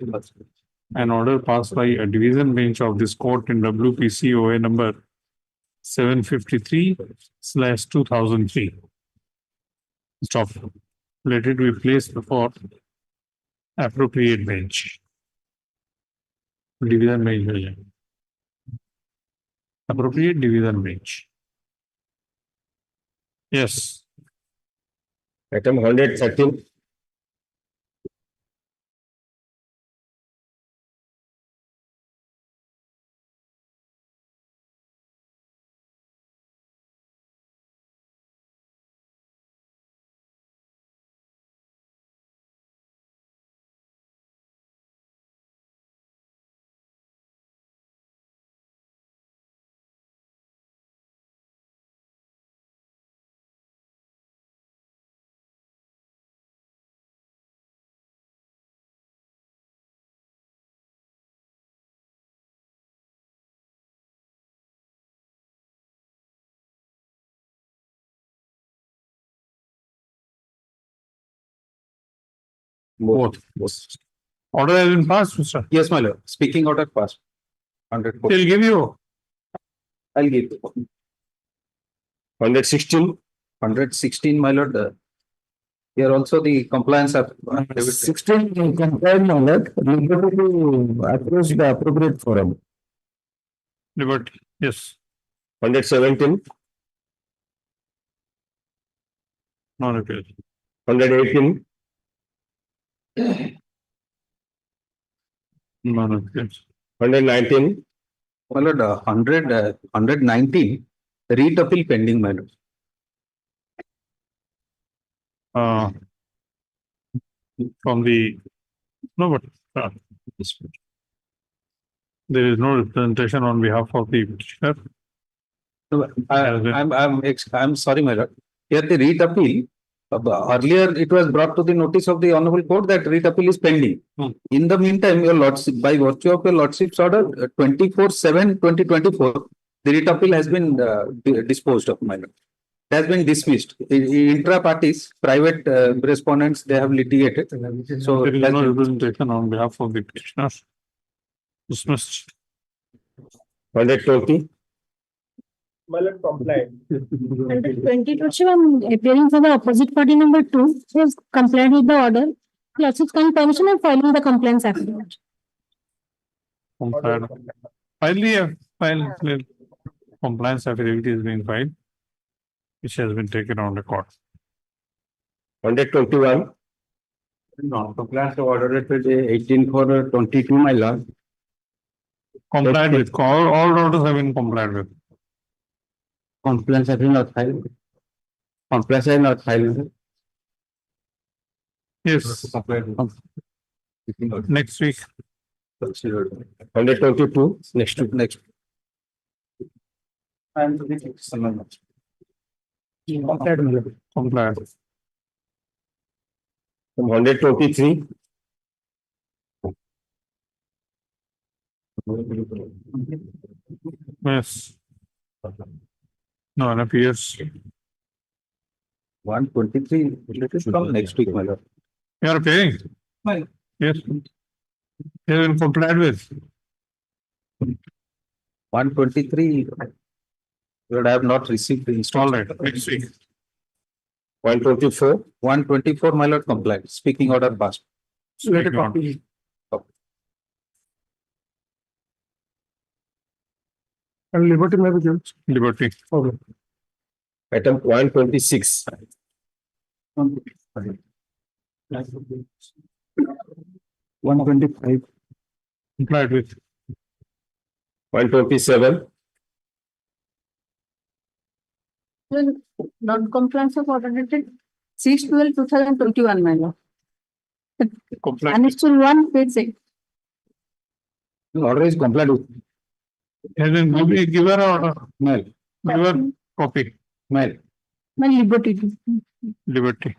Speaker 1: an order passed by a division bench of this court in WPCOA number 753/2003. Stop. Let it be placed before appropriate bench. Division bench. appropriate division bench. Yes,
Speaker 5: Item 113.
Speaker 1: both. Order has been passed, Mr.
Speaker 9: Yes, my lord. Speaking order passed. 100.
Speaker 1: They'll give you.
Speaker 9: I'll give.
Speaker 5: 116.
Speaker 9: 116, my lord. Here also the compliance of.
Speaker 2: 16 compliant, my lord, liberty to approach the appropriate forum.
Speaker 1: Liberty, yes.
Speaker 5: 117.
Speaker 1: Non appeal.
Speaker 5: 118.
Speaker 1: Non appeal.
Speaker 5: 119.
Speaker 9: My lord, 119, read appeal pending, my lord.
Speaker 1: From the, no, but there is no representation on behalf of the petitioner.
Speaker 9: No, I'm sorry, my lord. Here the read appeal, earlier it was brought to the notice of the honorable court that read appeal is pending. In the meantime, your lordship, by virtue of your lordship's order 24/7/2024, the read appeal has been disposed of, my lord. It has been dismissed. Intra parties, private respondents, they have litigated. So
Speaker 1: There is no representation on behalf of the petitioner. Dismissed.
Speaker 5: 120.
Speaker 7: Under 2021, appearing for the opposite party number 2, has complied with the order. Lordship's kind permission and filing the complaints affidavit.
Speaker 1: File compliance affidavit is being filed, which has been taken on record.
Speaker 5: 121.
Speaker 9: no, compliance order 18/4/22, my lord.
Speaker 1: Complied with, all orders have been complied with.
Speaker 9: Compliance have been not filed. Compliance have not filed.
Speaker 1: Yes, next week.
Speaker 5: 122.
Speaker 9: Next. And
Speaker 1: Complied.
Speaker 5: 123.
Speaker 1: Yes. No, it appears.
Speaker 9: 123, let us come next week, my lord.
Speaker 1: You are appearing? Yes. They have been complied with.
Speaker 9: 123, Lord, I have not received the
Speaker 1: All
Speaker 9: installment.
Speaker 1: right, next week.
Speaker 5: 124.
Speaker 9: 124, my lord, complied. Speaking order passed.
Speaker 1: Let it copy.
Speaker 3: And liberty may be given.
Speaker 1: Liberty.
Speaker 3: Okay.
Speaker 5: Item 126.
Speaker 9: 125.
Speaker 1: Complied with.
Speaker 5: 127.
Speaker 7: Non-compliance of order dated 6/12/2021, my lord.
Speaker 1: Complied.
Speaker 7: Annexed 1, page 6.
Speaker 9: Order is complied with.
Speaker 1: Has been given order.
Speaker 9: Mail.
Speaker 1: Given copy.
Speaker 9: Mail.
Speaker 7: My liberty.
Speaker 1: Liberty.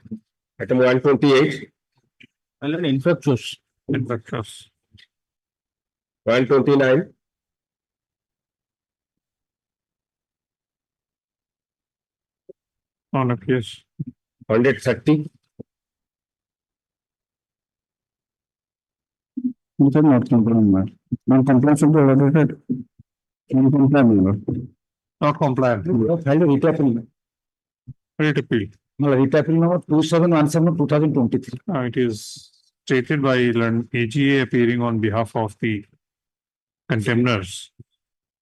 Speaker 5: Item 128.
Speaker 9: Infectious.
Speaker 1: Infectious.
Speaker 5: 129.
Speaker 1: On a case.
Speaker 5: 130.
Speaker 2: Not compliant, non-compliance of the order dated. Non-compliant,
Speaker 1: Not compliant.
Speaker 2: file writ appeal.
Speaker 1: Writ appeal.
Speaker 2: No, writ appeal number 2717/2023.
Speaker 1: It is stated by AGA appearing on behalf of the contemners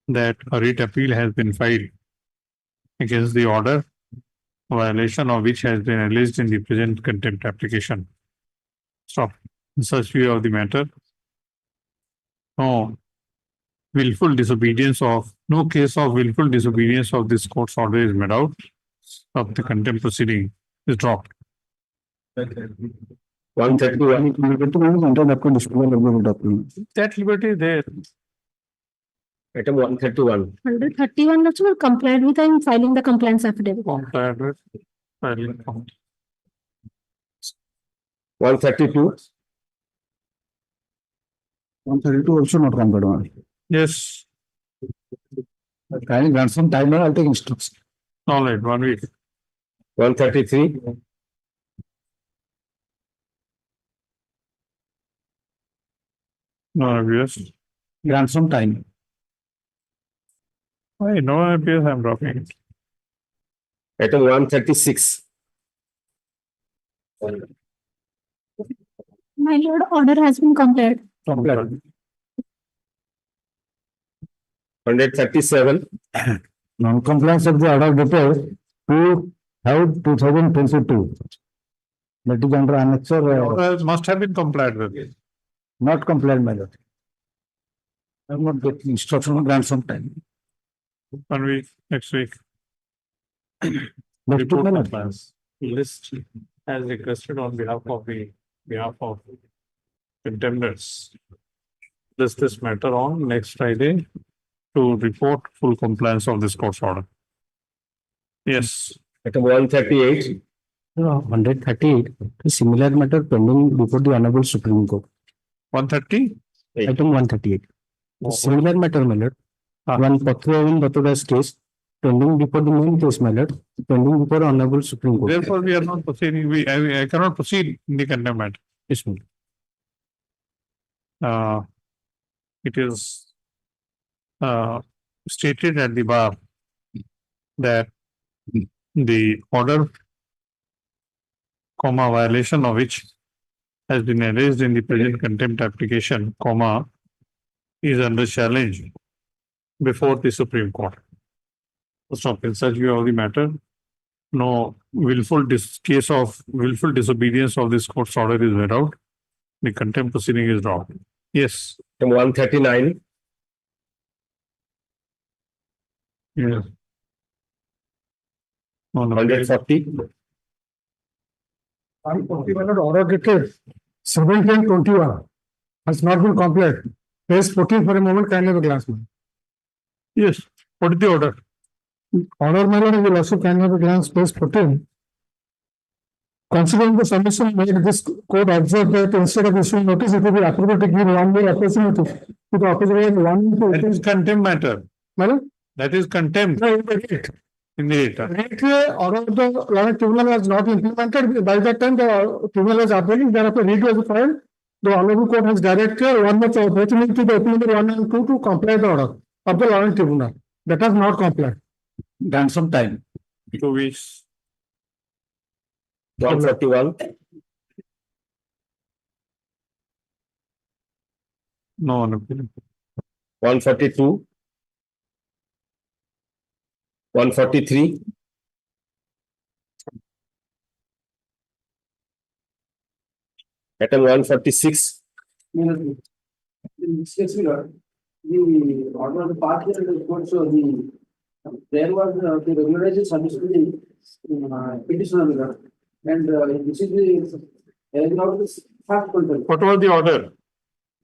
Speaker 1: that a writ appeal has been filed against the order, violation of which has been alleged in the present contempt application. Stop. In such view of the matter, no case of willful disobedience of this court's order is made out of the contempt proceeding is dropped.
Speaker 13: 131.
Speaker 1: That liberty is there.
Speaker 5: Item 131.
Speaker 7: 131 also will complied with and filing the compliance affidavit.
Speaker 1: Complied with filing.
Speaker 5: 132.
Speaker 2: 132 also not complied.
Speaker 1: Yes.
Speaker 2: Can you grant some time? I'll take instruction.
Speaker 1: All right, 1 week.
Speaker 5: 133.
Speaker 1: No abuse.
Speaker 2: Grant some time.
Speaker 1: I know abuse, I'm dropping it.
Speaker 5: Item 136.
Speaker 7: My lord, order has been complied.
Speaker 2: Complied.
Speaker 5: 137.
Speaker 2: Non-compliance of the order dated 2/2022. That is under annexure,
Speaker 1: Must have been complied with.
Speaker 2: not complied, my lord. I am not getting instruction, grant some time.
Speaker 1: 1 week, next week.
Speaker 2: Next
Speaker 1: Report
Speaker 2: week, my lord.
Speaker 1: compliance. List as requested on behalf of contenders. List this matter on next Friday to report full compliance of this court's order. Yes.
Speaker 5: Item 138.
Speaker 3: 138, a similar matter pending before the Honorable Supreme Court.
Speaker 1: 130?
Speaker 3: Item 138. A similar matter, my lord. One Pathwavan Batoda's case pending before the main case, my lord, pending before Honorable Supreme Court.
Speaker 1: Therefore, we are not proceeding. I cannot proceed in the contempt matter.
Speaker 3: Yes, my lord.
Speaker 1: It is stated at the bar that the order, violation of which has been alleged in the present contempt application, is under challenge before the Supreme Court. So, in such view of the matter, no case of willful disobedience of this court's order is read out. The contempt proceeding is dropped. Yes.
Speaker 5: Item 139.
Speaker 1: Yes. On
Speaker 5: 140.
Speaker 11: Order dated 17/21 has not been completed. Page 14 for a moment, kindly have a glance, man.
Speaker 1: Yes. What is the order?
Speaker 11: Order, my lord, will also kindly have a glance, page 14. Considering the submission made, this court observed that instead of issuing notice, it will be appropriate to give one more opportunity to the opposite one
Speaker 1: That is contempt matter.
Speaker 11: Madam?
Speaker 1: That is contempt
Speaker 11: No, in the writ.
Speaker 1: in the data.
Speaker 11: Order of the Lordship Tribunal was not implemented. By that time, the tribunal was operating. Thereafter, writ was filed. The Honorable Court has directed one more opportunity to the opinion 1 and 2 to comply the order of the Lordship Tribunal. That has not complied.
Speaker 2: Grant some time.
Speaker 1: 2 weeks.
Speaker 5: 141.
Speaker 1: No one opinion.
Speaker 5: 142. 143. Item 146.
Speaker 12: In this case, the order of the party and the court, so there was the regularization submission to the petitioner, and this is the first content.
Speaker 1: What was the order?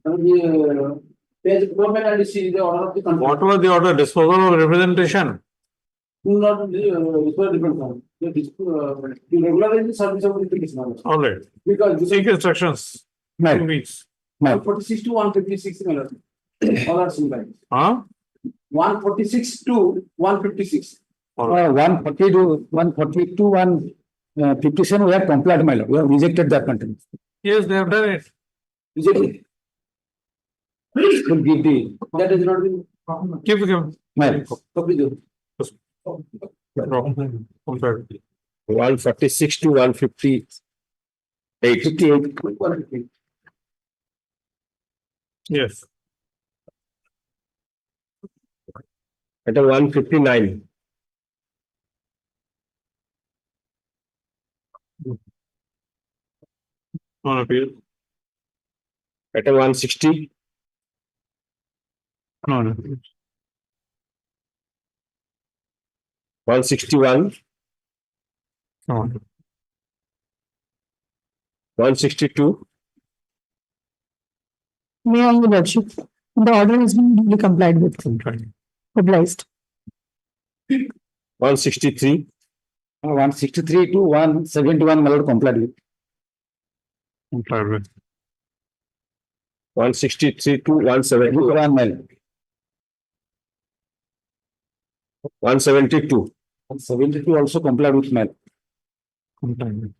Speaker 12: The page 4 and this is the order of the content.
Speaker 1: What was the order? Disposal or representation?
Speaker 12: Do not different form. The regularization submission of the petitioner.
Speaker 1: All right.
Speaker 12: Because this
Speaker 1: Seek instructions. 2 weeks.
Speaker 12: 146 to 156 all are similar. 146 to 156.
Speaker 2: 142, 157, we have complied, my lord. We have rejected that content.
Speaker 1: Yes, they have done it.
Speaker 12: Rejected.
Speaker 2: Will give the,
Speaker 12: That is not been.
Speaker 1: Give.
Speaker 2: my lord.
Speaker 12: Completed.
Speaker 5: 146 to 158.
Speaker 2: 58.
Speaker 1: Yes.
Speaker 5: Item 159.
Speaker 1: On appeal.
Speaker 5: Item 160.
Speaker 1: On appeal.
Speaker 5: 161.
Speaker 1: On.
Speaker 5: 162.
Speaker 7: May I, Your Lordship, the order has been duly complied with. Obliged.
Speaker 5: 163.
Speaker 2: 163 to 171, my lord, complied with.
Speaker 1: Complied with.
Speaker 5: 163 to 170.
Speaker 2: 1, my lord.
Speaker 5: 172.
Speaker 2: 172 also complied with, my lord.
Speaker 1: Complied with.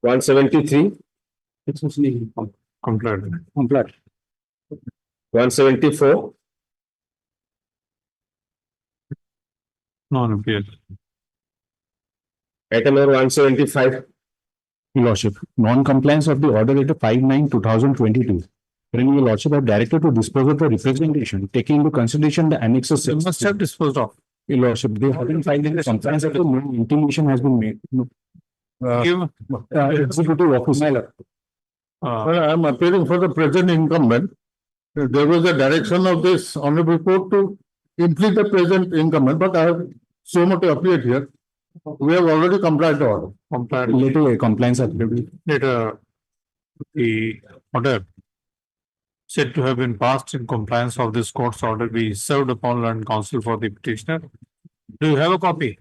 Speaker 5: 173.
Speaker 1: Complied with.
Speaker 2: Complied.
Speaker 5: 174.
Speaker 1: On appeal.
Speaker 5: Item number 175.
Speaker 13: Your Lordship, non-compliance of the order dated 5/9/2022. Wherein Your Lordship have directed to dispose of the representation, taking into consideration the annexes.
Speaker 1: You must have disposed of.
Speaker 13: Your Lordship, they haven't filed in compliance of the no intimation has been made. No.
Speaker 1: Give.
Speaker 13: Executive office.
Speaker 1: Uh,
Speaker 13: I am appearing for the present incumbent. There was a direction of this honorable court to implement the present incumbent, but I have so much to appear here. We have already complied the order.
Speaker 1: complied.
Speaker 13: Later compliance affidavit.
Speaker 1: Later, the order said to have been passed in compliance of this court's order be served upon learned counsel for the petitioner. Do you have a copy?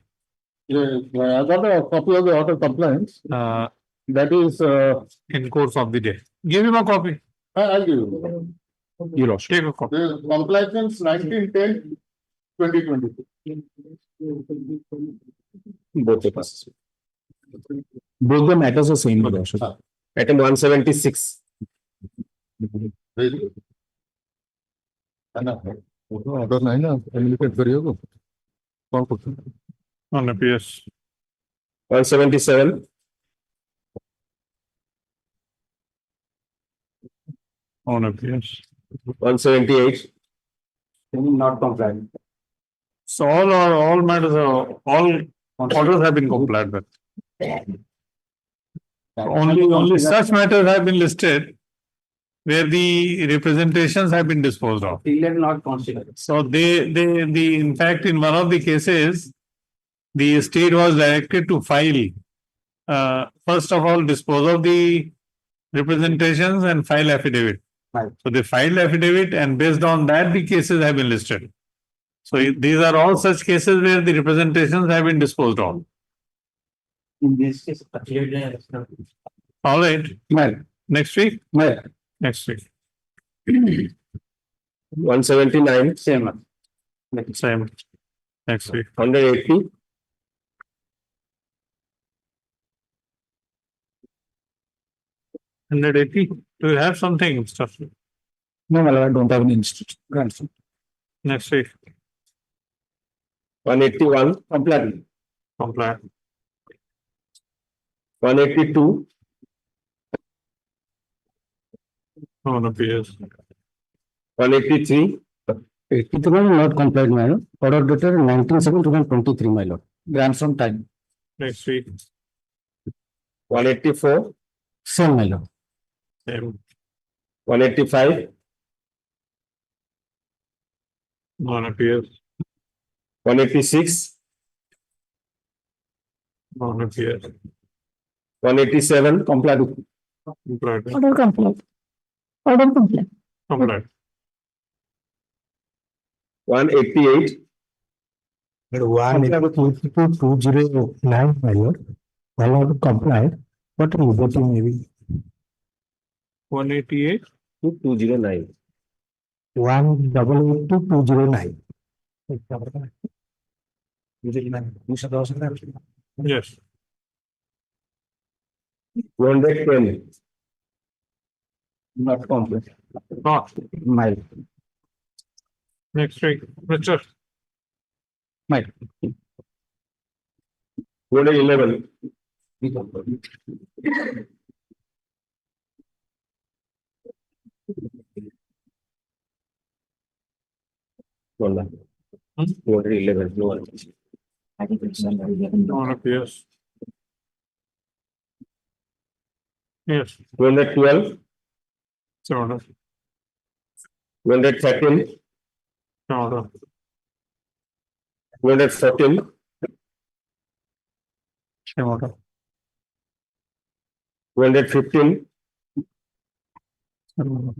Speaker 13: Yeah, I got a copy of the order compliance. That is,
Speaker 1: In course of the day. Give him a copy.
Speaker 13: I'll give you.
Speaker 1: You lost. Take a copy.
Speaker 13: The compliance 19/10/2022.
Speaker 5: Both the passes.
Speaker 13: Both the matters are same. Your Lordship.
Speaker 5: Item 176.
Speaker 13: Order नहीं ना communicate करिएगा कौन पूछे
Speaker 1: On appeals.
Speaker 5: 177.
Speaker 1: On appeals.
Speaker 5: 178.
Speaker 2: Not complied.
Speaker 1: So all matters are, all orders have been complied with. Only such matters have been listed where the representations have been disposed of.
Speaker 12: Not considered.
Speaker 1: So in fact, in one of the cases, the state was directed to file, first of all, dispose of the representations and file affidavit.
Speaker 2: Right.
Speaker 1: So they filed affidavit and based on that, the cases have been listed. So these are all such cases where the representations have been disposed of.
Speaker 12: In this case,
Speaker 1: All right,
Speaker 2: Well,
Speaker 1: next week?
Speaker 2: well,
Speaker 1: Next week.
Speaker 5: 179.
Speaker 2: same.
Speaker 1: Same. Next week.
Speaker 5: 180.
Speaker 1: 180. Do you have something, stuff?
Speaker 2: No, my lord, I don't have any institution. Grandson.
Speaker 1: Next week.
Speaker 5: 181.
Speaker 2: Complied.
Speaker 1: Comply.
Speaker 5: 182.
Speaker 1: On appeals.
Speaker 5: 183.
Speaker 11: It is not complied, my lord. Order dated 19/7/2023, my lord. Grandson time.
Speaker 1: Next week.
Speaker 5: 184.
Speaker 11: Same, my lord.
Speaker 1: Same.
Speaker 5: 185.
Speaker 1: On appeals.
Speaker 5: 186.
Speaker 1: On appeals.
Speaker 5: 187.
Speaker 2: Complied.
Speaker 1: Complied.
Speaker 7: Order complied. Order complied.
Speaker 1: Complied.
Speaker 5: 188.
Speaker 3: 182,209, my lord. All are complied, but liberty maybe
Speaker 1: 188.
Speaker 5: 209.
Speaker 3: 188,209.
Speaker 1: Yes.
Speaker 5: 210.
Speaker 2: Not complied.
Speaker 1: Not.
Speaker 2: My,
Speaker 1: Next week. Richard.
Speaker 2: my.
Speaker 5: 211. 211, no one.
Speaker 1: No one appears. Yes,
Speaker 5: 212,
Speaker 1: same order,
Speaker 5: 213,
Speaker 1: same order,
Speaker 5: 214,
Speaker 1: same order,
Speaker 5: 215,
Speaker 1: same order.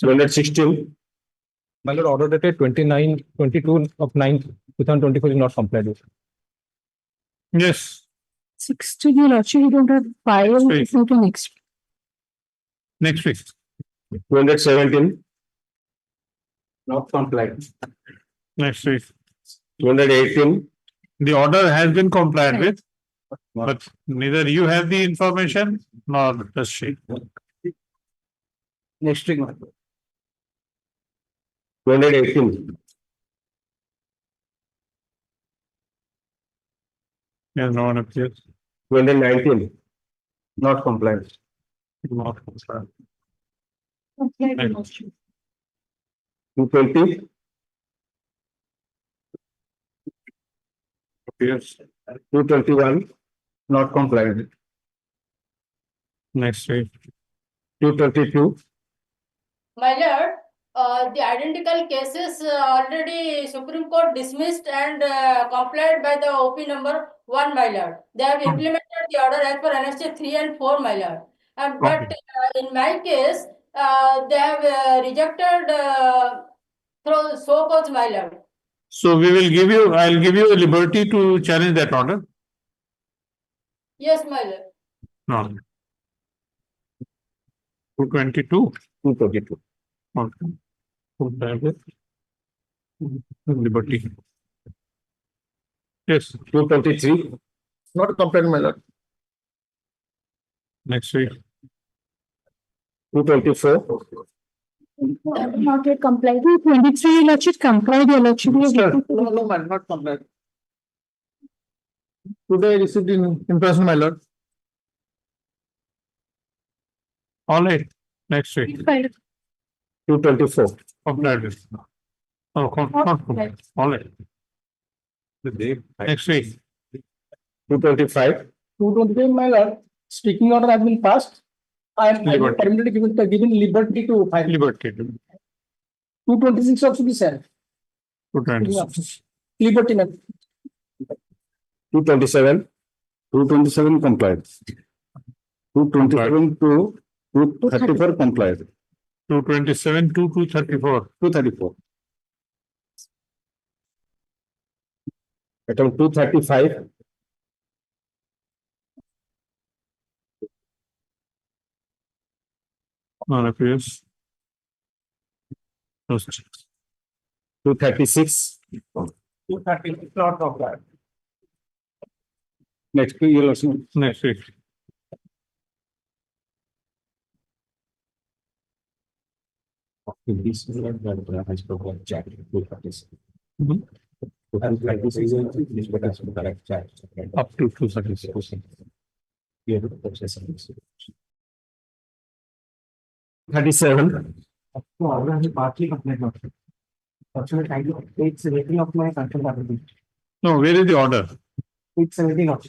Speaker 5: 216,
Speaker 3: My lord, order dated 22 of 9th, 2024 is not complied with.
Speaker 1: Yes,
Speaker 7: 60, your lordship, you don't have file,
Speaker 1: Sweet.
Speaker 7: it's not next.
Speaker 1: next week.
Speaker 5: 217,
Speaker 9: Not compliant.
Speaker 1: Next week.
Speaker 5: 218,
Speaker 1: The order has been complied with, but neither you have the information nor does she.
Speaker 12: Next week.
Speaker 5: 218,
Speaker 1: Yes, no one appears.
Speaker 5: 219,
Speaker 9: Not compliant.
Speaker 1: Not compliant.
Speaker 7: Complied, your
Speaker 1: Next.
Speaker 7: lordship.
Speaker 5: 220,
Speaker 1: Appears
Speaker 5: 221,
Speaker 9: Not compliant.
Speaker 1: next week.
Speaker 5: 222,
Speaker 14: My lord, the identical cases already Supreme Court dismissed and complied by the OP number 1, my lord. They have implemented the order as per NSA 3 and 4, my lord. But in my case, they have rejected through so-called, my lord.
Speaker 1: So we will give you, I'll give you a liberty to challenge that order.
Speaker 14: Yes, my lord.
Speaker 1: No. 222.
Speaker 5: 222,
Speaker 1: Okay. Compliant with liberty. Yes,
Speaker 5: 223,
Speaker 3: Not complied, my lord.
Speaker 1: next week.
Speaker 5: 224,
Speaker 7: Not yet complied. 23, your lordship, complied, your lordship. You have written to
Speaker 12: No, man, not compliant.
Speaker 3: Today I received in person, my lord.
Speaker 1: All right, next week.
Speaker 7: the file.
Speaker 5: 224,
Speaker 1: Complied with. Oh, not compliant. All right. Next week.
Speaker 5: 225,
Speaker 12: 225, my lord, speaking order has been passed. I am
Speaker 1: Liberty.
Speaker 12: permitted given liberty to file.
Speaker 1: Liberty.
Speaker 12: 226 also be sent.
Speaker 1: 226.
Speaker 12: Liberty. Ma'am.
Speaker 5: 227,
Speaker 9: 227 compliant. 227 to 234 compliant.
Speaker 1: 227 to 234.
Speaker 9: 234.
Speaker 5: item 235,
Speaker 1: None appears. Closed.
Speaker 5: 236,
Speaker 12: 230, not compliant.
Speaker 9: Next week, you'll also.
Speaker 1: Next week. Mhm. Up to 236.
Speaker 5: 37,
Speaker 12: Partly compliant. Fortunately, I do page 17 of my control application.
Speaker 1: No, where is the order?
Speaker 12: Page 17 of.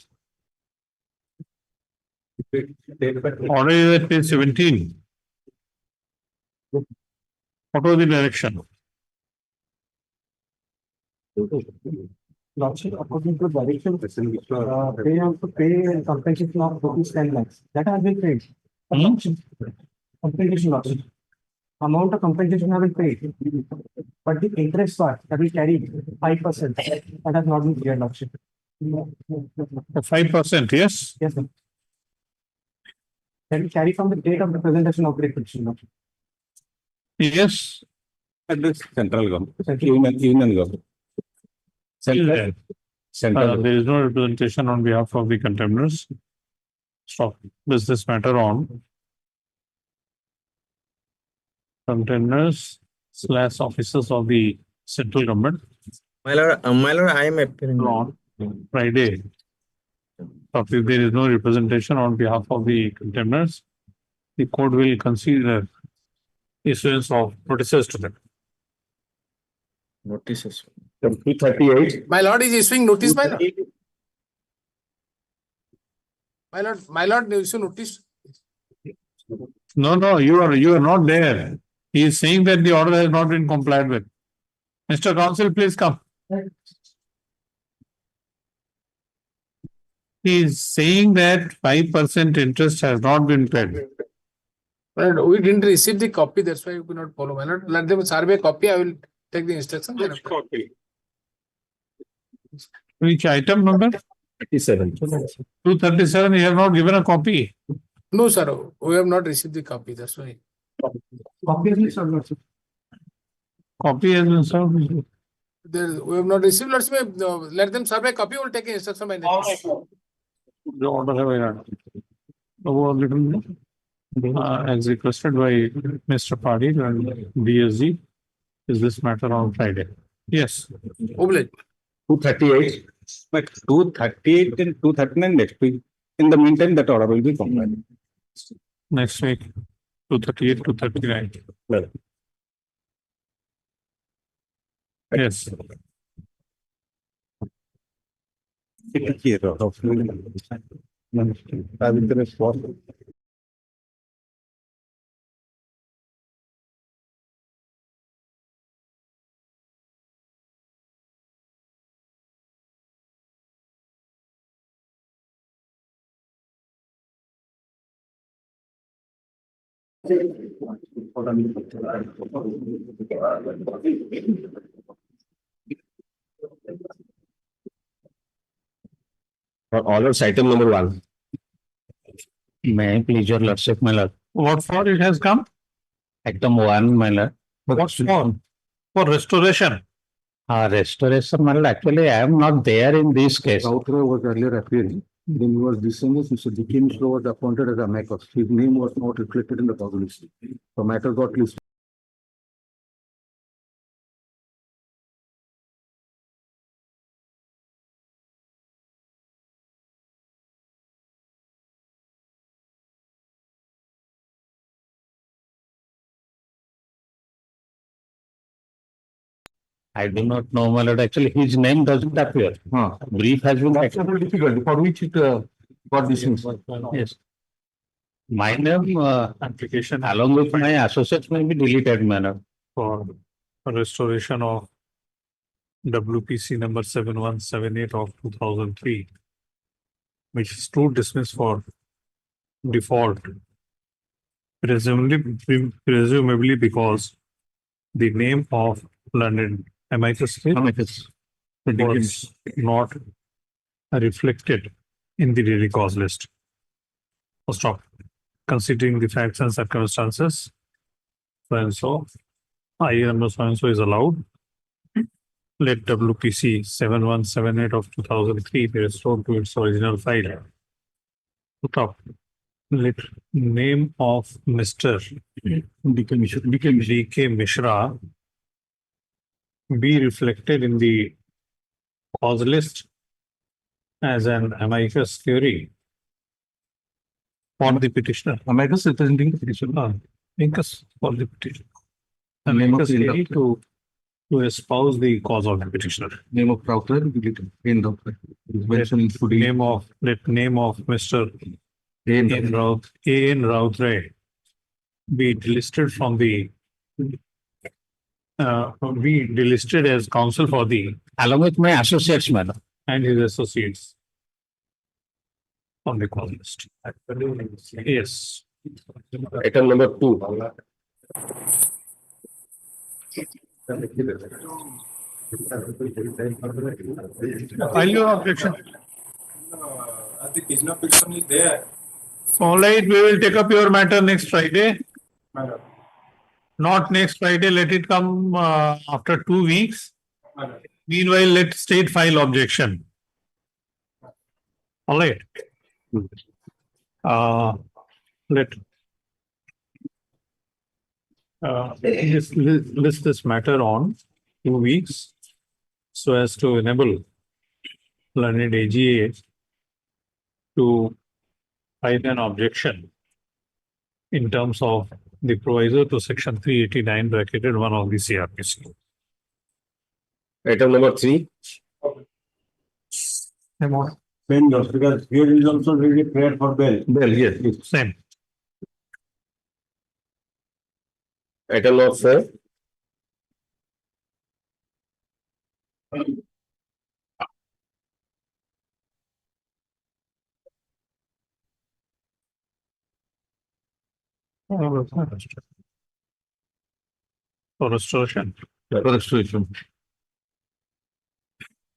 Speaker 1: Order is at page 17. What was the direction?
Speaker 12: Lordship, according to direction, they have to pay compensation of rupees 10 lakhs. That has been paid. Compensation, Lordship. Amount of compensation have been paid. But the interest part that we carry 5%, that has not been cleared, Lordship.
Speaker 1: 5%, yes?
Speaker 12: Yes, sir. That we carry from the date of the presentation of the petition, Lordship.
Speaker 1: Yes.
Speaker 9: At the central government, union government.
Speaker 1: There.
Speaker 9: Central.
Speaker 1: There is no representation on behalf of the contemners. Stop business matter on contemners / officers of the central government
Speaker 5: my lord, I am appearing.
Speaker 1: on Friday. So if there is no representation on behalf of the contemners, the court will consider issuance of notices to them.
Speaker 5: Notices.
Speaker 13: 238.
Speaker 12: My lord is issuing notice, my lord. My lord, you issue notice.
Speaker 1: No, you are not there. He is saying that the order has not been complied with. Mr. Counsel, please come. He is saying that 5% interest has not been paid.
Speaker 12: But we didn't receive the copy, that's why we could not follow. My lord, let them survey copy, I will take the instruction.
Speaker 1: Copy. Which item number?
Speaker 13: 37.
Speaker 1: 237, you have not given a copy.
Speaker 12: No, sir, we have not received the copy, that's why.
Speaker 1: Copy has been served. Copy has been served.
Speaker 12: We have not received, let them survey copy, we will take instruction by next.
Speaker 1: The order have as requested by Mr. Padil and DSG, is this matter on Friday? Yes.
Speaker 13: 238.
Speaker 9: But 238 and 239 next week. In the meantime, that order will be complied.
Speaker 1: Next week, 238, 239.
Speaker 13: Well.
Speaker 1: Yes.
Speaker 13: Orders item number 1.
Speaker 2: May I please your lordship, my lord?
Speaker 1: What for it has come?
Speaker 2: Item 1, my lord.
Speaker 1: What for? For restoration.
Speaker 2: Restoration, my lord. Actually, I am not there in this case.
Speaker 9: Rautra was earlier appearing. Then he was dismissed. Mr. D.K. Mishra was appointed as a amicus. His name was not reflected in the cause list. The matter got listed.
Speaker 2: I do not know, my lord. Actually, his name doesn't appear. Brief has been.
Speaker 9: That's a difficulty for which it got dismissed.
Speaker 2: Yes. My name,
Speaker 1: Application
Speaker 2: along with my associates, may be deleted, my lord.
Speaker 1: for restoration of WPC number 7178 of 2003, which is to dismiss for default, presumably because the name of learned amicus was not reflected in the daily cause list. First off, considering the facts and circumstances, so and so, IE number so and so is allowed. Let WPC 7178 of 2003 be restored to its original file. Top. Let name of Mr. D.K. Mishra be reflected in the cause list as an amicus theory for the petitioner. Amicus representing the petitioner. Amicus for the petitioner. Amicus theory to espouse the cause of the petitioner.
Speaker 9: Name of Rautra in the
Speaker 1: Let name of Mr. A.N. Rautre be delisted from the be delisted as counsel for the
Speaker 2: Along with my associates, my lord.
Speaker 1: and his associates on the call list. Yes.
Speaker 13: Item number 2.
Speaker 1: File your objection.
Speaker 12: The prisoner petition is there.
Speaker 1: All right, we will take up your matter next Friday. Not next Friday, let it come after 2 weeks. Meanwhile, let state file objection. All right. Let list this matter on 2 weeks so as to enable learned AGA to file an objection in terms of the proviso to section 389 bracketed 1 of the CRPC.
Speaker 5: Item number 3.
Speaker 9: Same loss, because here is also really prayer for bail.
Speaker 13: Well, yes.
Speaker 1: Same.
Speaker 5: Item number 4.
Speaker 1: For restoration.
Speaker 13: Restoration.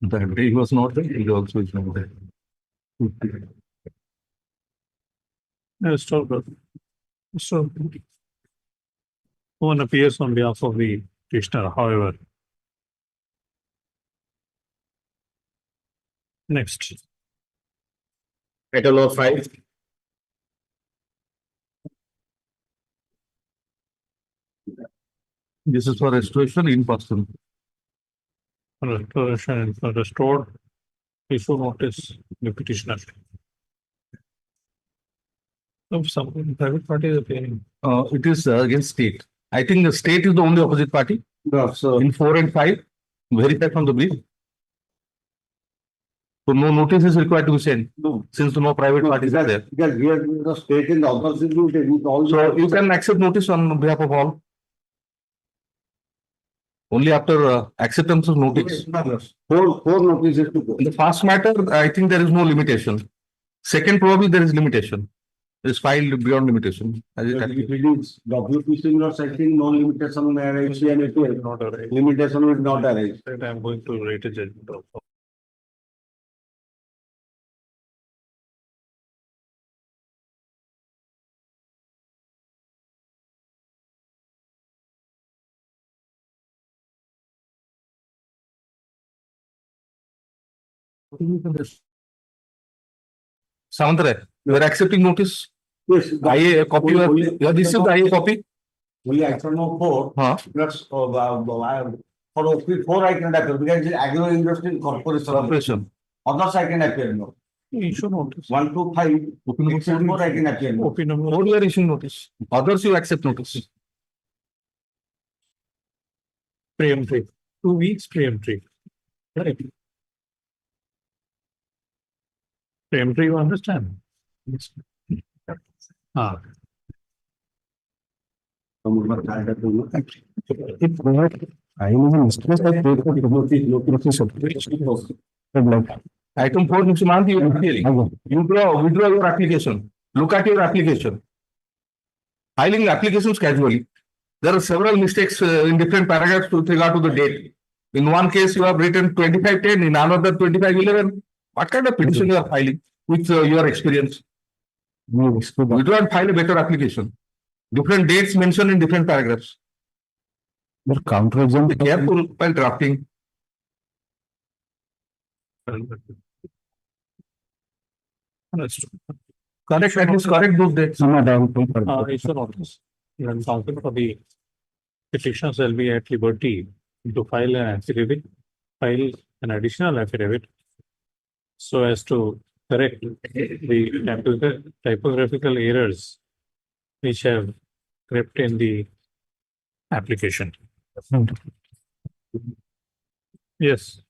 Speaker 13: That day he was not there, he also is not there.
Speaker 1: Restore. Restore. One appears on behalf of the petitioner, however. Next.
Speaker 5: Item number 5.
Speaker 13: This is for restoration in person.
Speaker 1: Restoration and for restored, issue notice the petitioner. If some private party is appearing.
Speaker 13: It is against state. I think the state is the only opposite party.
Speaker 9: No, so
Speaker 13: In 4 and 5, verify from the brief. So no notice is required to be sent,
Speaker 9: no,
Speaker 13: since no private parties are there.
Speaker 9: because here the state in the opposite route, with all.
Speaker 13: So you can accept notice on behalf of all. Only after acceptance of notice.
Speaker 9: Four notices to go.
Speaker 13: In the first matter, I think there is no limitation. Second, probably there is limitation. It is filed beyond limitation. As it
Speaker 9: If
Speaker 13: appears.
Speaker 9: it is WPC not setting, no limitation may arise, and it will.
Speaker 1: Not arise.
Speaker 9: Limitation will not arise.
Speaker 1: That I am going to write a judgment also.
Speaker 13: Samantara, you are accepting notice?
Speaker 9: Yes.
Speaker 13: IA copy, you have received the IA copy?
Speaker 9: Only action of 4.
Speaker 13: Huh?
Speaker 9: That's for OP 4 I can appear, because it's agro industry corporation.
Speaker 13: Corporation.
Speaker 9: Others I can appear, no.
Speaker 1: Issue notice.
Speaker 9: 1 to 5, except 4 I can appear, no.
Speaker 1: OP number.
Speaker 13: Or you are issuing notice. Others you accept notice.
Speaker 1: Preemptory. 2 weeks preemptory. Right. Preemptory, you understand? Yes. Ah.
Speaker 2: If not, I am mistress, I pay for the
Speaker 13: Item 4, Mr. Manthi, you are appealing. Withdraw your application. Look at your application. Filing applications casually. There are several mistakes in different paragraphs with regard to the date. In one case, you have written 2510, in another 2511. What kind of petition you are filing with your experience? Withdraw and file a better application. Different dates mentioned in different paragraphs.
Speaker 2: counter
Speaker 13: Be careful while drafting. Correct, at least correct those dates.
Speaker 1: Issue notice. And counsel for the petitioner shall be at liberty to file an affidavit, file an additional affidavit, so as to correct the typographical errors which have crept in the application. Yes.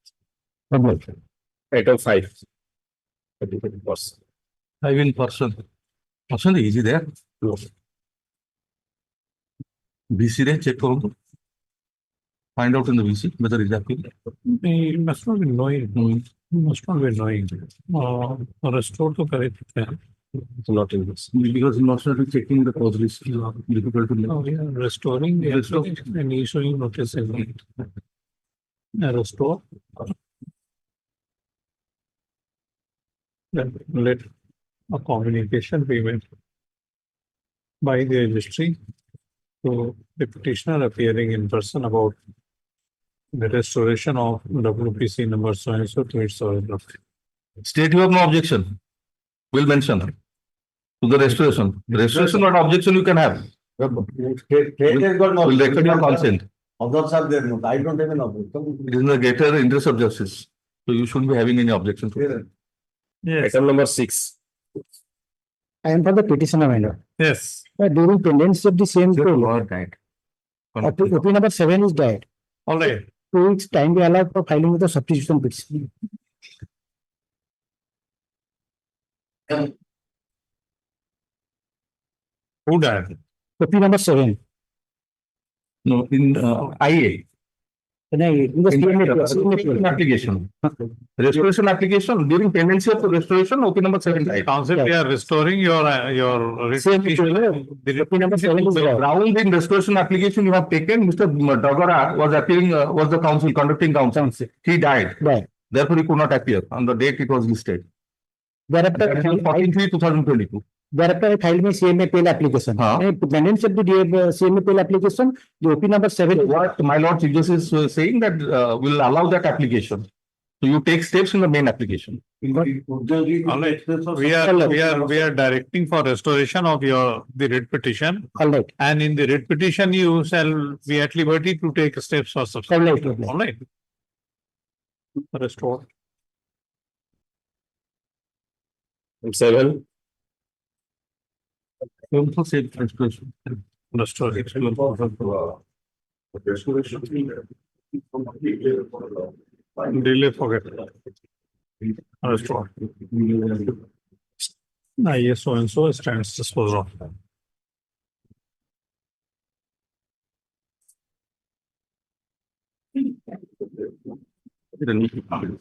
Speaker 5: Item 5.
Speaker 13: I will person. Person is easy there. BC रे check करो तो. Find out in the BC whether it is appeal.
Speaker 1: He must not be knowing. He must not be knowing. Restore to correct.
Speaker 5: Not in this.
Speaker 13: Because not sure checking the cause list is difficult to know.
Speaker 1: Oh, yeah, restoring the application and issuing notice is restore. Then let a communication be made by the registry to the petitioner appearing in person about the restoration of WPC number so and so to its original.
Speaker 13: State you have no objection. We'll mention to the restoration. The restoration what objection you can have. We'll record your consent.
Speaker 9: Others are there, no. I don't have an objection.
Speaker 13: It is in the greater interest of justice. So you shouldn't be having any objection to it.
Speaker 1: Yes.
Speaker 5: Item number 6.
Speaker 11: I am for the petitioner, my lord.
Speaker 1: Yes.
Speaker 11: During pendency of the same
Speaker 5: Just
Speaker 11: code,
Speaker 5: word died.
Speaker 11: OP number 7 is died.
Speaker 1: All right.
Speaker 11: 2 weeks time be allowed for filing with the substitution petition.
Speaker 1: Who died?
Speaker 11: OP number 7.
Speaker 13: No, in IA.
Speaker 11: In the
Speaker 13: Restoration application. Restoration application, during pendency of the restoration, OP number 7 died.
Speaker 1: Concept, we are restoring your
Speaker 11: Same
Speaker 1: petition.
Speaker 11: OP number 7 is
Speaker 13: The
Speaker 11: died.
Speaker 13: ground in restoration application you have taken, Mr. Dagara was appearing, was the counsel, conducting counsel. He died.
Speaker 11: Died.
Speaker 13: Therefore, he could not appear on the date it was listed.
Speaker 11: Thereafter,
Speaker 13: That is on 14/3/2022.
Speaker 11: thereafter I filed my CMA appeal application. Pendency of the CMA appeal application, the OP number 7.
Speaker 13: What my lord Chief Justice is saying that will allow that application. So you take steps in the main application.
Speaker 1: All right. We are directing for restoration of the writ petition.
Speaker 11: All right.
Speaker 1: And in the writ petition, you shall be at liberty to take steps for substitution. All right. Restore.
Speaker 5: 7.
Speaker 13: Also say restoration.
Speaker 1: Restore. Delay, forget. Restore. Yes, so and so stands disposal of.
Speaker 13: It doesn't need to come.